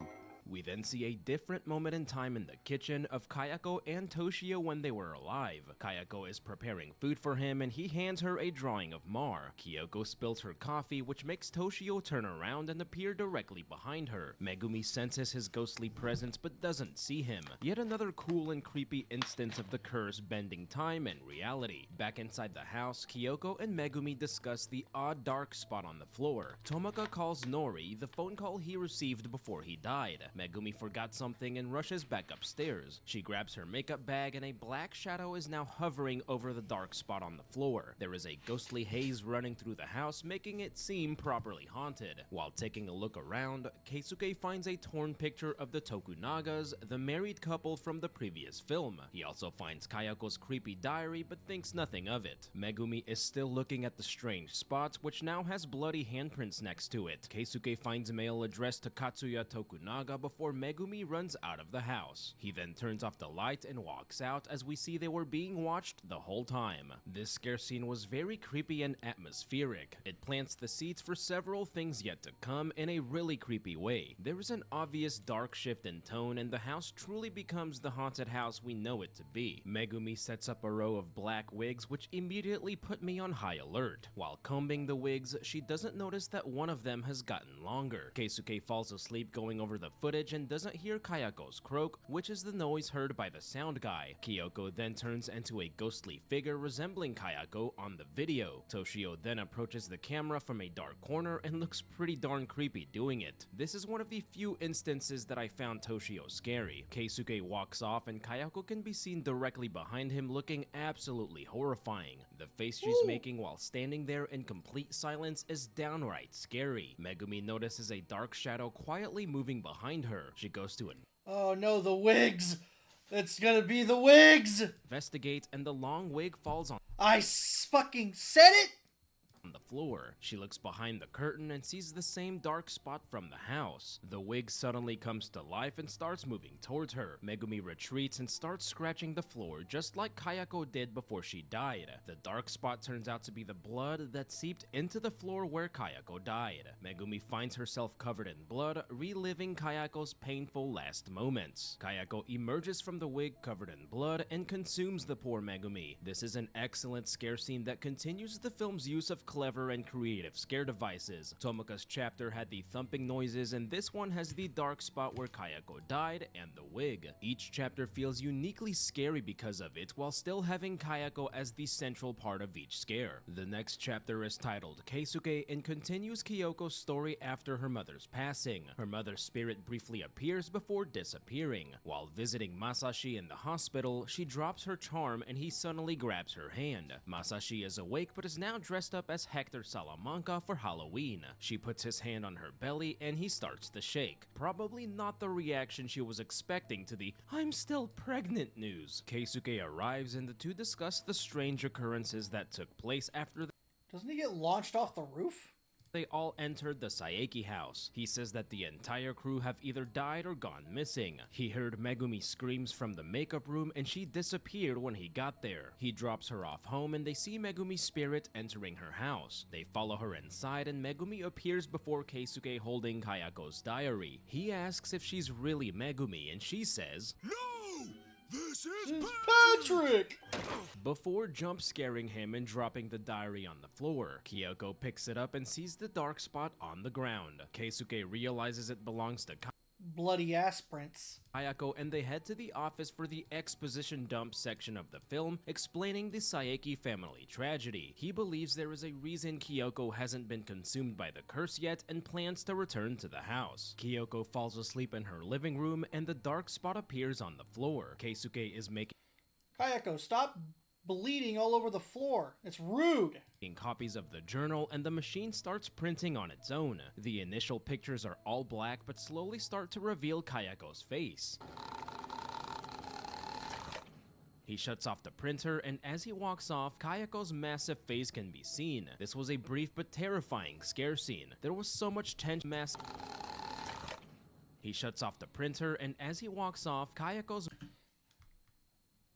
We then see a different moment in time in the kitchen of Kayako and Toshio when they were alive. Kayako is preparing food for him and he hands her a drawing of Mar. Kyoko spills her coffee, which makes Toshio turn around and appear directly behind her. Megumi senses his ghostly presence but doesn't see him. Yet another cool and creepy instance of the curse bending time and reality. Back inside the house, Kyoko and Megumi discuss the odd dark spot on the floor. Tomoka calls Nori, the phone call he received before he died. Megumi forgot something and rushes back upstairs. She grabs her makeup bag and a black shadow is now hovering over the dark spot on the floor. There is a ghostly haze running through the house, making it seem properly haunted. While taking a look around, Keisuke finds a torn picture of the Tokunagas, the married couple from the previous film. He also finds Kayako's creepy diary but thinks nothing of it. Megumi is still looking at the strange spot, which now has bloody handprints next to it. Keisuke finds a mail addressed to Katsuya Tokunaga before Megumi runs out of the house. He then turns off the light and walks out as we see they were being watched the whole time. This scare scene was very creepy and atmospheric. It plants the seeds for several things yet to come in a really creepy way. There is an obvious dark shift in tone and the house truly becomes the haunted house we know it to be. Megumi sets up a row of black wigs which immediately put me on high alert. While combing the wigs, she doesn't notice that one of them has gotten longer. Keisuke falls asleep going over the footage and doesn't hear Kayako's croak, which is the noise heard by the sound guy. Kyoko then turns into a ghostly figure resembling Kayako on the video. Toshio then approaches the camera from a dark corner and looks pretty darn creepy doing it. This is one of the few instances that I found Toshio scary. Keisuke walks off and Kayako can be seen directly behind him looking absolutely horrifying. The face she's making while standing there in complete silence is downright scary. Megumi notices a dark shadow quietly moving behind her. She goes to Oh no, the wigs! It's gonna be the wigs! investigate and the long wig falls on Fucking said it! the floor. She looks behind the curtain and sees the same dark spot from the house. The wig suddenly comes to life and starts moving towards her. Megumi retreats and starts scratching the floor just like Kayako did before she died. The dark spot turns out to be the blood that seeped into the floor where Kayako died. Megumi finds herself covered in blood, reliving Kayako's painful last moments. Kayako emerges from the wig covered in blood and consumes the poor Megumi. This is an excellent scare scene that continues the film's use of clever clever and creative scare devices. Tomoka's chapter had the thumping noises, and this one has the dark spot where Kayako died and the wig. Each chapter feels uniquely scary because of it, while still having Kayako as the central part of each scare. The next chapter is titled Keisuke and continues Kyoko's story after her mother's passing. Her mother's spirit briefly appears before disappearing. While visiting Masashi in the hospital, she drops her charm and he suddenly grabs her hand. Masashi is awake but is now dressed up as Hector Salamanca for Halloween. She puts his hand on her belly and he starts to shake. Probably not the reaction she was expecting to the "I'm still pregnant" news. Keisuke arrives and the two discuss the strange occurrences that took place after Doesn't he get launched off the roof? they all entered the Saeki house. He says that the entire crew have either died or gone missing. He heard Megumi screams from the makeup room and she disappeared when he got there. He drops her off home and they see Megumi's spirit entering her house. They follow her inside and Megumi appears before Keisuke holding Kayako's diary. He asks if she's really Megumi and she says, No! This is Patrick! Before jump scaring him and dropping the diary on the floor. Kyoko picks it up and sees the dark spot on the ground. Keisuke realizes it belongs to Bloody ass prints. Kayako and they head to the office for the exposition dump section of the film, explaining the Saeki family tragedy. He believes there is a reason Kyoko hasn't been consumed by the curse yet and plans to return to the house. Kyoko falls asleep in her living room and the dark spot appears on the floor. Keisuke is making Kayako, stop bleeding all over the floor. It's rude. Copies of the journal and the machine starts printing on its own. The initial pictures are all black but slowly start to reveal Kayako's face. He shuts off the printer and as he walks off, Kayako's massive face can be seen. This was a brief but terrifying scare scene. There was so much tension. He shuts off the printer and as he walks off, Kayako's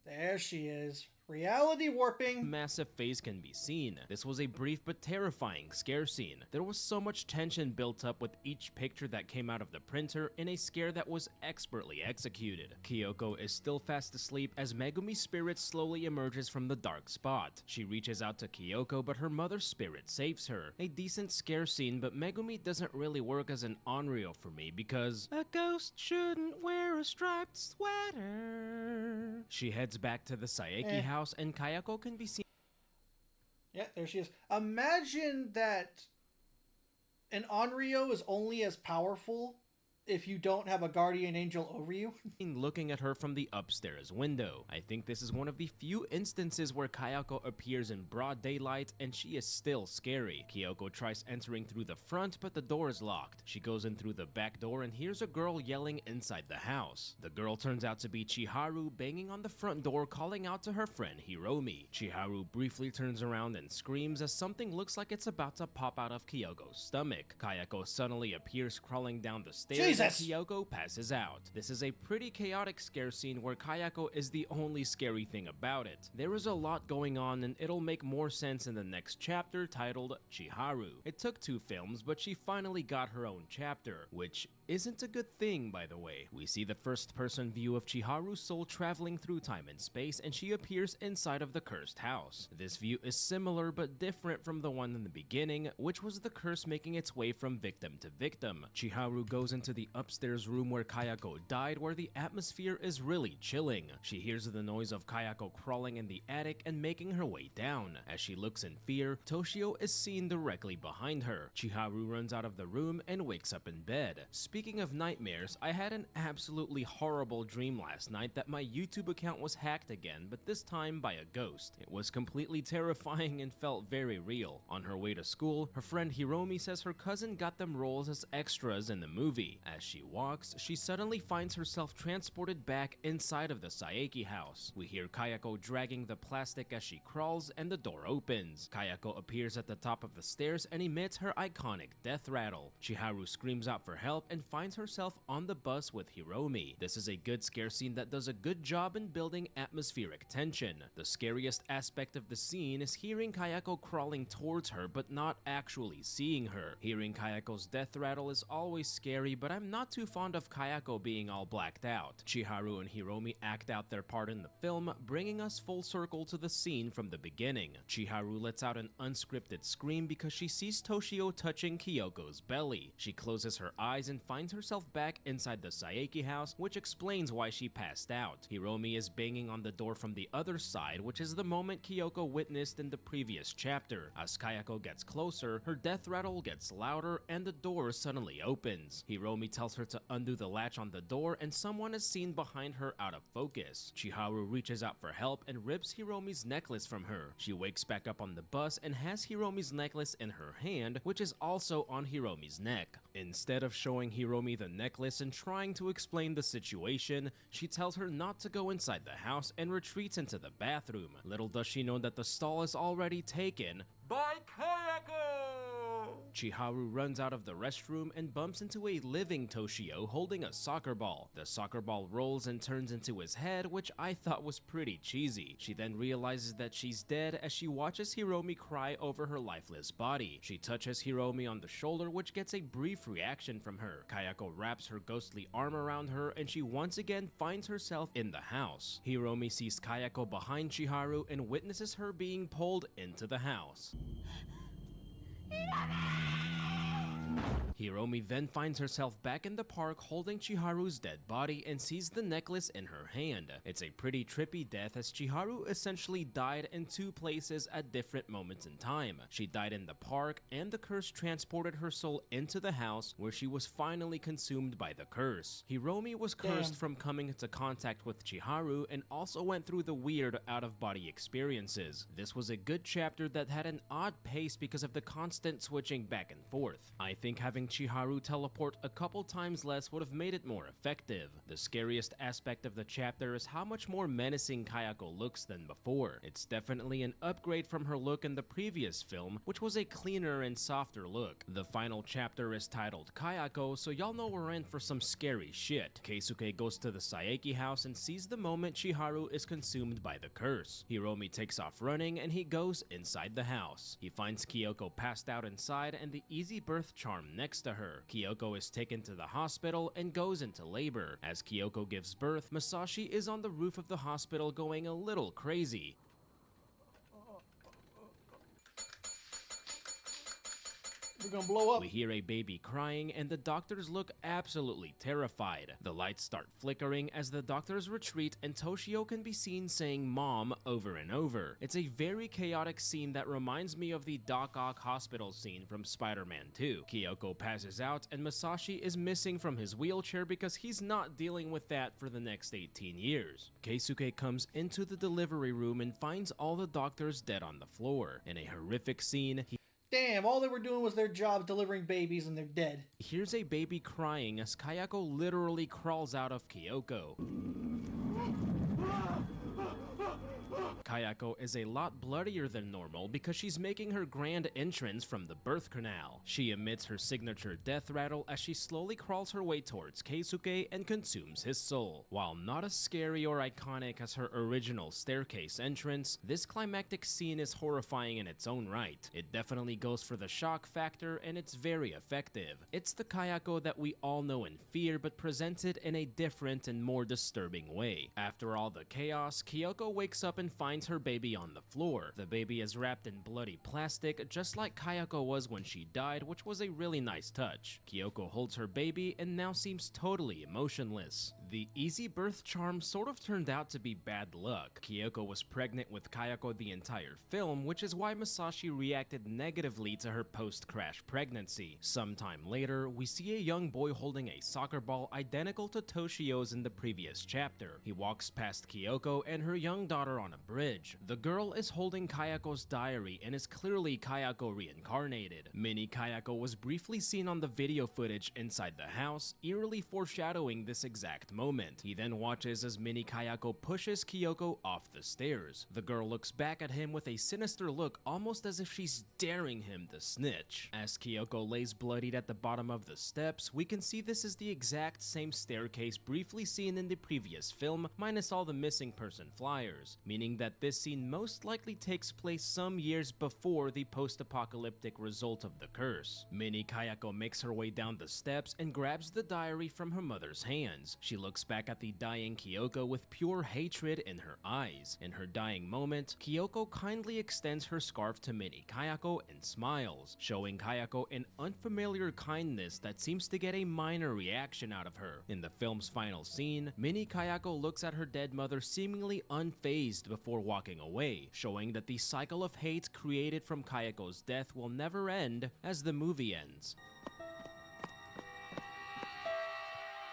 There she is. Reality warping. Massive face can be seen. This was a brief but terrifying scare scene. There was so much tension built up with each picture that came out of the printer in a scare that was expertly executed. Kyoko is still fast asleep as Megumi's spirit slowly emerges from the dark spot. She reaches out to Kyoko but her mother's spirit saves her. A decent scare scene, but Megumi doesn't really work as an Onryo for me because a ghost shouldn't wear a striped sweater. She heads back to the Saeki house and Kayako can be seen. Yeah, there she is. Imagine that an Onryo is only as powerful if you don't have a guardian angel over you. Looking at her from the upstairs window. I think this is one of the few instances where Kayako appears in broad daylight and she is still scary. Kyoko tries entering through the front but the door is locked. She goes in through the back door and hears a girl yelling inside the house. The girl turns out to be Chiharu banging on the front door calling out to her friend Hiromi. Chiharu briefly turns around and screams as something looks like it's about to pop out of Kyoko's stomach. Kayako suddenly appears crawling down the stairs. Kyoko passes out. This is a pretty chaotic scare scene where Kayako is the only scary thing about it. There is a lot going on and it'll make more sense in the next chapter titled Chiharu. It took 2 films, but she finally got her own chapter, which isn't a good thing, by the way. We see the first-person view of Chiharu's soul traveling through time and space, and she appears inside of the cursed house. This view is similar but different from the one in the beginning, which was the curse making its way from victim to victim. Chiharu goes into the upstairs room where Kayako died, where the atmosphere is really chilling. She hears the noise of Kayako crawling in the attic and making her way down. As she looks in fear, Toshio is seen directly behind her. Chiharu runs out of the room and wakes up in bed. Speaking of nightmares, I had an absolutely horrible dream last night that my YouTube account was hacked again, but this time by a ghost. It was completely terrifying and felt very real. On her way to school, her friend Hiromi says her cousin got them roles as extras in the movie. As she walks, she suddenly finds herself transported back inside of the Saeki house. We hear Kayako dragging the plastic as she crawls and the door opens. Kayako appears at the top of the stairs and emits her iconic death rattle. Chiharu screams out for help and and finds herself on the bus with Hiromi. This is a good scare scene that does a good job in building atmospheric tension. The scariest aspect of the scene is hearing Kayako crawling towards her but not actually seeing her. Hearing Kayako's death rattle is always scary, but I'm not too fond of Kayako being all blacked out. Chiharu and Hiromi act out their part in the film, bringing us full circle to the scene from the beginning. Chiharu lets out an unscripted scream because she sees Toshio touching Kyoko's belly. She closes her eyes and finds herself back inside the Saeki house, which explains why she passed out. Hiromi is banging on the door from the other side, which is the moment Kyoko witnessed in the previous chapter. As Kayako gets closer, her death rattle gets louder and the door suddenly opens. Hiromi tells her to undo the latch on the door and someone is seen behind her out of focus. Chiharu reaches out for help and rips Hiromi's necklace from her. She wakes back up on the bus and has Hiromi's necklace in her hand, which is also on Hiromi's neck. Instead of showing Hiromi the necklace and trying to explain the situation, she tells her not to go inside the house and retreats into the bathroom. Little does she know that the stall is already taken by Kayako! Chiharu runs out of the restroom and bumps into a living Toshio holding a soccer ball. The soccer ball rolls and turns into his head, which I thought was pretty cheesy. She then realizes that she's dead as she watches Hiromi cry over her lifeless body. She touches Hiromi on the shoulder, which gets a brief reaction from her. Kayako wraps her ghostly arm around her and she once again finds herself in the house. Hiromi sees Kayako behind Chiharu and witnesses her being pulled into the house. Hiromi then finds herself back in the park holding Chiharu's dead body and sees the necklace in her hand. It's a pretty trippy death as Chiharu essentially died in two places at different moments in time. She died in the park and the curse transported her soul into the house where she was finally consumed by the curse. Hiromi was cursed from coming into contact with Chiharu and also went through the weird out-of-body experiences. This was a good chapter that had an odd pace because of the constant switching back and forth. I think having Chiharu teleport a couple times less would have made it more effective. The scariest aspect of the chapter is how much more menacing Kayako looks than before. It's definitely an upgrade from her look in the previous film, which was a cleaner and softer look. The final chapter is titled Kayako, so y'all know we're in for some scary shit. Keisuke goes to the Saeki house and sees the moment Chiharu is consumed by the curse. Hiromi takes off running and he goes inside the house. He finds Kyoko passed out inside and the easy birth charm next to her. Kyoko is taken to the hospital and goes into labor. As Kyoko gives birth, Masashi is on the roof of the hospital going a little crazy. We're gonna blow up. We hear a baby crying and the doctors look absolutely terrified. The lights start flickering as the doctors retreat and Toshio can be seen saying mom over and over. It's a very chaotic scene that reminds me of the Doc Ock hospital scene from Spider-Man 2. Kyoko passes out and Masashi is missing from his wheelchair because he's not dealing with that for the next 18 years. Keisuke comes into the delivery room and finds all the doctors dead on the floor. In a horrific scene, Damn, all they were doing was their job delivering babies and they're dead. Here's a baby crying as Kayako literally crawls out of Kyoko. Kayako is a lot bloodier than normal because she's making her grand entrance from the birth canal. She emits her signature death rattle as she slowly crawls her way towards Keisuke and consumes his soul. While not as scary or iconic as her original staircase entrance, this climactic scene is horrifying in its own right. It definitely goes for the shock factor and it's very effective. It's the Kayako that we all know and fear but presented in a different and more disturbing way. After all the chaos, Kyoko wakes up and finds her baby on the floor. The baby is wrapped in bloody plastic, just like Kayako was when she died, which was a really nice touch. Kyoko holds her baby and now seems totally emotionless. The easy birth charm sort of turned out to be bad luck. Kyoko was pregnant with Kayako the entire film, which is why Masashi reacted negatively to her post-crash pregnancy. Sometime later, we see a young boy holding a soccer ball identical to Toshio's in the previous chapter. He walks past Kyoko and her young daughter on a bridge fridge. The girl is holding Kayako's diary and is clearly Kayako reincarnated. Mini Kayako was briefly seen on the video footage inside the house, eerily foreshadowing this exact moment. He then watches as Mini Kayako pushes Kyoko off the stairs. The girl looks back at him with a sinister look, almost as if she's daring him to snitch. As Kyoko lays bloodied at the bottom of the steps, we can see this is the exact same staircase briefly seen in the previous film, minus all the missing person flyers, meaning that this scene most likely takes place some years before the post-apocalyptic result of the curse. Mini Kayako makes her way down the steps and grabs the diary from her mother's hands. She looks back at the dying Kyoko with pure hatred in her eyes. In her dying moment, Kyoko kindly extends her scarf to Mini Kayako and smiles, showing Kayako an unfamiliar kindness that seems to get a minor reaction out of her. In the film's final scene, Mini Kayako looks at her dead mother seemingly unfazed before walking away, showing that the cycle of hate created from Kayako's death will never end as the movie ends.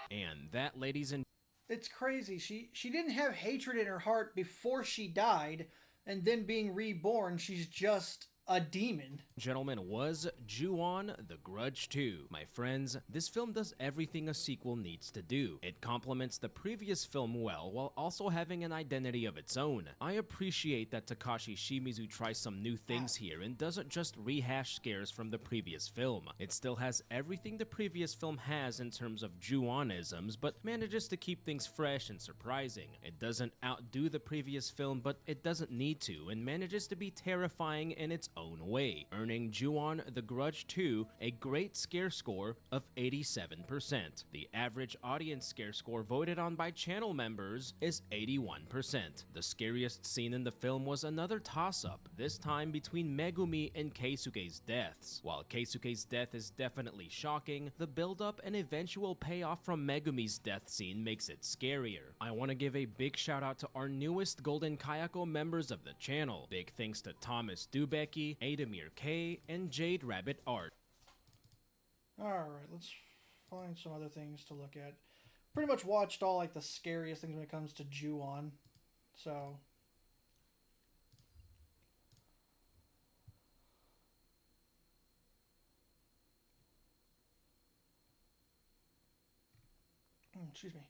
And that, ladies and It's crazy. She didn't have hatred in her heart before she died, and then being reborn, she's just a demon. gentlemen, was Ju-on The Grudge 2. My friends, this film does everything a sequel needs to do. It complements the previous film well while also having an identity of its own. I appreciate that Takashi Shimizu tries some new things here and doesn't just rehash scares from the previous film. It still has everything the previous film has in terms of Ju-onisms, but manages to keep things fresh and surprising. It doesn't outdo the previous film, but it doesn't need to, and manages to be terrifying in its own way, earning Ju-on The Grudge 2 a great scare score of 87%. The average audience scare score voted on by channel members is 81%. The scariest scene in the film was another toss-up, this time between Megumi and Keisuke's deaths. While Keisuke's death is definitely shocking, the build-up and eventual payoff from Megumi's death scene makes it scarier. I want to give a big shout out to our newest Golden Kayako members of the channel. Big thanks to Thomas Dubecki, Adamir K, and Jade Rabbit Art. Alright, let's find some other things to look at. Pretty much watched all like the scariest things when it comes to Ju-on. So excuse me.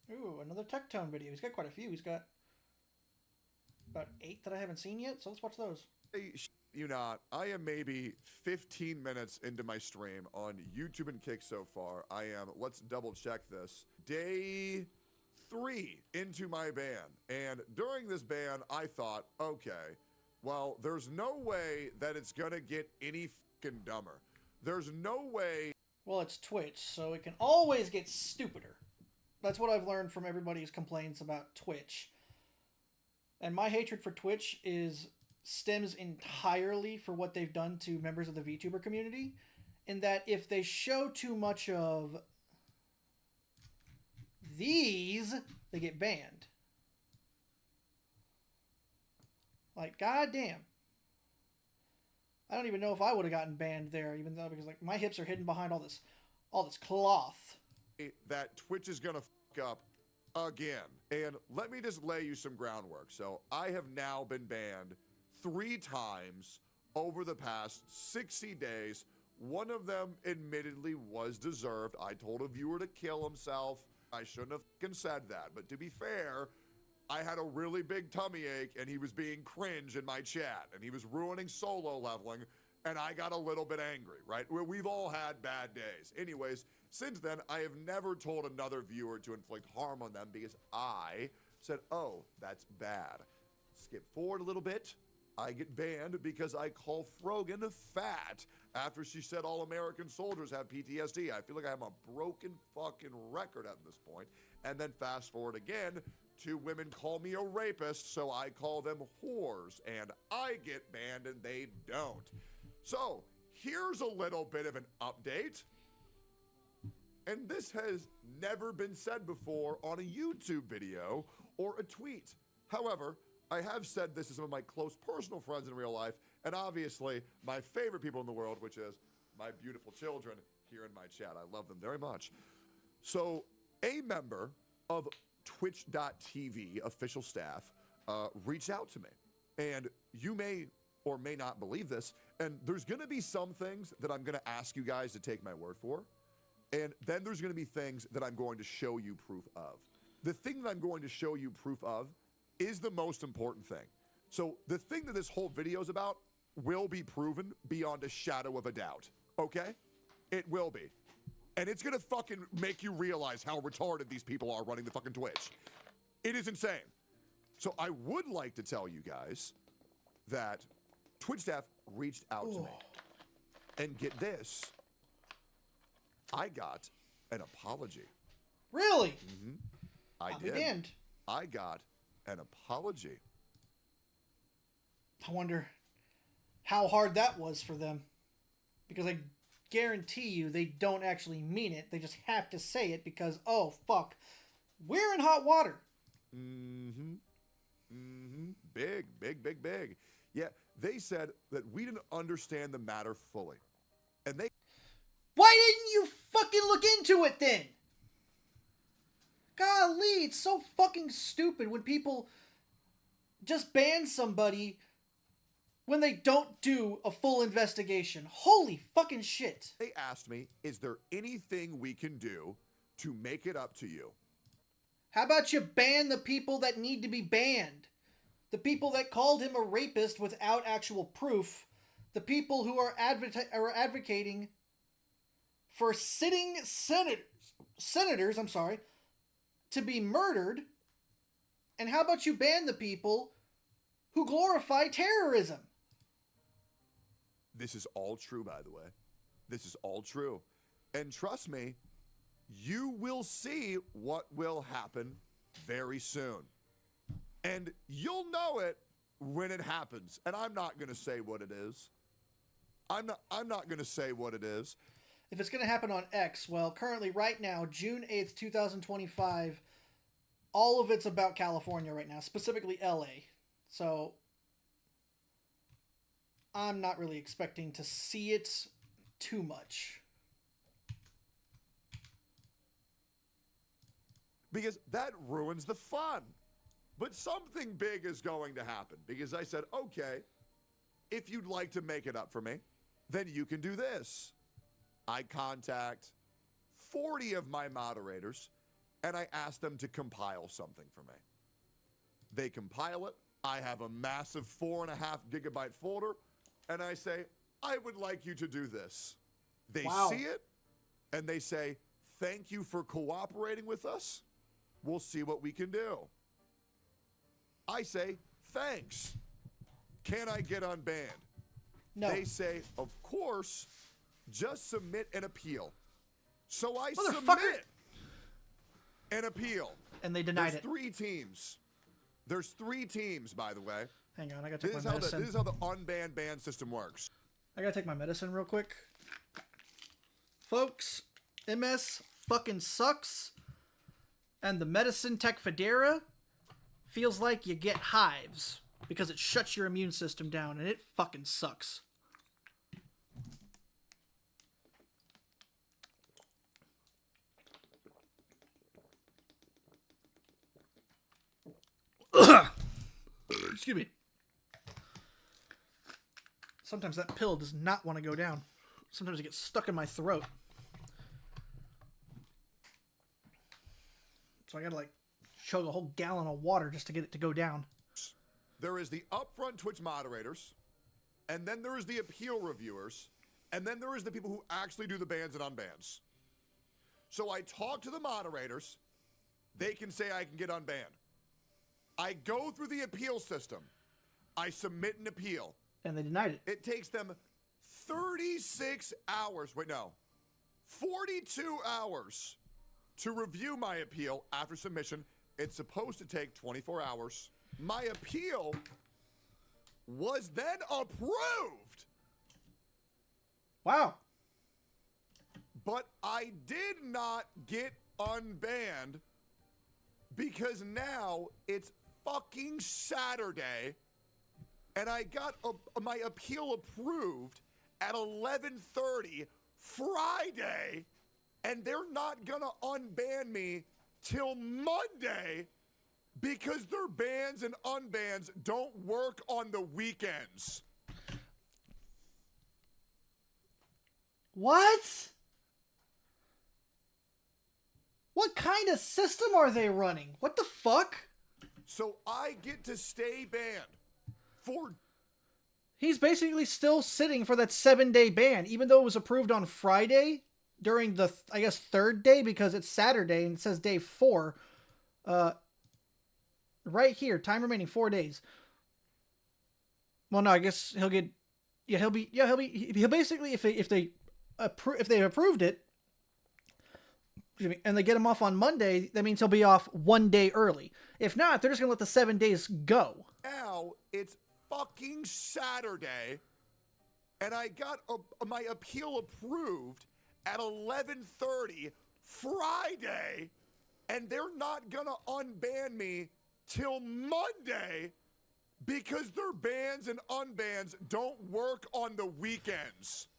Ooh, another Tectone video. He's got quite a few. He's got about 8 that I haven't seen yet, so let's watch those. Hey, you not. I am maybe 15 minutes into my stream on YouTube and Kick so far. I am, let's double check this, day 3 into my ban. And during this ban, I thought, okay, well, there's no way that it's gonna get any fucking dumber. There's no way. Well, it's Twitch, so it can always get stupider. That's what I've learned from everybody's complaints about Twitch. And my hatred for Twitch stems entirely for what they've done to members of the VTuber community, in that if they show too much of these, they get banned. Like, goddamn. I don't even know if I would have gotten banned there, even though, because like my hips are hidden behind all this cloth. That Twitch is gonna fuck up again. And let me just lay you some groundwork. So I have now been banned 3 times over the past 60 days. One of them admittedly was deserved. I told a viewer to kill himself. I shouldn't have fucking said that. But to be fair, I had a really big tummy ache and he was being cringe in my chat and he was ruining solo leveling and I got a little bit angry, right? We've all had bad days. Anyways, since then, I have never told another viewer to inflict harm on them because I said, oh, that's bad. Skip forward a little bit. I get banned because I call Frogan fat after she said all American soldiers have PTSD. I feel like I have a broken fucking record at this point. And then fast forward again, 2 women call me a rapist, so I call them whores, and I get banned and they don't. So here's a little bit of an update. And this has never been said before on a YouTube video or a tweet. However, I have said this to some of my close personal friends in real life, and obviously my favorite people in the world, which is my beautiful children here in my chat. I love them very much. So a member of Twitch.tv official staff reached out to me. And you may or may not believe this, and there's going to be some things that I'm going to ask you guys to take my word for, and then there's going to be things that I'm going to show you proof of. The thing that I'm going to show you proof of is the most important thing. So the thing that this whole video is about will be proven beyond a shadow of a doubt, okay? It will be. And it's going to fucking make you realize how retarded these people are running the fucking Twitch. It is insane. So I would like to tell you guys that Twitch staff reached out to me. And get this, I got an apology. Really? Mm-hmm. I I'll be did. damned. I got an apology. I wonder how hard that was for them. Because I guarantee you they don't actually mean it. They just have to say it because, oh, fuck, we're in hot water. Mm-hmm. Mm-hmm. Big, big, big, big. Yeah, they said that we didn't understand the matter fully. And they... Why didn't you fucking look into it then? Golly, it's so fucking stupid when people just ban somebody when they don't do a full investigation. Holy fucking shit. They asked me, is there anything we can do to make it up to you? How about you ban the people that need to be banned? The people that called him a rapist without actual proof. The people who are advocating for sitting senators, to be murdered. And how about you ban the people who glorify terrorism? This is all true, by the way. This is all true. And trust me, you will see what will happen very soon. And you'll know it when it happens. And I'm not going to say what it is. I'm not going to say what it is. If it's going to happen on X, well, currently right now, June 8th, 2025, all of it's about California right now, specifically LA. So I'm not really expecting to see it too much. Because that ruins the fun. But something big is going to happen. Because I said, okay, if you'd like to make it up for me, then you can do this. I contact 40 of my moderators, and I ask them to compile something for me. They compile it. I have a massive 4.5 gigabyte folder, and I say, I would like you to do this. They see it, and they say, thank you for cooperating with us. We'll see what we can do. I say, thanks. Can I get unbanned? No. They say, of course, just submit an appeal. So I Motherfucker. submit an appeal. And they denied it. There's 3 teams. There's 3 teams, by the way. Hang on, I gotta take This my is medicine. this is how the unbanned ban system works. I gotta take my medicine real quick. Folks, MS fucking sucks. And the medicine Tecfidera feels like you get hives because it shuts your immune system down, and it fucking sucks. Excuse me. Sometimes that pill does not want to go down. Sometimes it gets stuck in my throat. So I gotta like chug a whole gallon of water just to get it to go down. There is the upfront Twitch moderators, and then there is the appeal reviewers, and then there is the people who actually do the bans and unbans. So I talk to the moderators. They can say I can get unbanned. I go through the appeal system. I submit an appeal. And they denied it. It takes them 36 hours. Wait, no. 42 hours to review my appeal after submission. It's supposed to take 24 hours. My appeal was then approved. Wow. But I did not get unbanned because now it's fucking Saturday and I got my appeal approved at 11:30 Friday, and they're not gonna unban me till Monday because their bans and unbans don't work on the weekends. What? What kind of system are they running? What the fuck? So I get to stay banned for... He's basically still sitting for that 7-day ban, even though it was approved on Friday during the, I guess, 3rd day, because it's Saturday and it says day 4. Right here, time remaining 4 days. Well, no, I guess he'll get, he'll basically, if they approved it, and they get him off on Monday, that means he'll be off 1 day early. If not, they're just gonna let the 7 days go. Now it's fucking Saturday, and I got my appeal approved at 11:30 Friday, and they're not gonna unban me till Monday because their bans and unbans don't work on the weekends.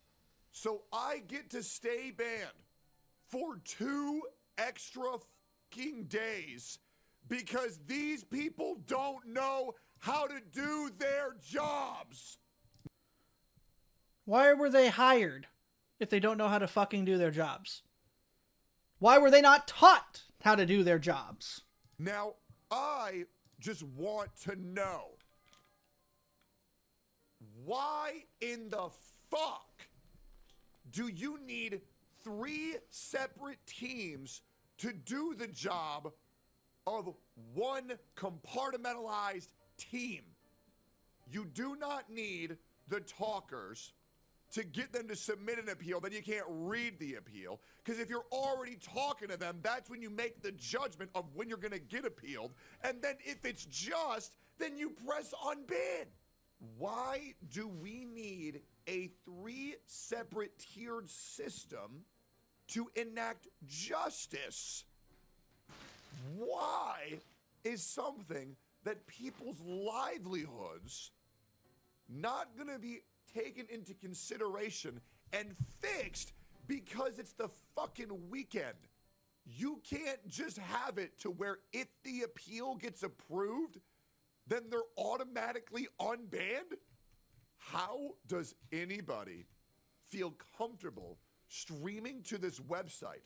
So I get to stay banned for 2 extra fucking days because these people don't know how to do their jobs. Why were they hired if they don't know how to fucking do their jobs? Why were they not taught how to do their jobs? Now, I just want to know, why in the fuck do you need 3 separate teams to do the job of one compartmentalized team? You do not need the talkers to get them to submit an appeal, then you can't read the appeal. Because if you're already talking to them, that's when you make the judgment of when you're gonna get appealed. And then if it's just, then you press unban. Why do we need a 3 separate tiered system to enact justice? Why is something that people's livelihoods not going to be taken into consideration and fixed because it's the fucking weekend? You can't just have it to where if the appeal gets approved, then they're automatically unbanned? How does anybody feel comfortable streaming to this website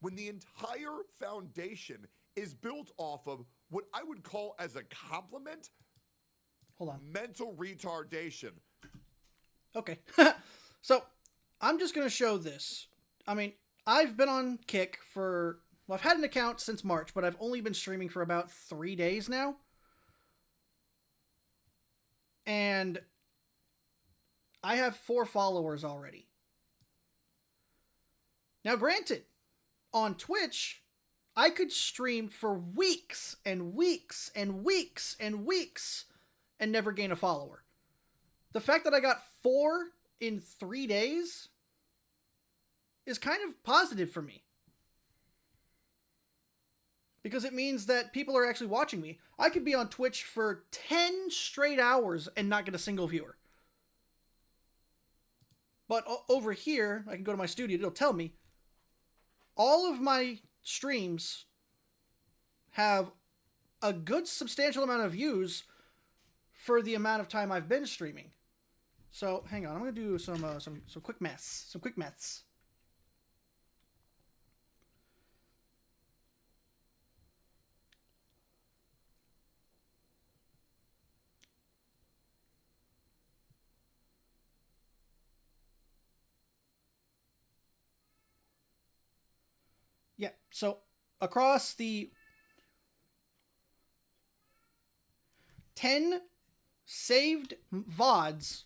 when the entire foundation is built off of what I would call as a compliment? Hold on. Mental retardation. Okay. So, I'm just going to show this. I mean, I've been on Kick for... Well, I've had an account since March, but I've only been streaming for about 3 days now. And I have 4 followers already. Now, granted, on Twitch, I could stream for weeks and weeks and weeks and weeks and never gain a follower. The fact that I got 4 in 3 days is kind of positive for me. Because it means that people are actually watching me. I could be on Twitch for 10 straight hours and not get a single viewer. But over here, I can go to my studio, it'll tell me all of my streams have a good substantial amount of views for the amount of time I've been streaming. So, hang on, I'm going to do some quick maths. Some quick maths. Yeah, so across the 10 saved VODs,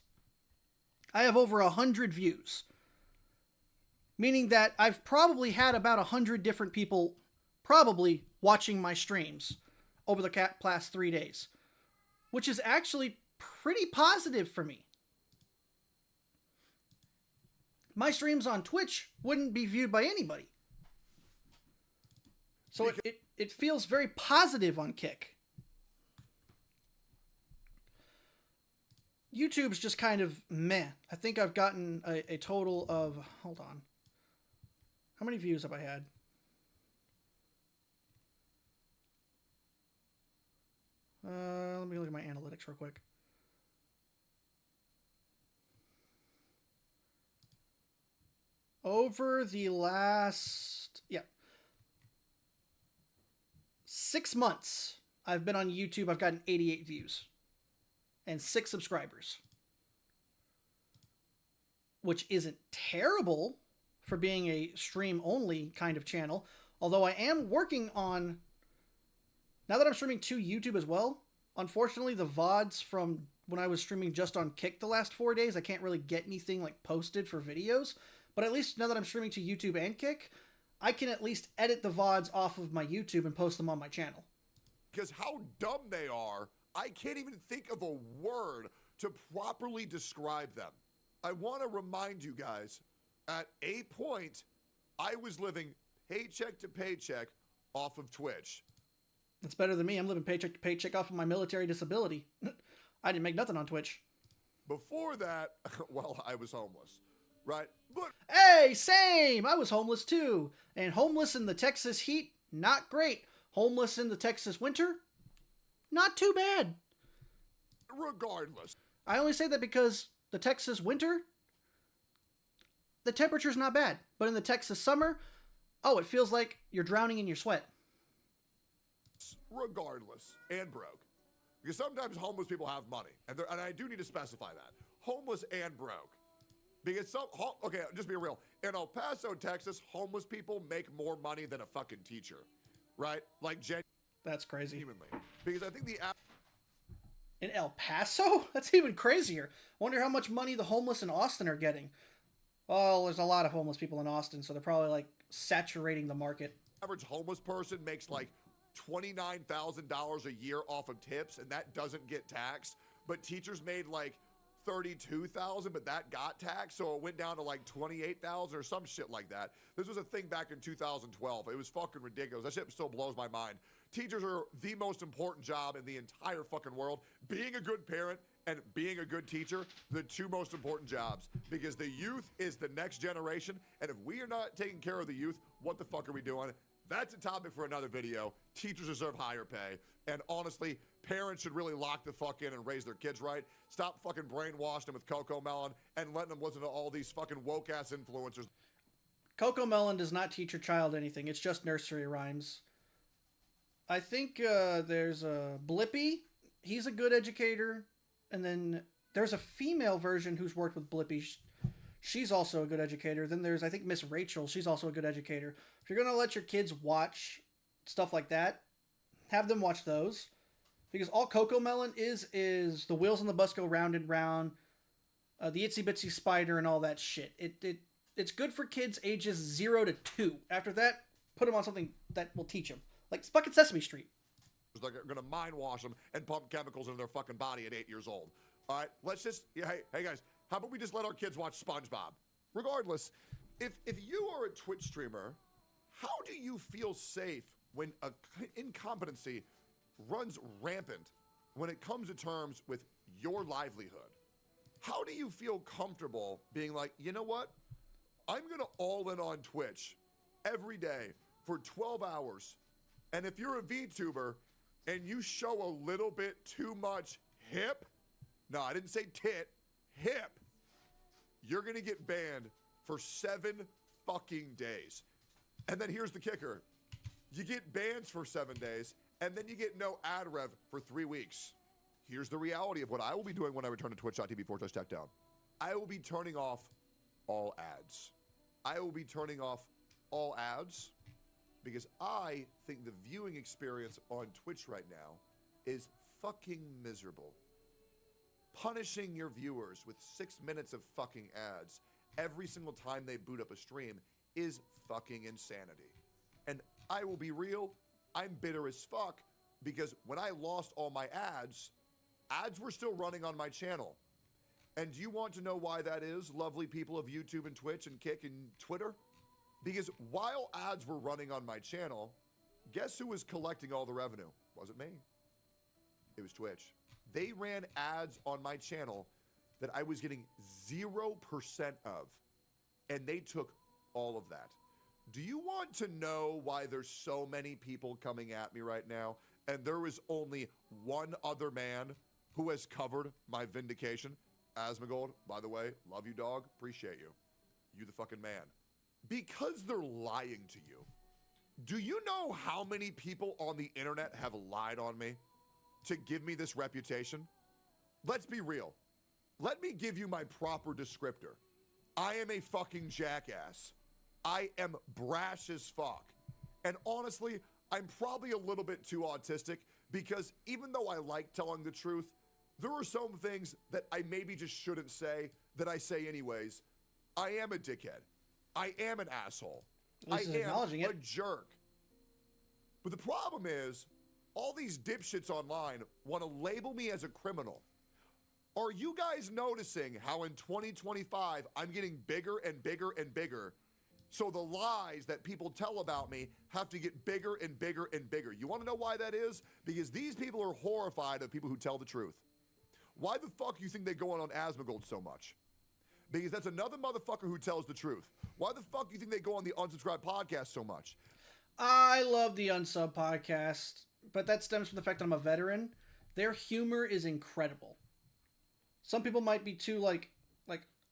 I have over 100 views. Meaning that I've probably had about 100 different people probably watching my streams over the past 3 days. Which is actually pretty positive for me. my streams on Twitch wouldn't be viewed by anybody. So it feels very positive on Kick. YouTube's just kind of meh. I think I've gotten a total of, hold on. How many views have I had? Let me look at my analytics real quick. Over the last, 6 months, I've been on YouTube. I've gotten 88 views and 6 subscribers, which isn't terrible for being a stream-only kind of channel. Although I am working on, now that I'm streaming to YouTube as well, unfortunately the VODs from when I was streaming just on Kick the last 4 days, I can't really get anything like posted for videos. But at least now that I'm streaming to YouTube and Kick, I can at least edit the VODs off of my YouTube and post them on my channel. Because how dumb they are, I can't even think of a word to properly describe them. I want to remind you guys, at a point, I was living paycheck to paycheck off of Twitch. That's better than me. I'm living paycheck to paycheck off of my military disability. I didn't make nothing on Twitch. Before that, well, I was homeless, right? But hey, same! I was homeless too. And homeless in the Texas heat, not great. Homeless in the Texas winter, not too bad. Regardless. I only say that because the Texas winter, the temperature's not bad. But in the Texas summer, oh, it feels like you're drowning in your sweat. Regardless, and broke. Because sometimes homeless people have money. And I do need to specify that. Homeless and broke. Because okay, just be real. In El Paso, Texas, homeless people make more money than a fucking teacher. Right? Like, that's crazy. Genuinely. Because I think in El Paso? That's even crazier. Wonder how much money the homeless in Austin are getting. Oh, there's a lot of homeless people in Austin, so they're probably like saturating the market. Average homeless person makes like $29,000 a year off of tips, and that doesn't get taxed. But teachers made like $32,000, but that got taxed, so it went down to like $28,000 or some shit like that. This was a thing back in 2012. It was fucking ridiculous. That shit still blows my mind. Teachers are the most important job in the entire fucking world. Being a good parent and being a good teacher, the two most important jobs, because the youth is the next generation, and if we are not taking care of the youth, what the fuck are we doing? That's a topic for another video. Teachers deserve higher pay. And honestly, parents should really lock the fuck in and raise their kids right. Stop fucking brainwashing them with Coco Melon and letting them listen to all these fucking woke-ass influencers. Coco Melon does not teach your child anything. It's just nursery rhymes. I think there's Blippi. He's a good educator. And then there's a female version who's worked with Blippi. She's also a good educator. Then there's, I think, Miss Rachel. She's also a good educator. If you're going to let your kids watch stuff like that, have them watch those. Because all Coco Melon is the wheels on the bus go round and round, the Itsy Bitsy Spider and all that shit. It's good for kids ages 0 to 2. After that, put them on something that will teach them. Like fucking Sesame Street. Like they're going to mind wash them and pump chemicals into their fucking body at 8 years old. All right, let's just, hey guys, how about we just let our kids watch SpongeBob? Regardless, if you are a Twitch streamer, how do you feel safe when incompetency runs rampant when it comes to terms with your livelihood? How do you feel comfortable being like, you know what? I'm going to all in on Twitch every day for 12 hours. And if you're a VTuber and you show a little bit too much hip, no, I didn't say tit, hip, you're going to get banned for 7 fucking days. And then here's the kicker. You get bans for 7 days, and then you get no ad rev for 3 weeks. Here's the reality of what I will be doing when I return to twitch.tv/takedown. I will be turning off all ads. I will be turning off all ads because I think the viewing experience on Twitch right now is fucking miserable. Punishing your viewers with 6 minutes of fucking ads every single time they boot up a stream is fucking insanity. And I will be real, I'm bitter as fuck because when I lost all my ads were still running on my channel. And do you want to know why that is, lovely people of YouTube and Twitch and Kick and Twitter? Because while ads were running on my channel, guess who was collecting all the revenue? Wasn't me. It was Twitch. They ran ads on my channel that I was getting 0% of, and they took all of that. Do you want to know why there's so many people coming at me right now, and there is only one other man who has covered my vindication? Asmongold, by the way, love you, dog. Appreciate you. You the fucking man. Because they're lying to you. Do you know how many people on the internet have lied on me to give me this reputation? Let's be real. Let me give you my proper descriptor. I am a fucking jackass. I am brash as fuck. And honestly, I'm probably a little bit too autistic because even though I like telling the truth, there are some things that I maybe just shouldn't say that I say anyways. I am a dickhead. I am an asshole. I am a jerk. But the problem is, all these dipshits online want to label me as a criminal. Are you guys noticing how in 2025, I'm getting bigger and bigger and bigger? So the lies that people tell about me have to get bigger and bigger and bigger. You want to know why that is? Because these people are horrified of people who tell the truth. Why the fuck do you think they go on Asmongold so much? Because that's another motherfucker who tells the truth. Why the fuck do you think they go on the Unsubscribed podcast so much? I love the Unsub podcast, but that stems from the fact that I'm a veteran. Their humor is incredible. Some people might be too like,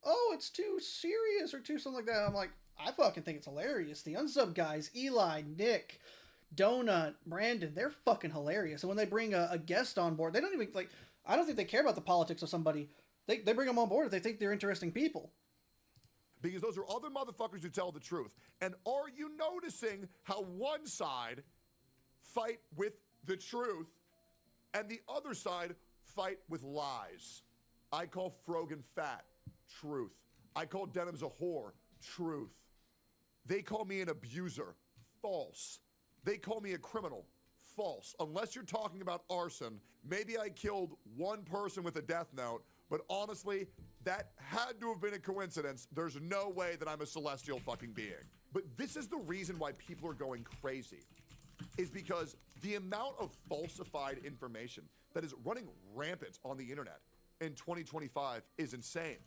oh, it's too serious or too something like that. I'm like, I fucking think it's hilarious. The Unsub guys, Eli, Nick, Donut, Brandon, they're fucking hilarious. And when they bring a guest on board, they don't even I don't think they care about the politics of somebody. They bring them on board if they think they're interesting people. Because those are other motherfuckers who tell the truth. And are you noticing how one side fight with the truth and the other side fight with lies? I call Frogan fat. Truth. I call Denims a whore. Truth. They call me an abuser. False. They call me a criminal. False. Unless you're talking about arson, maybe I killed one person with a death note, but honestly, that had to have been a coincidence. There's no way that I'm a celestial fucking being. But this is the reason why people are going crazy, is because the amount of falsified information that is running rampant on the internet in 2025 is insane.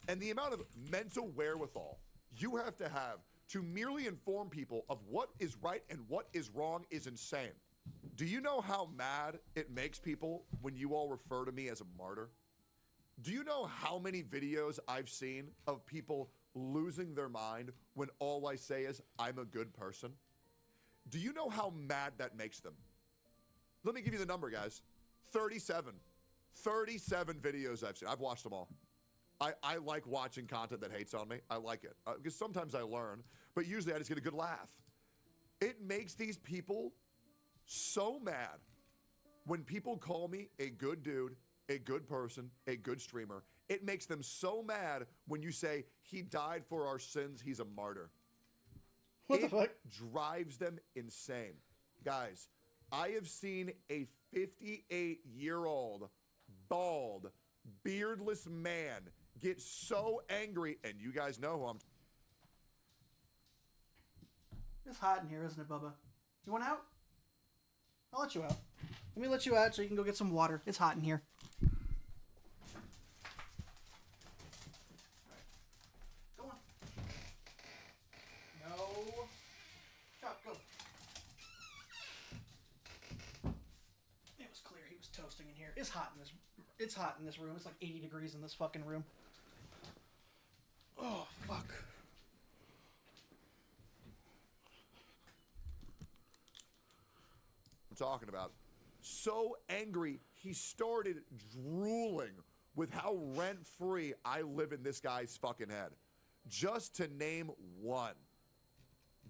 And the amount of mental wherewithal you have to merely inform people of what is right and what is wrong is insane. Do you know how mad it makes people when you all refer to me as a martyr? Do you know how many videos I've seen of people losing their mind when all I say is I'm a good person? Do you know how mad that makes them? Let me give you the number, guys. 37. 37 videos I've seen. I've watched them all. I like watching content that hates on me. I like it. Because sometimes I learn, but usually I just get a good laugh. It makes these people so mad when people call me a good dude, a good person, a good streamer. It makes them so mad when you say he died for our sins, he's a martyr. What the fuck? Drives them insane. Guys, I have seen a 58-year-old, bald, beardless man get so angry, and you guys know who I'm. It's hot in here, isn't it, Bubba? You want out? I'll let you out. Let me let you out so you can go get some water. It's hot in here. Go on. No. Chop, go. It was clear he was toasting in here. It's hot in this. It's hot in this room. It's like 80 degrees in this fucking room. Oh, fuck. I'm talking about. So angry, he started drooling with how rent-free I live in this guy's fucking head. Just to name one.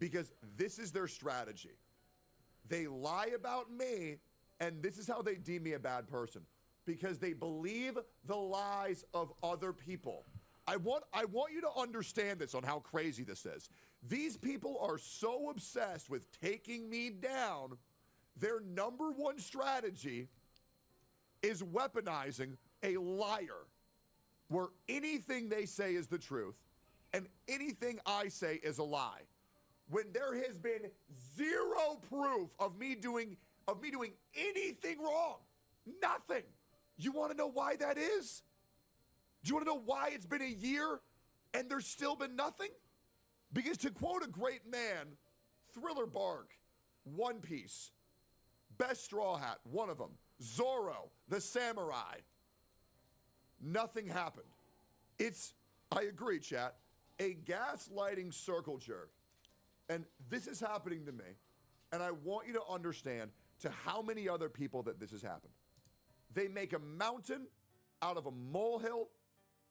Because this is their strategy. They lie about me, and this is how they deem me a bad person. Because they believe the lies of other people. I want you to understand this on how crazy this is. These people are so obsessed with taking me down, their number one strategy is weaponizing a liar. where anything they say is the truth and anything I say is a lie, when there has been zero proof of me doing anything wrong. Nothing. You want to know why that is? Do you want to know why it's been a year and there's still been nothing? Because to quote a great man, Thriller Bark, One Piece, Best Straw Hat, one of them, Zorro, the Samurai, nothing happened. It's, I agree, chat, a gaslighting circle jerk. And this is happening to me. And I want you to understand to how many other people that this has happened. They make a mountain out of a molehill.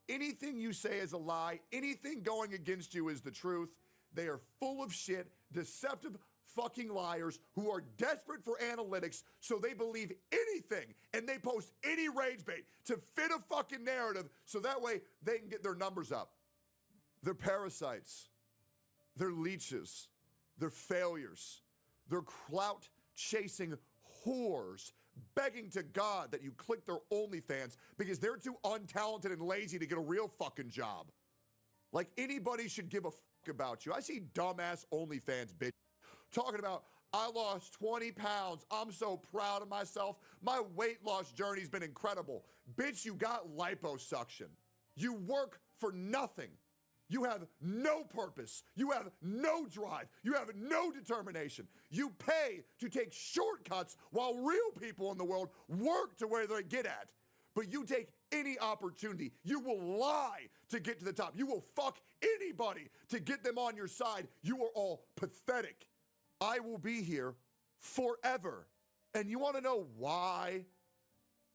Anything you say is a lie. Anything going against you is the truth. They are full of shit, deceptive fucking liars who are desperate for analytics, so they believe anything and they post any rage bait to fit a fucking narrative so that way they can get their numbers up. They're parasites. They're leeches. They're failures. They're clout-chasing whores begging to God that you click their OnlyFans because they're too untalented and lazy to get a real fucking job. Like anybody should give a fuck about you. I see dumbass OnlyFans bitch talking about, I lost 20 pounds. I'm so proud of myself. My weight loss journey's been incredible. Bitch, you got liposuction. You work for nothing. You have no purpose. You have no drive. You have no determination. You pay to take shortcuts while real people in the world work to where they get at. But you take any opportunity. You will lie to get to the top. You will fuck anybody to get them on your side. You are all pathetic. I will be here forever. And you want to know why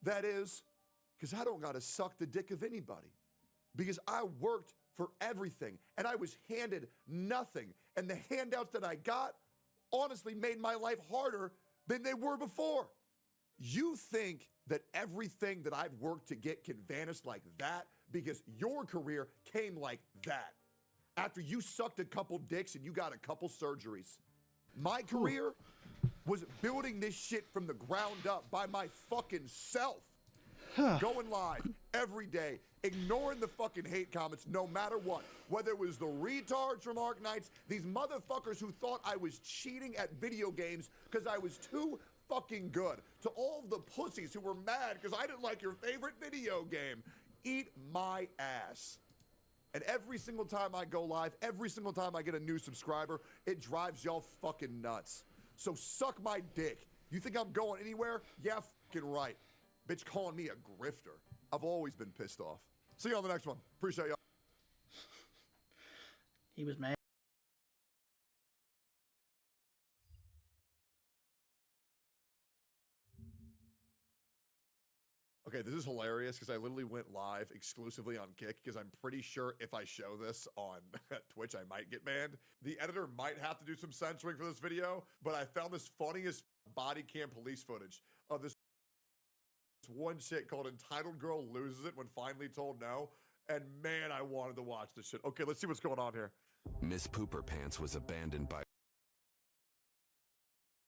that is? Because I don't got to suck the dick of anybody. Because I worked for everything, and I was handed nothing. And the handouts that I got honestly made my life harder than they were before. You think that everything that I've worked to get can vanish like that because your career came like that after you sucked a couple dicks and you got a couple surgeries. My career was building this shit from the ground up by my fucking self. Going live every day, ignoring the fucking hate comments no matter what. Whether it was the retards from Arknights, these motherfuckers who thought I was cheating at video games because I was too fucking good, to all of the pussies who were mad because I didn't like your favorite video game. Eat my ass. And every single time I go live, every single time I get a new subscriber, it drives y'all fucking nuts. So suck my dick. You think I'm going anywhere? Yeah, fucking right. Bitch calling me a grifter. I've always been pissed off. See you on the next one. Appreciate y'all. He was mad. Okay, this is hilarious because I literally went live exclusively on Kick because I'm pretty sure if I show this on Twitch, I might get banned. The editor might have to do some censoring for this video, but I found this funniest body cam police footage of this one chick called Entitled Girl Loses It When Finally Told No. And man, I wanted to watch this shit. Okay, let's see what's going on here. Miss Pooper Pants was abandoned by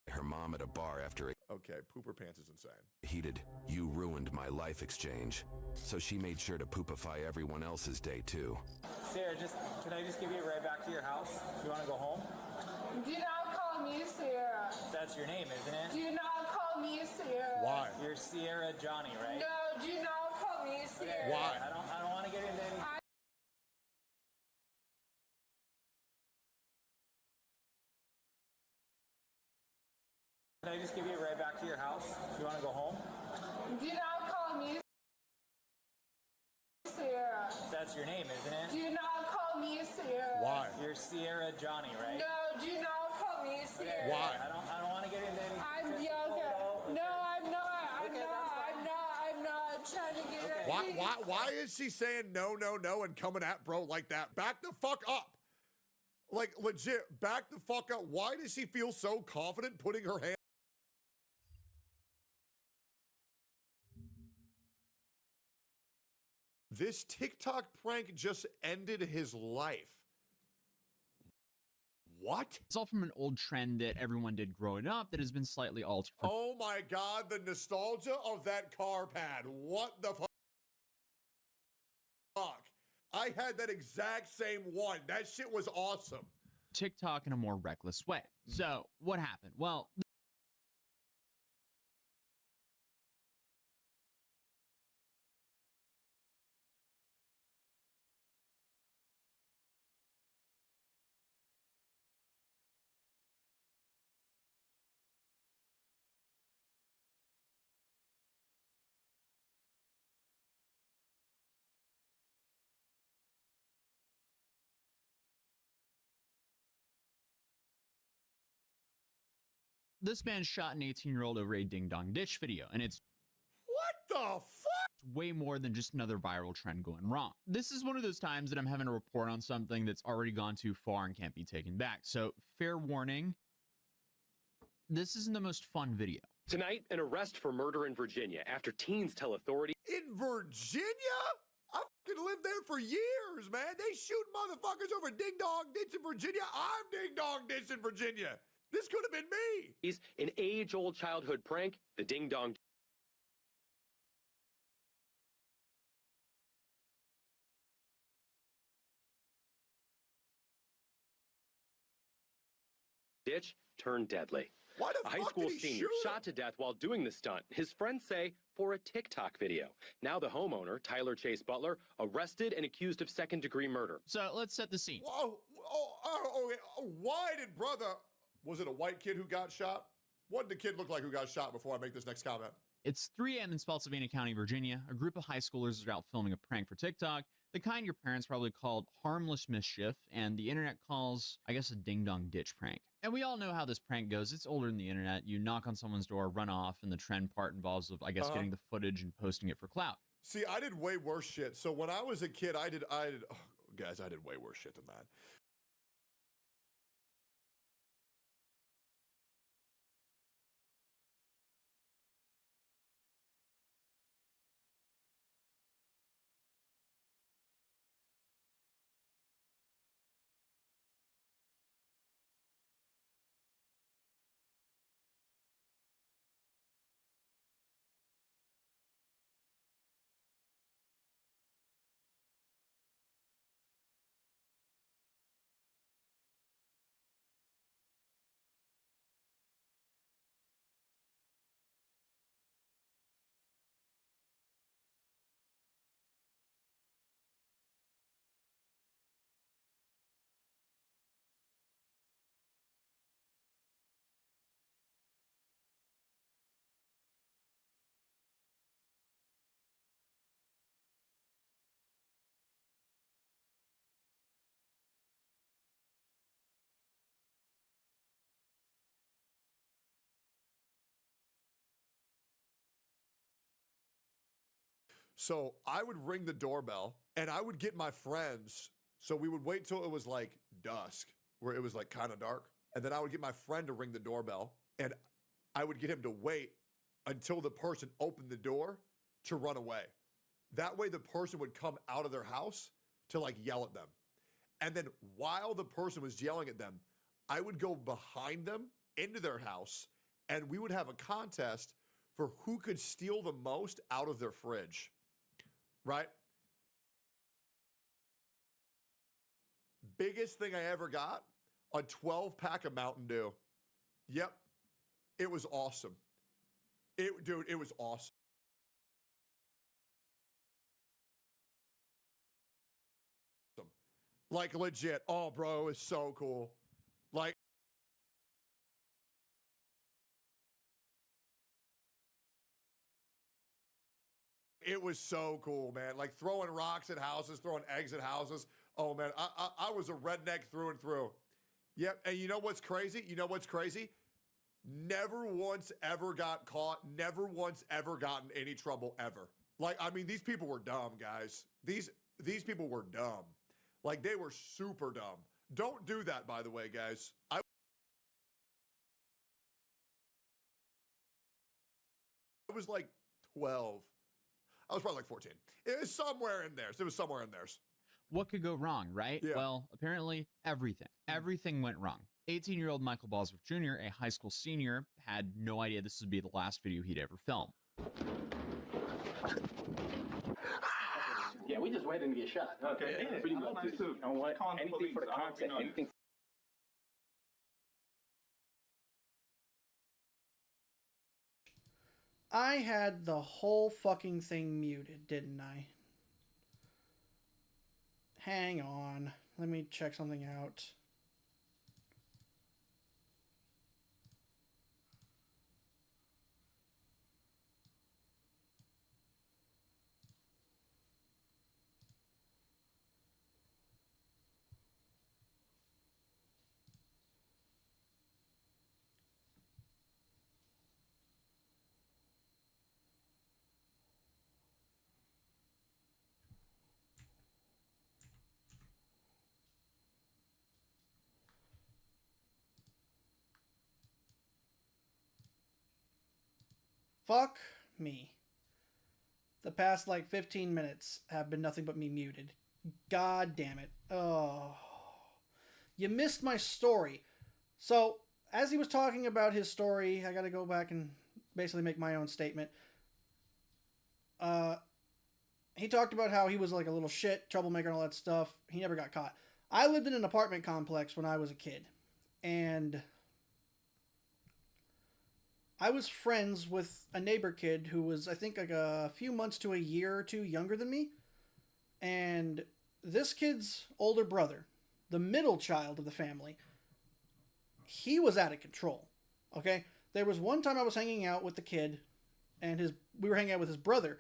her mom at a bar after a Okay, Pooper Pants is insane. heated "you ruined my life" exchange. So she made sure to poopify everyone else's day too. Sarah, can I just give you a ride back to your house? You want to go home? Do not call me Sarah. That's your name, isn't it? Do not call me Sarah. Why? You're Sierra Johnny, right? No, do not call me Sarah. Why? I don't want to get into any... Can I just give you a ride back to your house? You want to go home? Do not call me Sarah. That's your name, isn't it? Do not call me Sarah. Why? You're Sierra Johnny, right? No, do not call me Sarah. Why? I don't want to get into any... I'm younger. No, I'm not. I'm not trying to get Why is she saying no and coming at bro like that? Back the fuck up. Like legit, back the fuck up. Why does she feel so confident putting her hand? This TikTok prank just ended his life. What? It's all from an old trend that everyone did growing up that has been slightly altered. Oh my god, the nostalgia of that car pad. What the fuck? I had that exact same one. That shit was awesome. TikTok in a more reckless way. So what happened? Well, this man shot an 18-year-old over a ding-dong ditch video, and it's what the fuck? Way more than just another viral trend going wrong. This is one of those times that I'm having to report on something that's already gone too far and can't be taken back. So, fair warning, this isn't the most fun video. Tonight, an arrest for murder in Virginia after teens tell authorities. In Virginia? I fucking lived there for years, man. They shoot motherfuckers over Ding Dong Ditch in Virginia. I'm Ding Dong Ditch in Virginia. This could have been me. An age-old childhood prank, the Ding Dong Ditch turned deadly. Why the a high fuck school did he senior shoot him? shot to death while doing the stunt. His friends say for a TikTok video. Now the homeowner, Tyler Chase Butler, arrested and accused of second-degree murder. So let's set the scene. Whoa, okay. Why did brother... Was it a white kid who got shot? What did the kid look like who got shot before I make this next comment? It's 3 a.m. in Spotsylvania County, Virginia. A group of high schoolers are out filming a prank for TikTok, the kind your parents probably called harmless mischief, and the internet calls, I guess, a ding-dong ditch prank. And we all know how this prank goes. It's older than the internet. You knock on someone's door, run off, and the trend part involves, I guess, getting the footage and posting it for clout. See, I did way worse shit. So when I was a kid, I did guys, I did way worse shit than that. So I would ring the doorbell and I would get my friends. So we would wait till it was like dusk, where it was like kind of dark. And then I would get my friend to ring the doorbell and I would get him to wait until the person opened the door to run away. That way the person would come out of their house to like yell at them. And then while the person was yelling at them, I would go behind them into their house and we would have a contest for who could steal the most out of their fridge. Right? Biggest thing I ever got, a 12-pack of Mountain Dew. Yep. It was awesome. Dude, it was awesome. Like legit. Oh, bro, it's so cool. Like, it was so cool, man. Like throwing rocks at houses, throwing eggs at houses. Oh, man, I was a redneck through and through. Yep, and you know what's crazy? Never once ever got caught. Never once ever gotten any trouble ever. Like, I mean, these people were dumb, guys. These people were dumb. Like, they were super dumb. Don't do that, by the way, guys. I was like 12. I was probably like 14. It was somewhere in there. What could go wrong, right? Yeah. Well, apparently everything. Everything went wrong. 18-year-old Michael Bosworth Jr., a high school senior, had no idea this would be the last video he'd ever film. Yeah, Yeah, we just waiting to get shot. Okay, Yeah, pretty I'm much. nice Just, too. you know what? Calling the Anything police. for the I hope you content. know that. Anything. I had the whole fucking thing muted, didn't I? Hang on. Let me check something out. Fuck me. The past like 15 minutes have been nothing but me muted. God damn it. Oh. You missed my story. So, as he was talking about his story, I gotta go back and basically make my own statement. He talked about how he was like a little shit, troublemaker and all that stuff. He never got caught. I lived in an apartment complex when I was a kid. And I was friends with a neighbor kid who was, I think, like a few months to a year or two younger than me. And this kid's older brother, the middle child of the family, he was out of control. Okay? There was one time I was hanging out with the kid, and we were hanging out with his brother.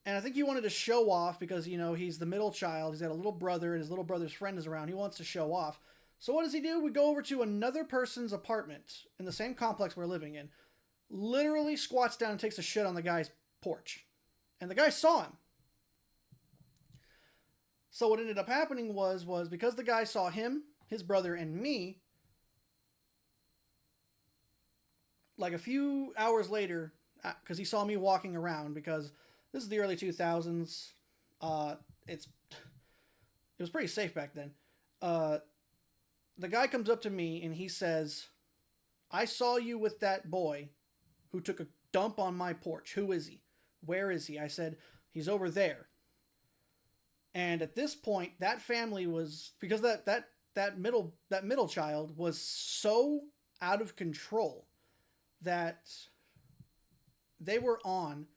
And I think he wanted to show off because, you know, he's the middle child. He's got a little brother, and his little brother's friend is around. He wants to show off. So what does he do? We go over to another person's apartment in the same complex we're living in. Literally squats down and takes a shit on the guy's porch. And the guy saw him. So what ended up happening was because the guy saw him, his brother, and me, like a few hours later, because he saw me walking around, because this is the early 2000s. It was pretty safe back then. The guy comes up to me and he says, "I saw you with that boy who took a dump on my porch. Who is he? Where is he?" I said, "He's over there." And at this point, that family was, because that middle child was so out of control that they were on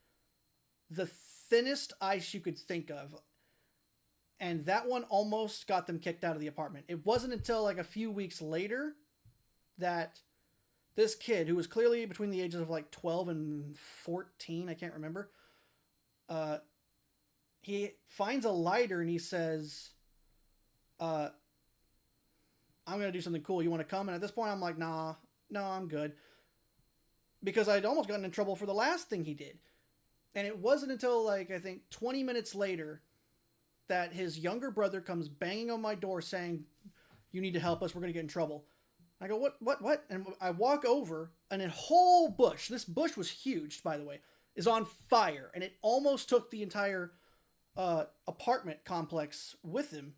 the thinnest ice you could think of. And that one almost got them kicked out of the apartment. It wasn't until like a few weeks later that this kid, who was clearly between the ages of like 12 and 14, I can't remember, he finds a lighter and he says, "I'm going to do something cool. You want to come?" And at this point, I'm like, no, I'm good. Because I'd almost gotten in trouble for the last thing he did. And it wasn't until, like, I think 20 minutes later that his younger brother comes banging on my door saying, "You need to help us. We're going to get in trouble." I go, what? And I walk over, and a whole bush, this bush was huge, by the way, is on fire. And it almost took the entire apartment complex with him.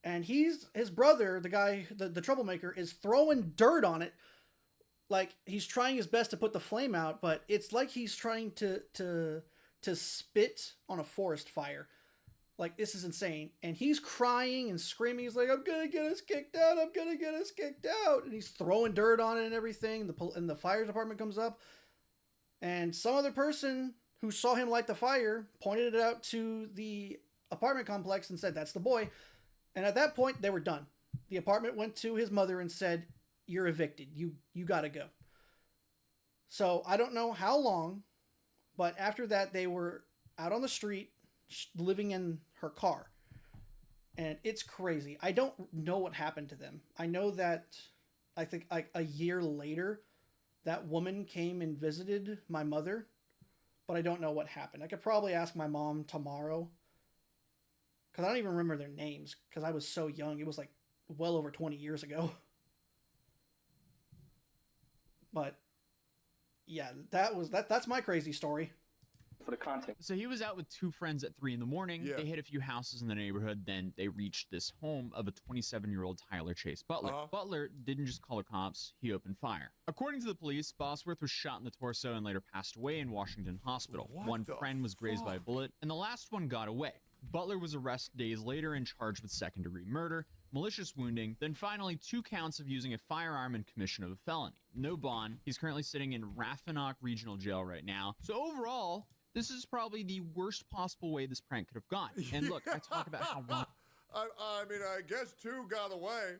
And his brother, the guy, the troublemaker, is throwing dirt on it. Like, he's trying his best to put the flame out, but it's like he's trying to spit on a forest fire. Like, this is insane. And he's crying and screaming. He's like, "I'm going to get us kicked out. I'm going to get us kicked out." And he's throwing dirt on it and everything. And the fire department comes up. And some other person who saw him light the fire pointed it out to the apartment complex and said, "That's the boy." And at that point, they were done. The apartment went to his mother and said, "You're evicted. You got to go." So I don't know how long, but after that, they were out on the street living in her car. And it's crazy. I don't know what happened to them. I know that I think like a year later, that woman came and visited my mother, but I don't know what happened. I could probably ask my mom tomorrow, because I don't even remember their names because I was so young. It was like well over 20 years ago. But yeah, that's my crazy story. For the content. So he was out with two friends at 3 a.m. Yeah. They hit a few houses in the neighborhood. Then they reached this home of a 27-year-old Tyler Chase Butler. Butler didn't just call the cops, he opened fire. According to the police, Bosworth was shot in the torso and later passed away in Washington Hospital. One friend was grazed by a bullet, and the last one got away. Butler was arrested days later and charged with second-degree murder, malicious wounding, then finally 2 counts of using a firearm in commission of a felony. No bond. He's currently sitting in Rappahannock Regional Jail right now. So overall, this is probably the worst possible way this prank could have gone. And look, I talk about how wrong. I mean, I guess 2 got away.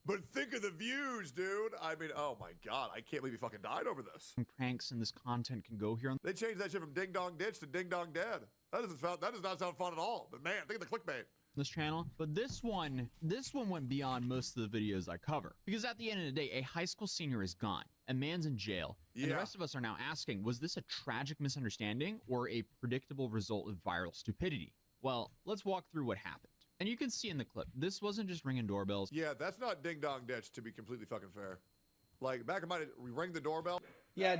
But think of the views, dude. I mean, oh my God, I can't believe he fucking died over this. Pranks and this content can go here on. They changed that shit from Ding Dong Ditch to Ding Dong Dead. That does not sound fun at all. But man, think of the clickbait. This channel, but this one went beyond most of the videos I cover, because at the end of the day, a high school senior is gone, a man's in jail, and the rest of us are now asking, was this a tragic misunderstanding or a predictable result of viral stupidity? Well, let's walk through what happened. And you can see in the clip, this wasn't just ringing doorbells. Yeah, that's not Ding Dong Ditch, to be completely fucking fair. Like, back in my day, we ring the doorbell. Yeah.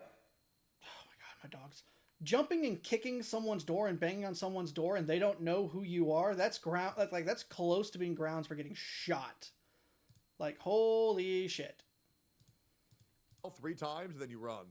Oh my God, my dogs. Jumping and kicking someone's door and banging on someone's door and they don't know who you are, that's close to being grounds for getting shot. Like, holy shit. 3 times and then you run.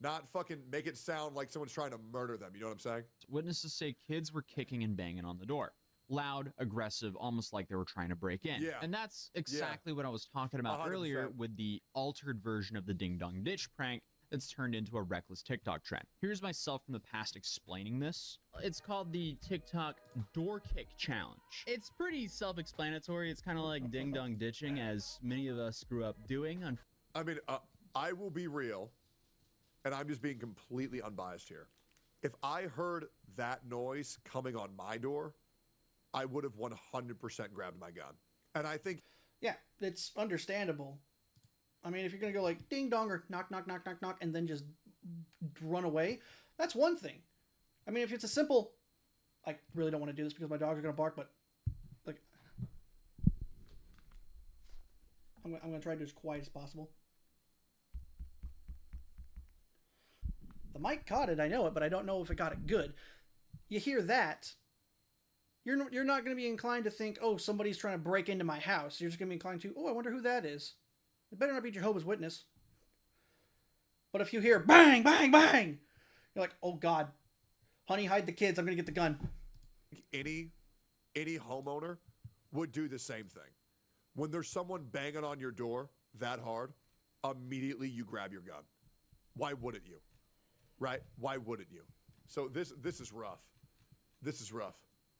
Not fucking make it sound like someone's trying to murder them, you know what I'm saying? Witnesses say kids were kicking and banging on the door. Loud, aggressive, almost like they were trying to break in. Yeah. And that's exactly what I was talking about 100%. earlier with the altered version of the Ding Dong Ditch prank that's turned into a reckless TikTok trend. Here's myself from the past explaining this. It's called the TikTok Door Kick Challenge. It's pretty self-explanatory. It's kind of like ding dong ditching, as many of us grew up doing. I mean, I will be real, and I'm just being completely unbiased here. If I heard that noise coming on my door, I would have 100% grabbed my gun. And I think... Yeah, it's understandable. I mean, if you're going to go like ding dong or knock, knock, knock, knock, knock, and then just run away, that's one thing. I mean, if it's a simple... I really don't want to do this because my dogs are going to bark, but... like, I'm going to try to do as quiet as possible. The mic caught it, I know it, but I don't know if it got it good. You hear that... You're not going to be inclined to think, oh, somebody's trying to break into my house. You're just going to be inclined to, oh, I wonder who that is. It better not be Jehovah's Witness. But if you hear bang, bang, bang, you're like, oh, God. Honey, hide the kids. I'm going to get the gun. Any homeowner would do the same thing. When there's someone banging on your door that hard, immediately you grab your gun. Why wouldn't you? Right? Why wouldn't you? So this is rough. This is rough.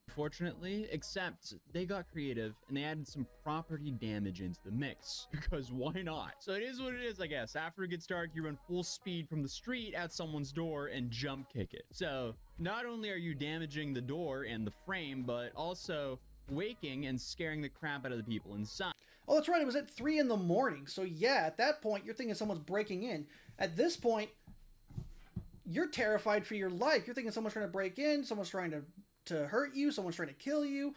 Fortunately, except they got creative and they added some property damage into the mix, because why not? So it is what it is, I guess. After it gets dark, you run full speed from the street at someone's door and jump kick it. So not only are you damaging the door and the frame, but also waking and scaring the crap out of the people inside. Oh, that's right. It was at 3 in the morning. So yeah, at that point, you're thinking someone's breaking in. At this point, you're terrified for your life. You're thinking someone's trying to break in, someone's trying to hurt you, someone's trying to kill you.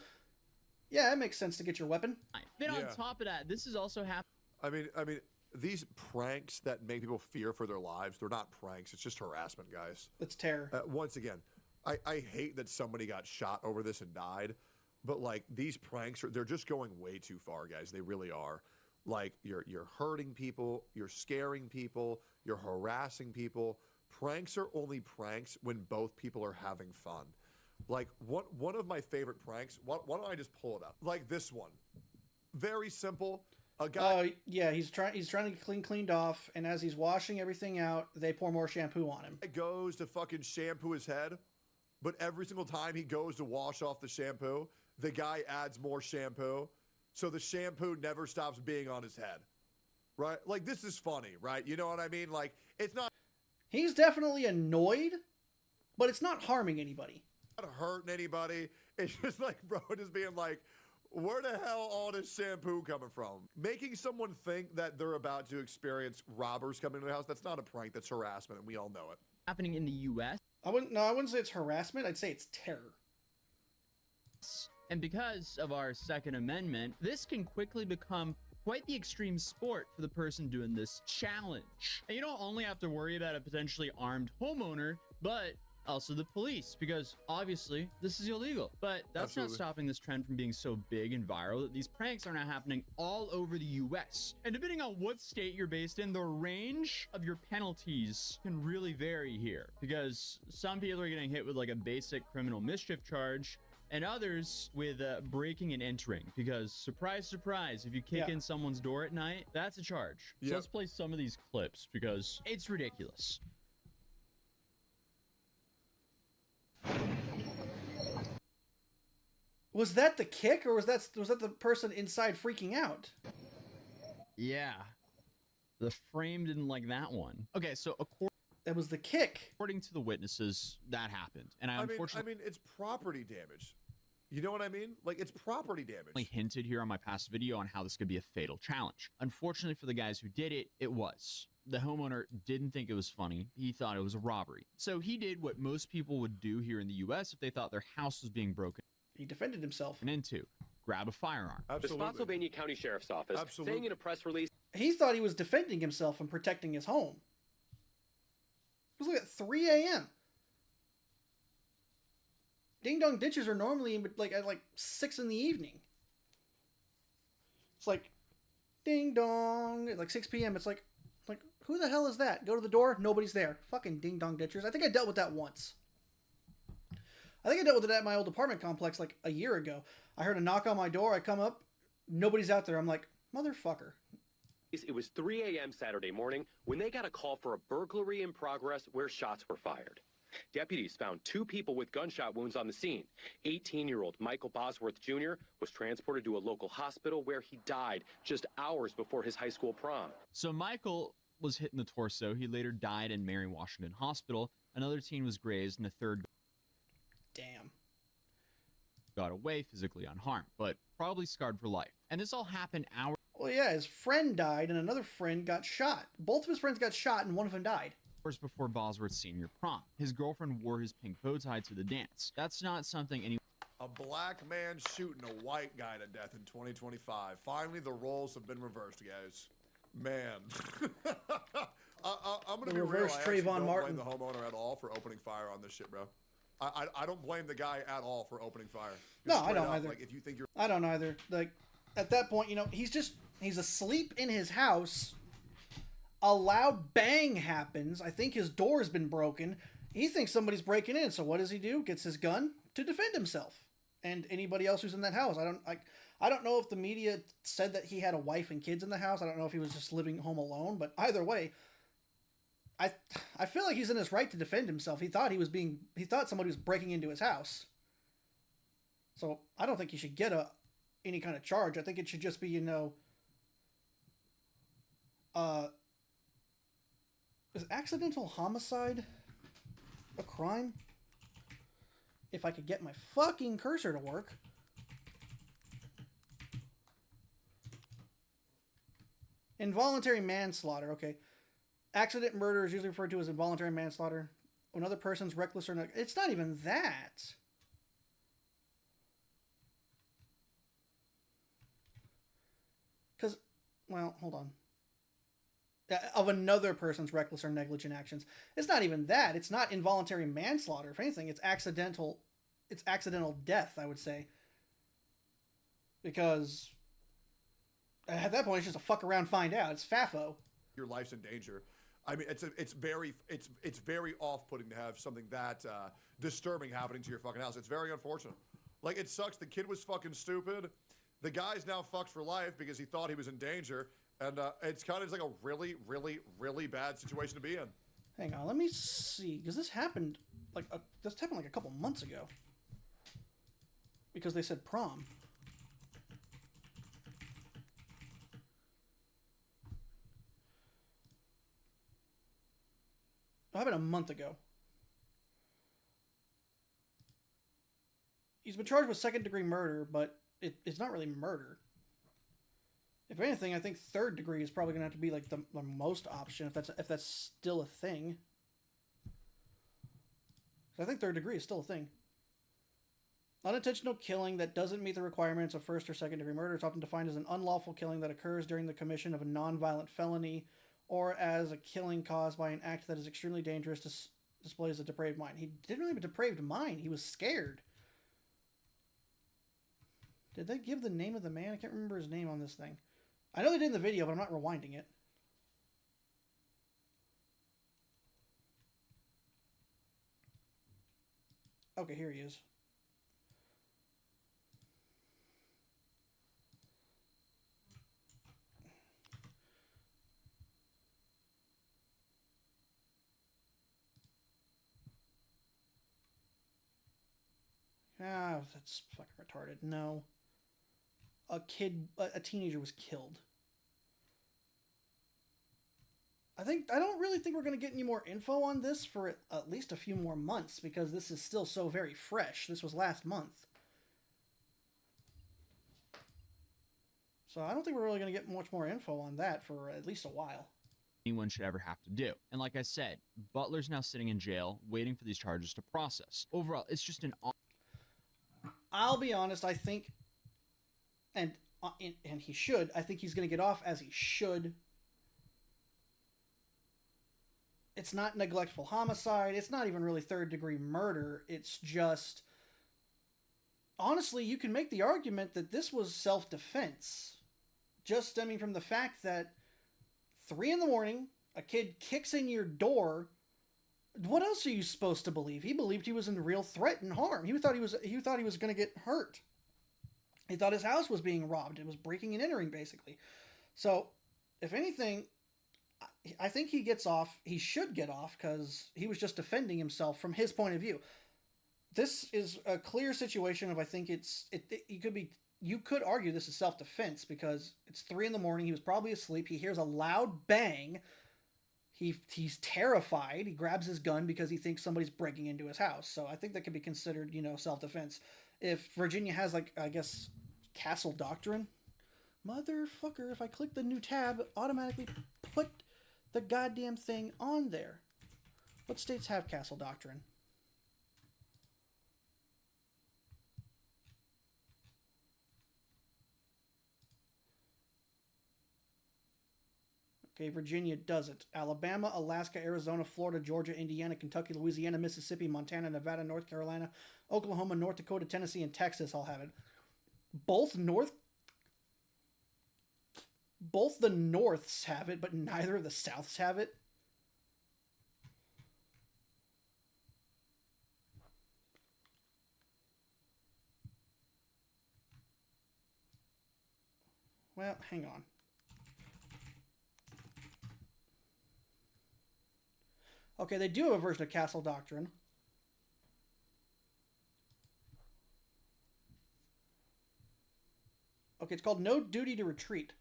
Yeah, it makes sense to get your weapon. Then on top of that, this is also happening. I mean, these pranks that make people fear for their lives, they're not pranks. It's just harassment, guys. It's terror. Once again, I hate that somebody got shot over this and died, but like these pranks, they're just going way too far, guys. They really are. Like you're hurting people, you're scaring people, you're harassing people. Pranks are only pranks when both people are having fun. Like one of my favorite pranks, why don't I just pull it up? Like this one. Very simple. A guy yeah, he's trying to get cleaned off, and as he's washing everything out, they pour more shampoo on him. He goes to fucking shampoo his head, but every single time he goes to wash off the shampoo, the guy adds more shampoo. So the shampoo never stops being on his head. Right? Like this is funny, right? You know what I mean? Like it's not... He's definitely annoyed, but it's not harming anybody. Not hurting anybody. It's just like, bro, just being like, where the hell all this shampoo coming from? Making someone think that they're about to experience robbers coming to the house, that's not a prank, that's harassment, and we all know it. Happening in the U.S. I wouldn't say it's harassment, I'd say it's terror. And because of our Second Amendment, this can quickly become quite the extreme sport for the person doing this challenge. And you don't only have to worry about a potentially armed homeowner, but Also the police, because obviously this is illegal. But that's Absolutely. not stopping this trend from being so big and viral that these pranks are now happening all over the US. And depending on what state you're based in, the range of your penalties can really vary here, because some people are getting hit with like a basic criminal mischief charge, and others with breaking and entering, because surprise, surprise, if you kick in someone's door at night, that's a charge. So let's play some of these clips because it's ridiculous. Was that the kick, or was that the person inside freaking out? Yeah. The frame didn't like that one. Okay, so that was the kick. According to the witnesses, that happened. And I unfortunately mean, it's property damage. You know what I mean? Like, it's property damage. hinted here on my past video on how this could be a fatal challenge. Unfortunately for the guys who did it, it was. The homeowner didn't think it was funny. He thought it was a robbery. So he did what most people would do here in the US if they thought their house was being broken. He defended himself. Into. Grab a firearm. The Spotsylvania County Sheriff's Office saying in a press release. He thought he was defending himself and protecting his home. It was like at 3 a.m. Ding dong ditches are normally at 6 in the evening. It's like ding dong at like 6 p.m. It's like who the hell is that? Go to the door, nobody's there. Fucking ding dong ditchers. I think I dealt with that once. I think I dealt with it at my old apartment complex like a year ago. I heard a knock on my door. I come up, nobody's out there. I'm like, motherfucker. It was 3 a.m. Saturday morning when they got a call for a burglary in progress where shots were fired. Deputies found 2 people with gunshot wounds on the scene. 18-year-old Michael Bosworth Jr. was transported to a local hospital where he died just hours before his high school prom. So Michael was hit in the torso. He later died in Mary Washington Hospital. Another teen was grazed, and a third got away physically unharmed, but probably scarred for life. And this all happened hours. Well, yeah, his friend died and another friend got shot. Both of his friends got shot and one of them died. Before Bosworth's senior prom. His girlfriend wore his pink bow tie to the dance. That's not something any... A black man shooting a white guy to death in 2025. Finally, the roles have been reversed, guys. Man. I'm going to be real. I actually don't blame the homeowner at all for opening fire on this shit, bro. I don't blame the guy at all for opening fire. No, I don't either. Like, if you think you're... I don't either. Like, at that point, he's asleep in his house. A loud bang happens. I think his door has been broken. He thinks somebody's breaking in. So what does he do? Gets his gun to defend himself and anybody else who's in that house. I don't know if the media said that he had a wife and kids in the house. I don't know if he was just living home alone. But either way, I feel like he's in his right to defend himself. He thought somebody was breaking into his house. So I don't think he should get any kind of charge. I think it should just be, is accidental homicide a crime? If I could get my fucking cursor to work. Involuntary manslaughter, okay. Accident murder is usually referred to as involuntary manslaughter. Another person's reckless or not. It's not even that. Because, well, hold on. Of another person's reckless or negligent actions. It's not even that. It's not involuntary manslaughter. If anything, it's accidental death, I would say. Because at that point, it's just a fuck around, find out. It's FAFO. Your life's in danger. I mean, it's very off-putting to have something that disturbing happening to your fucking house. It's very unfortunate. Like, it sucks. The kid was fucking stupid. The guy's now fucked for life because he thought he was in danger. And it's kind of like a really, really, really bad situation to be in. Hang on, let me see, because this happened like a couple months ago. Because they said prom. It happened a month ago. He's been charged with second-degree murder, but it's not really murder. If anything, I think third degree is probably going to have to be like the most option if that's still a thing. So I think third degree is still a thing. Unintentional killing that doesn't meet the requirements of first or second degree murder is often defined as an unlawful killing that occurs during the commission of a non-violent felony or as a killing caused by an act that is extremely dangerous displays a depraved mind. He didn't really have a depraved mind. He was scared. Did they give the name of the man? I can't remember his name on this thing. I know they did in the video, but I'm not rewinding it. Okay, here he is. Ah, that's fucking retarded. No. A teenager was killed. I don't really think we're going to get any more info on this for at least a few more months, because this is still so very fresh. This was last month. So I don't think we're really going to get much more info on that for at least a while. Anyone should ever have to do. And like I said, Butler's now sitting in jail, waiting for these charges to process. Overall, it's just an... I'll be honest, I think, and he should, I think he's going to get off as he should. It's not neglectful homicide. It's not even really third-degree murder. It's just, honestly, you can make the argument that this was self-defense, just stemming from the fact that 3 in the morning, a kid kicks in your door. What else are you supposed to believe? He believed he was in real threat and harm. He thought he was going to get hurt. He thought his house was being robbed. It was breaking and entering, basically. So, if anything, I think he gets off. He should get off because he was just defending himself from his point of view. This is a clear situation of, I think you could argue this is self-defense because it's 3 in the morning. He was probably asleep. He hears a loud bang. He's terrified. He grabs his gun because he thinks somebody's breaking into his house. So I think that could be considered, self-defense. If Virginia has, I guess, castle doctrine. Motherfucker, if I click the new tab, automatically put the goddamn thing on there. What states have castle doctrine? Okay, Virginia doesn't. Alabama, Alaska, Arizona, Florida, Georgia, Indiana, Kentucky, Louisiana, Mississippi, Montana, Nevada, North Carolina, Oklahoma, North Dakota, Tennessee, and Texas all have it. Both the Norths have it, but neither of the Souths have it. Well, hang on. Okay, they do have a version of Castle Doctrine. Okay, it's called No Duty to Retreat.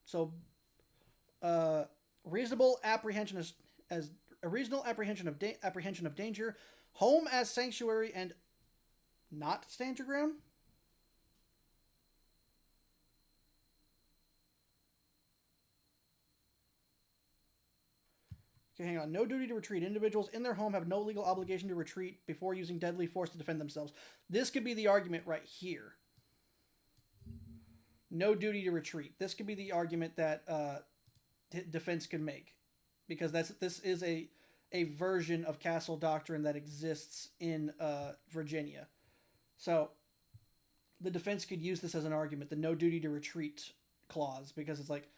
So, reasonable apprehension as a reasonable apprehension of danger, home as sanctuary, and not stand your ground. Okay, hang on. No duty to retreat. Individuals in their home have no legal obligation to retreat before using deadly force to defend themselves. This could be the argument right here. No duty to retreat. This could be the argument that defense could make, because this is a version of Castle Doctrine that exists in Virginia. So the defense could use this as an argument, the no duty to retreat clause, because it's like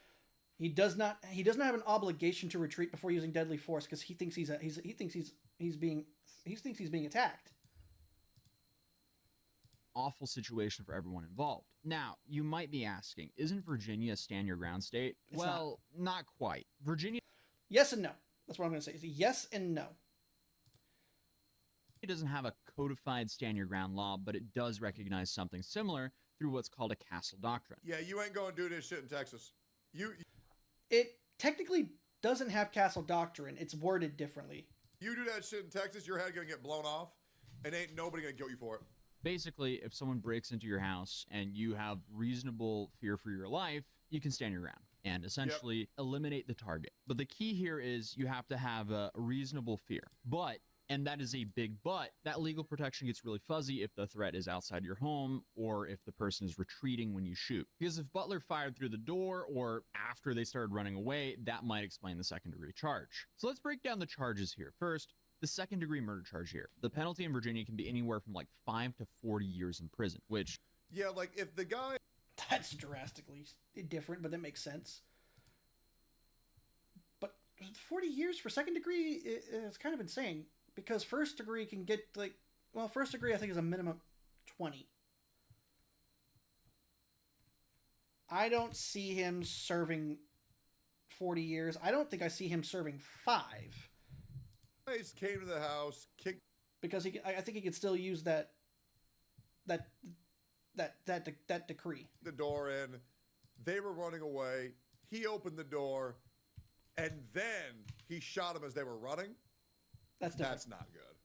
he does not have an obligation to retreat before using deadly force because he thinks he's being attacked. Awful situation for everyone involved. Now, you might be asking, isn't Virginia a stand your ground state? It's not quite. Virginia... Yes and no. That's what I'm going to say. It's yes and no. It doesn't have a codified stand your ground law, but it does recognize something similar through what's called a castle doctrine. Yeah, you ain't going to do this shit in Texas. It technically doesn't have castle doctrine. It's worded differently. You do that shit in Texas, your head going to get blown off, and ain't nobody going to kill you for it. Basically, if someone breaks into your house and you have reasonable fear for your life, you can stand your ground and essentially eliminate the target. But the key here is you have to have a reasonable fear. But And that is a big but. That legal protection gets really fuzzy if the threat is outside your home or if the person is retreating when you shoot. Because if Butler fired through the door or after they started running away, that might explain the second-degree charge. So let's break down the charges here. First, the second-degree murder charge here. The penalty in Virginia can be anywhere from like 5 to 40 years in prison, which... Yeah, like if the guy... That's drastically different, but that makes sense. But 40 years for second degree is kind of insane, because first degree can get like, well, first degree I think is a minimum 20. I don't see him serving 40 years. I don't think I see him serving 5. Guys came to the house, kicked... Because I think he could still use that decree. The door in, they were running away, he opened the door, and then he shot him as they were running. That's not good.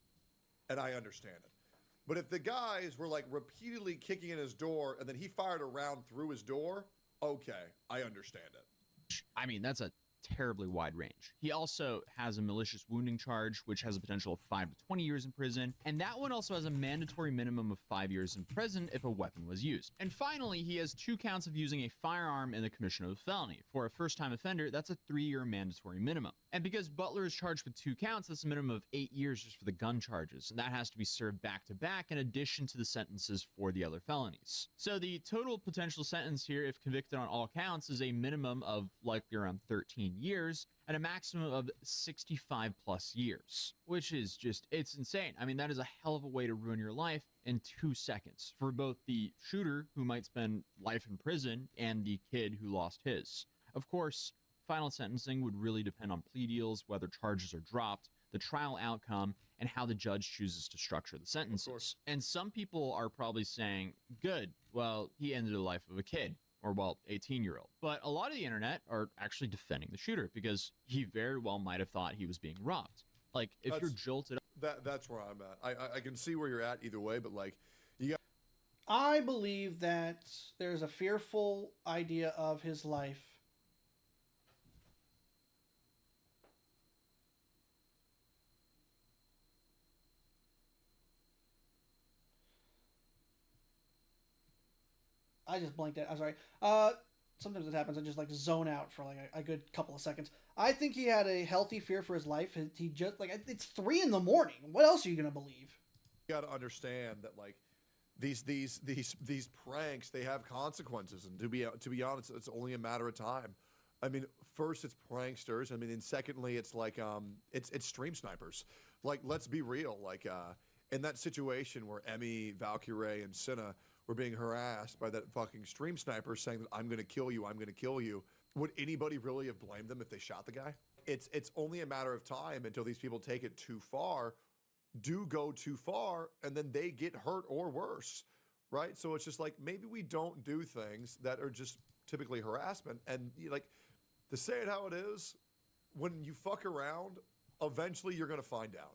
And I understand it. But if the guys were like repeatedly kicking in his door and then he fired a round through his door, okay, I understand it. I mean, that's a terribly wide range. He also has a malicious wounding charge, which has a potential of 5 to 20 years in prison, and that one also has a mandatory minimum of 5 years in prison if a weapon was used. And finally, he has 2 counts of using a firearm in the commission of a felony. For a first-time offender, that's a 3-year mandatory minimum. And because Butler is charged with 2 counts, that's a minimum of 8 years just for the gun charges, and that has to be served back-to-back in addition to the sentences for the other felonies. So the total potential sentence here, if convicted on all counts, is a minimum of likely around 13 years and a maximum of 65 plus years, which is just, it's insane. I mean, that is a hell of a way to ruin your life in 2 seconds for both the shooter, who might spend life in prison, and the kid who lost his. Of course, final sentencing would really depend on plea deals, whether charges are dropped, the trial outcome, and how the judge chooses to structure the sentences. And some people are probably saying, good, well, he ended the life of a kid. Or, well, 18-year-old. But a lot of the internet are actually defending the shooter because he very well might have thought he was being robbed. Like, if you're jolted up... That's where I'm at. I can see where you're at either way, but, like, you got... I believe that there's a fearful idea of his life. I just blanked out. I'm sorry. Sometimes it happens. I just like zone out for like a good couple of seconds. I think he had a healthy fear for his life. He just like, it's 3 a.m. What else are you gonna believe? You got to understand that like these pranks, they have consequences, and to be honest, it's only a matter of time. I mean, first it's pranksters. I mean, and secondly, it's like it's stream snipers. Like, let's be real. Like in that situation where Emmy, Valkyrie, and Cinna were being harassed by that fucking stream sniper saying that I'm going to kill you, I'm going to kill you. Would anybody really have blamed them if they shot the guy? It's only a matter of time until these people take it too far, do go too far, and then they get hurt or worse, right? So it's just like, maybe we don't do things that are just typically harassment. And like, to say it how it is, when you fuck around, eventually you're going to find out.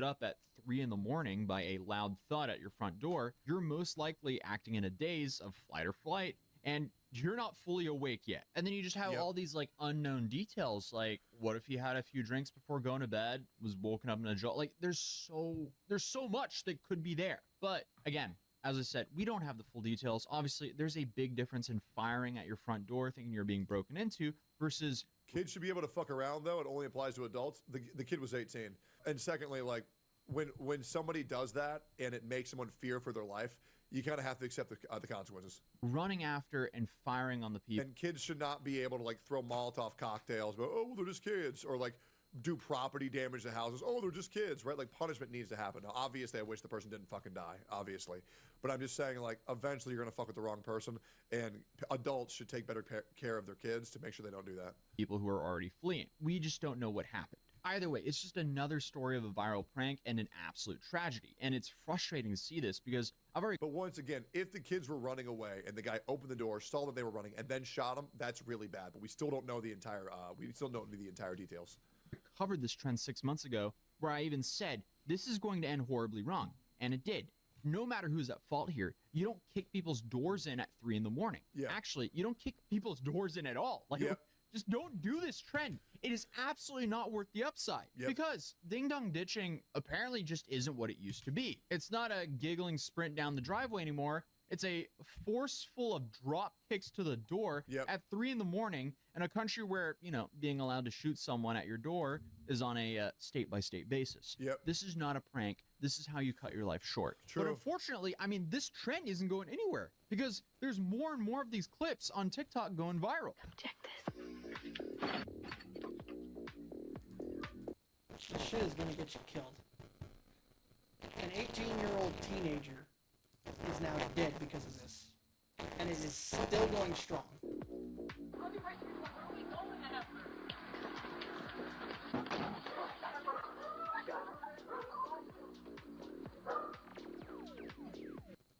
Up at 3 a.m. by a loud thud at your front door, you're most likely acting in a daze of flight or flight, and you're not fully awake yet. And then you just have all these like unknown details, like what if he had a few drinks before going to bed, was woken up in a jolt? Like there's so much that could be there. But again, as I said, we don't have the full details. Obviously, there's a big difference in firing at your front door thinking you're being broken into versus... Kids should be able to fuck around, though. It only applies to adults. The kid was 18. And secondly, like, when somebody does that and it makes someone fear for their life, you kind of have to accept the consequences. Running after and firing on the people. And kids should not be able to, like, throw Molotov cocktails, but, oh, well, they're just kids. Or, like, do property damage to houses. Oh, they're just kids, right? Like, punishment needs to happen. Now, obviously, I wish the person didn't fucking die, obviously. But I'm just saying, like, eventually you're going to fuck with the wrong person, and adults should take better care of their kids to make sure they don't do that. People who are already fleeing. We just don't know what happened. Either way, it's just another story of a viral prank and an absolute tragedy. And it's frustrating to see this because I've already... But once again, if the kids were running away and the guy opened the door, saw that they were running, and then shot them, that's really bad. But we still don't know the entire, details. Covered this trend 6 months ago where I even said, this is going to end horribly wrong. And it did. No matter who's at fault here, you don't kick people's doors in at 3 a.m. Yeah. Actually, you don't kick people's doors in at all. Like, Just don't do this trend. It is absolutely not worth the upside. Because ding dong ditching apparently just isn't what it used to be. It's not a giggling sprint down the driveway anymore. It's a forceful of drop kicks to the door at 3 in the morning in a country where, you know, being allowed to shoot someone at your door is on a state-by-state basis. This is not a prank. This is how you cut your life short. But unfortunately, I mean, this trend isn't going anywhere because there's more and more of these clips on TikTok going viral. Check this. This shit is gonna get you killed. An 18-year-old teenager is now dead because of this. And it is still going strong.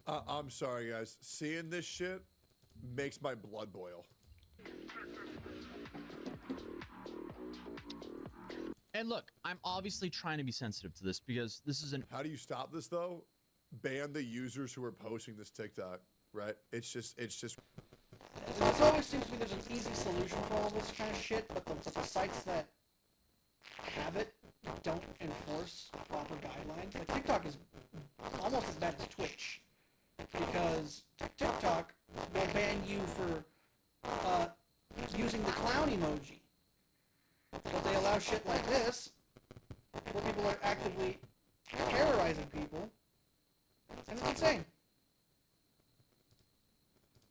I'm sorry, guys. Seeing this shit makes my blood boil. And look, I'm obviously trying to be sensitive to this because this is an... How do you stop this, though? Ban the users who are posting this TikTok, right? It's just... It always seems to me there's an easy solution for all this kind of shit, but the sites that have it don't enforce proper guidelines. Like, TikTok is almost as bad as Twitch, because TikTok will ban you for using the clown emoji. But they allow shit like this, where people are actively terrorizing people, and it's insane.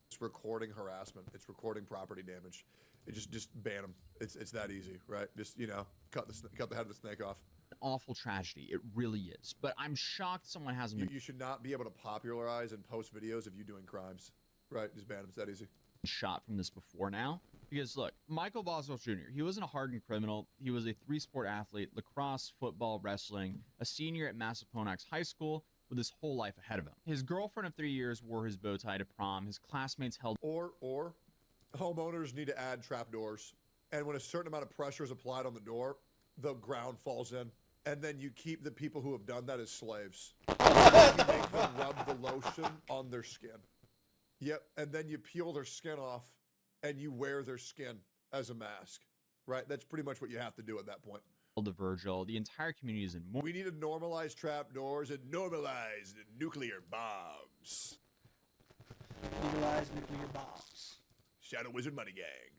It's recording harassment. It's recording property damage. It just ban them. It's that easy, right? Just, you know, cut the head of the snake off. An awful tragedy. It really is. But I'm shocked someone hasn't been... You should not be able to popularize and post videos of you doing crimes, right? Just ban them. It's that easy. Shot from this before now. Because look, Michael Boswell Jr., he wasn't a hardened criminal. He was a 3-sport athlete, lacrosse, football, wrestling, a senior at Massaponax High School with his whole life ahead of him. His girlfriend of 3 years wore his bow tie to prom. His classmates held... Or homeowners need to add trapdoors. And when a certain amount of pressure is applied on the door, the ground falls in. And then you keep the people who have done that as slaves. You make them rub the lotion on their skin. Yep, and then you peel their skin off and you wear their skin as a mask, right? That's pretty much what you have to do at that point. The Virgil, the entire community is in mourning. We need to normalize trapdoors and normalize nuclear bombs. Legalize nuclear bombs. Shadow Wizard Money Gang.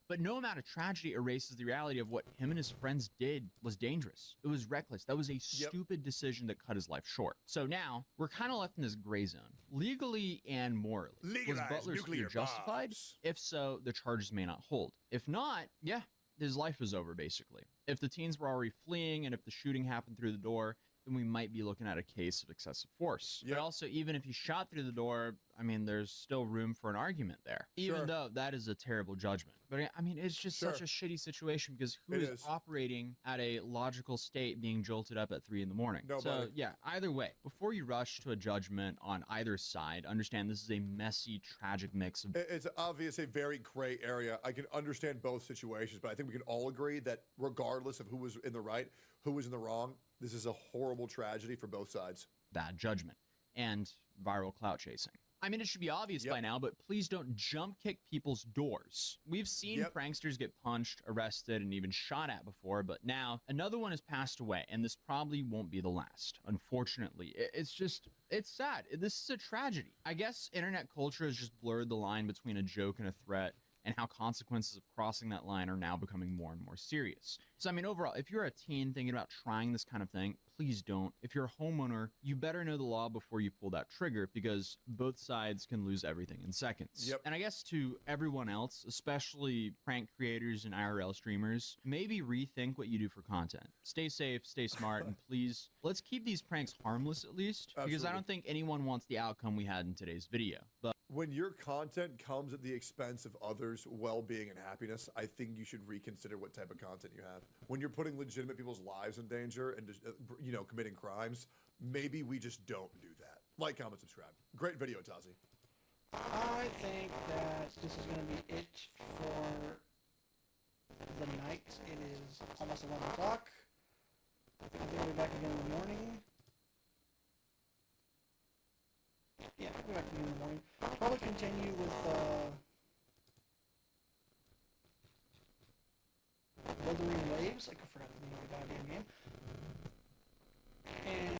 But no amount of tragedy erases the reality of what him and his friends did was dangerous. It was reckless. That was a stupid decision that cut his life short. So now we're kind of left in this gray zone, legally and morally. Was Butler's fear justified? If so, the charges may not hold. If not, yeah, his life is over basically. If the teens were already fleeing and if the shooting happened through the door, then we might be looking at a case of excessive force. But also, even if he shot through the door, I mean, there's still room for an argument there, even though that is a terrible judgment. But I mean, it's just such a shitty situation because who is operating at a logical state being jolted up at 3 in the morning? So yeah, either way, before you rush to a judgment on either side, understand this is a messy, tragic mix of... It's obviously a very gray area. I can understand both situations, but I think we can all agree that regardless of who was in the right, who was in the wrong, this is a horrible tragedy for both sides. Bad judgment and viral clout chasing. I mean, it should be obvious by now, but please don't jump kick people's doors. We've seen pranksters get punched, arrested, and even shot at before, but now another one has passed away, and this probably won't be the last. Unfortunately, it's sad. This is a tragedy. I guess internet culture has just blurred the line between a joke and a threat, and how consequences of crossing that line are now becoming more and more serious. So, I mean, overall, if you're a teen thinking about trying this kind of thing, please don't. If you're a homeowner, you better know the law before you pull that trigger because both sides can lose everything in seconds. And I guess to everyone else, especially prank creators and IRL streamers, maybe rethink what you do for content. Stay safe, stay smart, and please, let's keep these pranks harmless at least, because I don't think anyone wants the outcome we had in today's video. But when your content comes at the expense of others' well-being and happiness, I think you should reconsider what type of content you have. When you're putting legitimate people's lives in danger and just, you know, committing crimes, maybe we just don't do that. Like, comment, subscribe. Great video, Tazi. I think that this is going to be it for the night. It is almost 11 o'clock. I think we'll be back again in the morning. Yeah, we'll be back again in the morning. Probably continue with games. Like I forgot the name of the goddamn game.